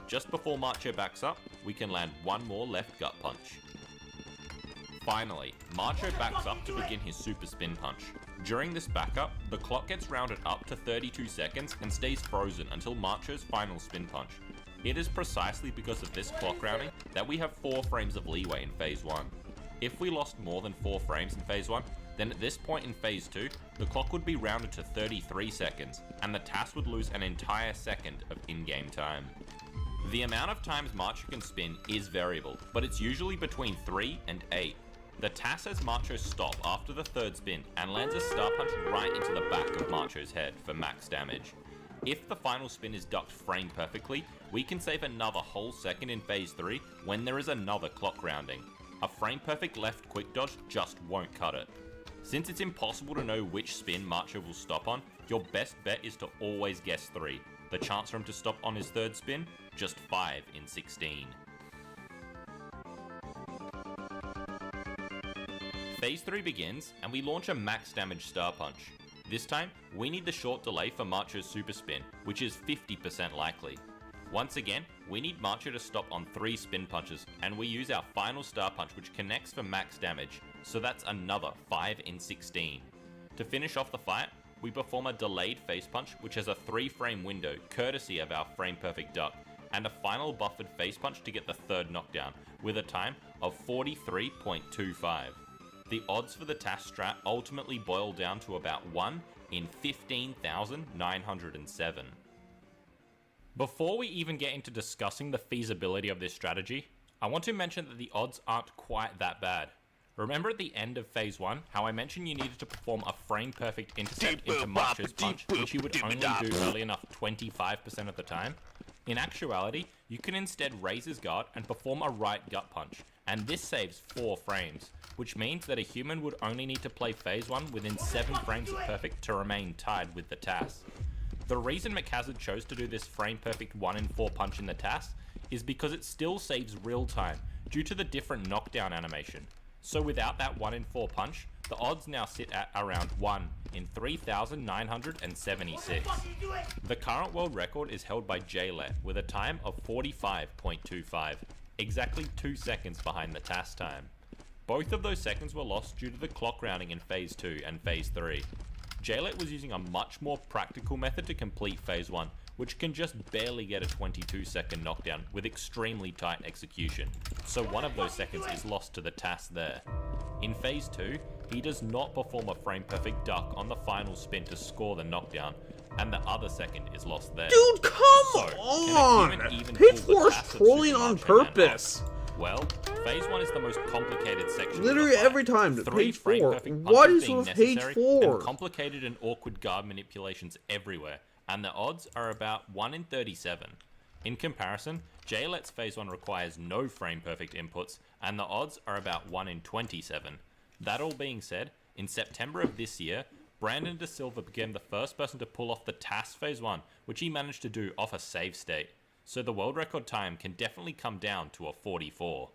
Just before Macho backs up, we can land one more left gut punch. Finally, Macho backs up to begin his super spin punch. During this backup, the clock gets rounded up to 32 seconds and stays frozen until Macho's final spin punch. It is precisely because of this clock rounding that we have 4 frames of leeway in phase 1. If we lost more than 4 frames in phase 1, then at this point in phase 2, the clock would be rounded to 33 seconds, and the task would lose an entire second of in-game time. The amount of times Macho can spin is variable, but it's usually between 3 and 8. The task has Macho stop after the 3rd spin and lands a star punch right into the back of Macho's head for max damage. If the final spin is ducked frame perfectly, we can save another whole second in phase 3 when there is another clock rounding. A frame perfect left quick dodge just won't cut it. Since it's impossible to know which spin Macho will stop on, your best bet is to always guess 3. The chance for him to stop on his 3rd spin? Just 5 in 16. Phase 3 begins, and we launch a max damage star punch. This time, we need the short delay for Macho's super spin, which is 50% likely. Once again, we need Macho to stop on 3 spin punches, and we use our final star punch which connects for max damage, so that's another 5 in 16. To finish off the fight, we perform a delayed face punch which has a 3 frame window courtesy of our frame perfect duck, and a final buffered face punch to get the 3rd knockdown, with a time of 43.25. The odds for the task strat ultimately boil down to about 1 in 15,907. Before we even get into discussing the feasibility of this strategy, I want to mention that the odds aren't quite that bad. Remember at the end of phase 1 how I mentioned you needed to perform a frame perfect intercept into Macho's punch, which you would only do early enough 25% of the time? In actuality, you can instead raise his guard and perform a right gut punch, and this saves 4 frames, which means that a human would only need to play phase 1 within 7 frames of perfect to remain tied with the task. The reason McHazard chose to do this frame perfect 1 in 4 punch in the task is because it still saves real time due to the different knockdown animation. So without that 1 in 4 punch, the odds now sit at around 1 in 3,976. The current world record is held by Jaylet with a time of 45.25, exactly 2 seconds behind the task time. Both of those seconds were lost due to the clock rounding in phase 2 and phase 3. Jaylet was using a much more practical method to complete phase 1, which can just barely get a 22-second knockdown with extremely tight execution, so one of those seconds is lost to the task there. In phase 2, he does not perform a frame perfect duck on the final spin to score the knockdown, and the other second is lost there. Dude, come on! Page 4 is trolling on purpose. Well, phase 1 is the most complicated section. Literally every time, to 3 page frame 4. perfect Why punches is it being with page necessary, 4? and complicated and awkward guard manipulations everywhere, and the odds are about 1 in 37. In comparison, Jaylet's phase 1 requires no frame perfect inputs, and the odds are about 1 in 27. That all being said, In September of this year, Brandon De Silva became the first person to pull off the TAS Phase 1, which he managed to do off a save state. So the world record time can definitely come down to a 44.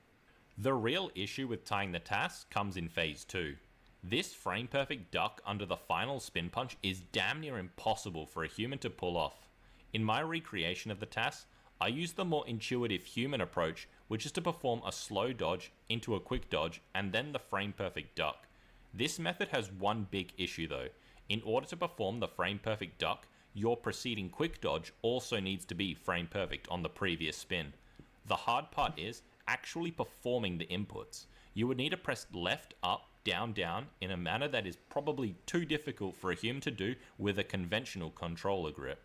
The real issue with tying the TAS comes in Phase 2. This frame perfect duck under the final spin punch is damn near impossible for a human to pull off. In my recreation of the TAS, I used the more intuitive human approach, which is to perform a slow dodge into a quick dodge and then the frame perfect duck. This method has one big issue though. In order to perform the frame perfect duck, your preceding quick dodge also needs to be frame perfect on the previous spin. The hard part is actually performing the inputs. You would need to press left, up, down, down in a manner that is probably too difficult for a human to do with a conventional controller grip.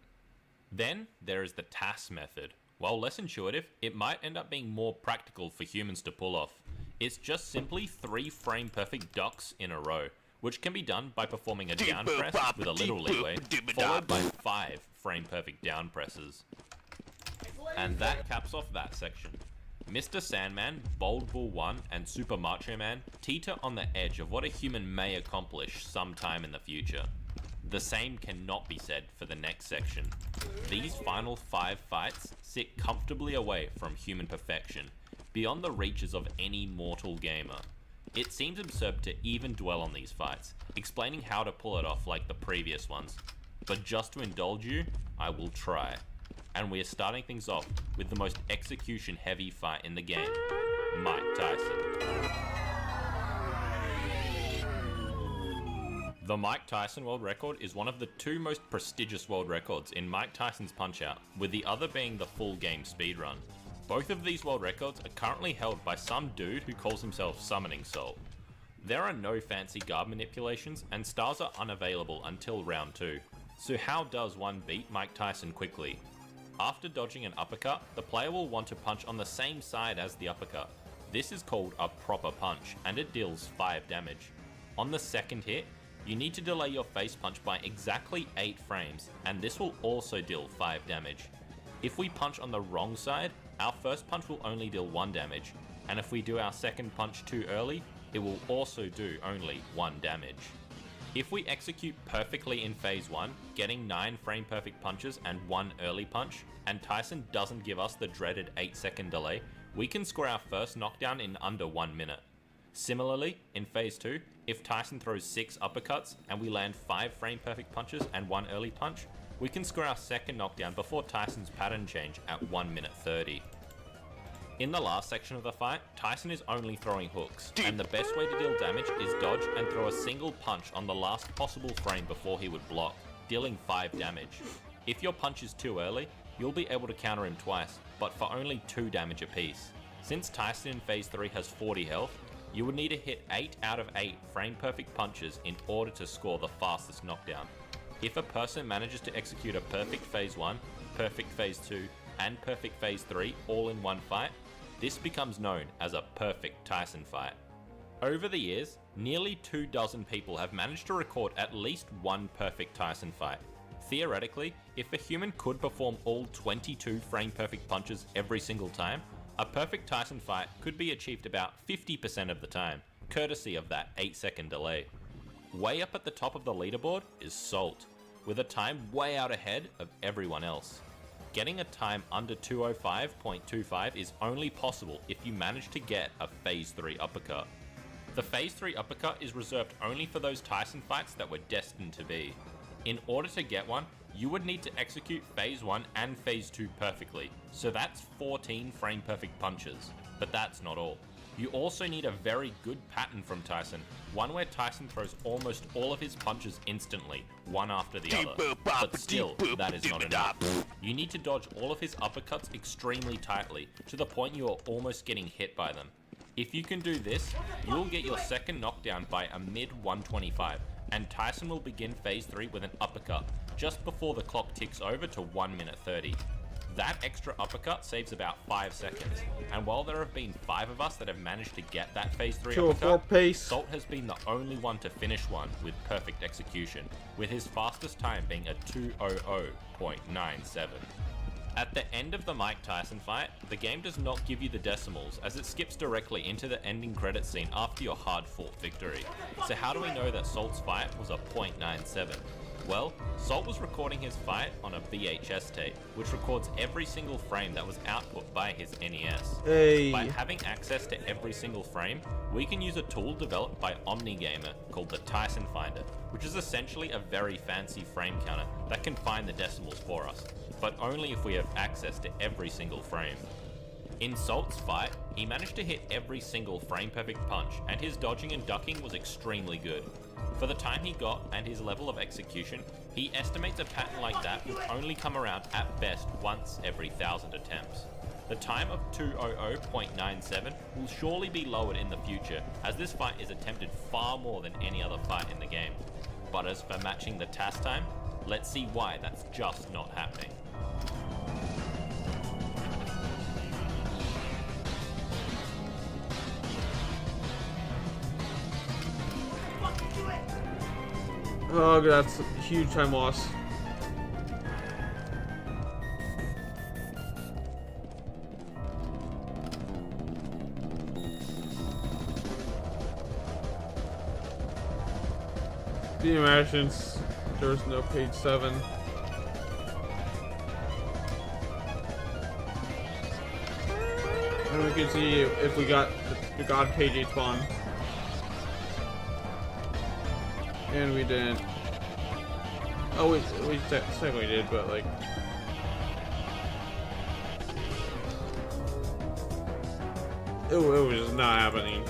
Then there is the TAS method. While less intuitive, it might end up being more practical for humans to pull off. It's just simply 3 frame perfect ducks in a row, which can be done by performing a down press with a little leeway, followed by 5 frame perfect down presses. And that caps off that section. Mr. Sandman, Bold Bull 1, and Super Macho Man teeter on the edge of what a human may accomplish sometime in the future. The same cannot be said for the next section. These final 5 fights sit comfortably away from human perfection, beyond the reaches of any mortal gamer. It seems absurd to even dwell on these fights, explaining how to pull it off like the previous ones, but just to indulge you, I will try. And we are starting things off with the most execution heavy fight in the game, Mike Tyson. The Mike Tyson world record is one of the 2 most prestigious world records in Mike Tyson's Punch-Out, with the other being the full game speedrun. Both of these world records are currently held by some dude who calls himself Summoning Salt. There are no fancy guard manipulations, and stars are unavailable until round 2. So how does one beat Mike Tyson quickly? After dodging an uppercut, the player will want to punch on the same side as the uppercut. This is called a proper punch, and it deals 5 damage. On the second hit, you need to delay your face punch by exactly 8 frames, and this will also deal 5 damage. If we punch on the wrong side, our first punch will only deal 1 damage, and if we do our second punch too early, it will also do only 1 damage. If we execute perfectly in phase 1, getting 9 frame perfect punches and 1 early punch, and Tyson doesn't give us the dreaded 8-second delay, we can score our first knockdown in under 1 minute. Similarly, in phase 2, if Tyson throws 6 uppercuts and we land 5 frame perfect punches and 1 early punch, we can score our second knockdown before Tyson's pattern change at 1 minute 30. In the last section of the fight, Tyson is only throwing hooks, and the best way to deal damage is dodge and throw a single punch on the last possible frame before he would block, dealing 5 damage. If your punch is too early, you'll be able to counter him twice, but for only 2 damage apiece. Since Tyson in phase 3 has 40 health, you would need to hit 8 out of 8 frame perfect punches in order to score the fastest knockdown. If a person manages to execute a perfect phase 1, perfect phase 2, and perfect phase 3 all in one fight, this becomes known as a perfect Tyson fight. Over the years, nearly 24 people have managed to record at least one perfect Tyson fight. Theoretically, if a human could perform all 22 frame perfect punches every single time, a perfect Tyson fight could be achieved about 50% of the time, courtesy of that 8-second delay. Way up at the top of the leaderboard is Salt, with a time way out ahead of everyone else. Getting a time under 205.25 is only possible if you manage to get a phase 3 uppercut. The phase 3 uppercut is reserved only for those Tyson fights that were destined to be. In order to get one, you would need to execute phase 1 and phase 2 perfectly, so that's 14 frame perfect punches. But that's not all. You also need a very good pattern from Tyson, one where Tyson throws almost all of his punches instantly, one after the other. But still, that is not enough. You need to dodge all of his uppercuts extremely tightly, to the point you are almost getting hit by them. If you can do this, you will get your second knockdown by a mid 125, and Tyson will begin phase 3 with an uppercut, just before the clock ticks over to 1 minute 30. That extra uppercut saves about 5 seconds, and while there have been 5 of us that have managed to get that phase 3 uppercut, pace. Salt has been the only one to finish one with perfect execution, with his fastest time being a 2:00.97. At the end of the Mike Tyson fight, the game does not give you the decimals as it skips directly into the ending credit scene after your hard-fought victory. So how do we know that Salt's fight was a .97? Well, Salt was recording his fight on a VHS tape, which records every single frame that was output by his NES. Hey. By having access to every single frame, we can use a tool developed by OmniGamer called the Tyson Finder, which is essentially a very fancy frame counter that can find the decimals for us, but only if we have access to every single frame. In Salt's fight, he managed to hit every single frame-perfect punch, and his dodging and ducking was extremely good. For the time he got and his level of execution, he estimates a pattern like that would only come around at best once every 1,000 attempts. The time of 200.97 will surely be lowered in the future, as this fight is attempted far more than any other fight in the game. But as for matching the task time, let's see why that's just not happening. Oh, that's a huge time loss. Can you imagine there was no page 7? And we can see if we got the God page 8 spawn. And we didn't. Oh, we technically did, but like. It was not happening.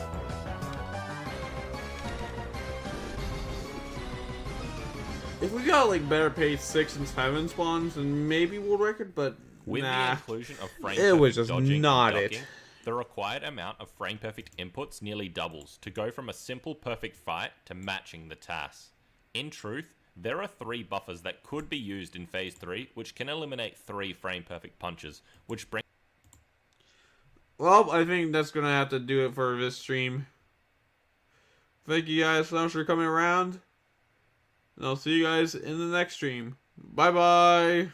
If we got like better page 6 and 7 spawns, then maybe world record, but with nah. the inclusion of frame it was perfect just dodging not and it. ducking, the required amount of frame perfect inputs nearly doubles to go from a simple perfect fight to matching the TAS. In truth, there are 3 buffers that could be used in Phase 3, which can eliminate 3 frame perfect punches, which bring... Well, I think that's gonna have to do it for this stream. Thank you guys so much for coming around. And I'll see you guys in the next stream. Bye bye!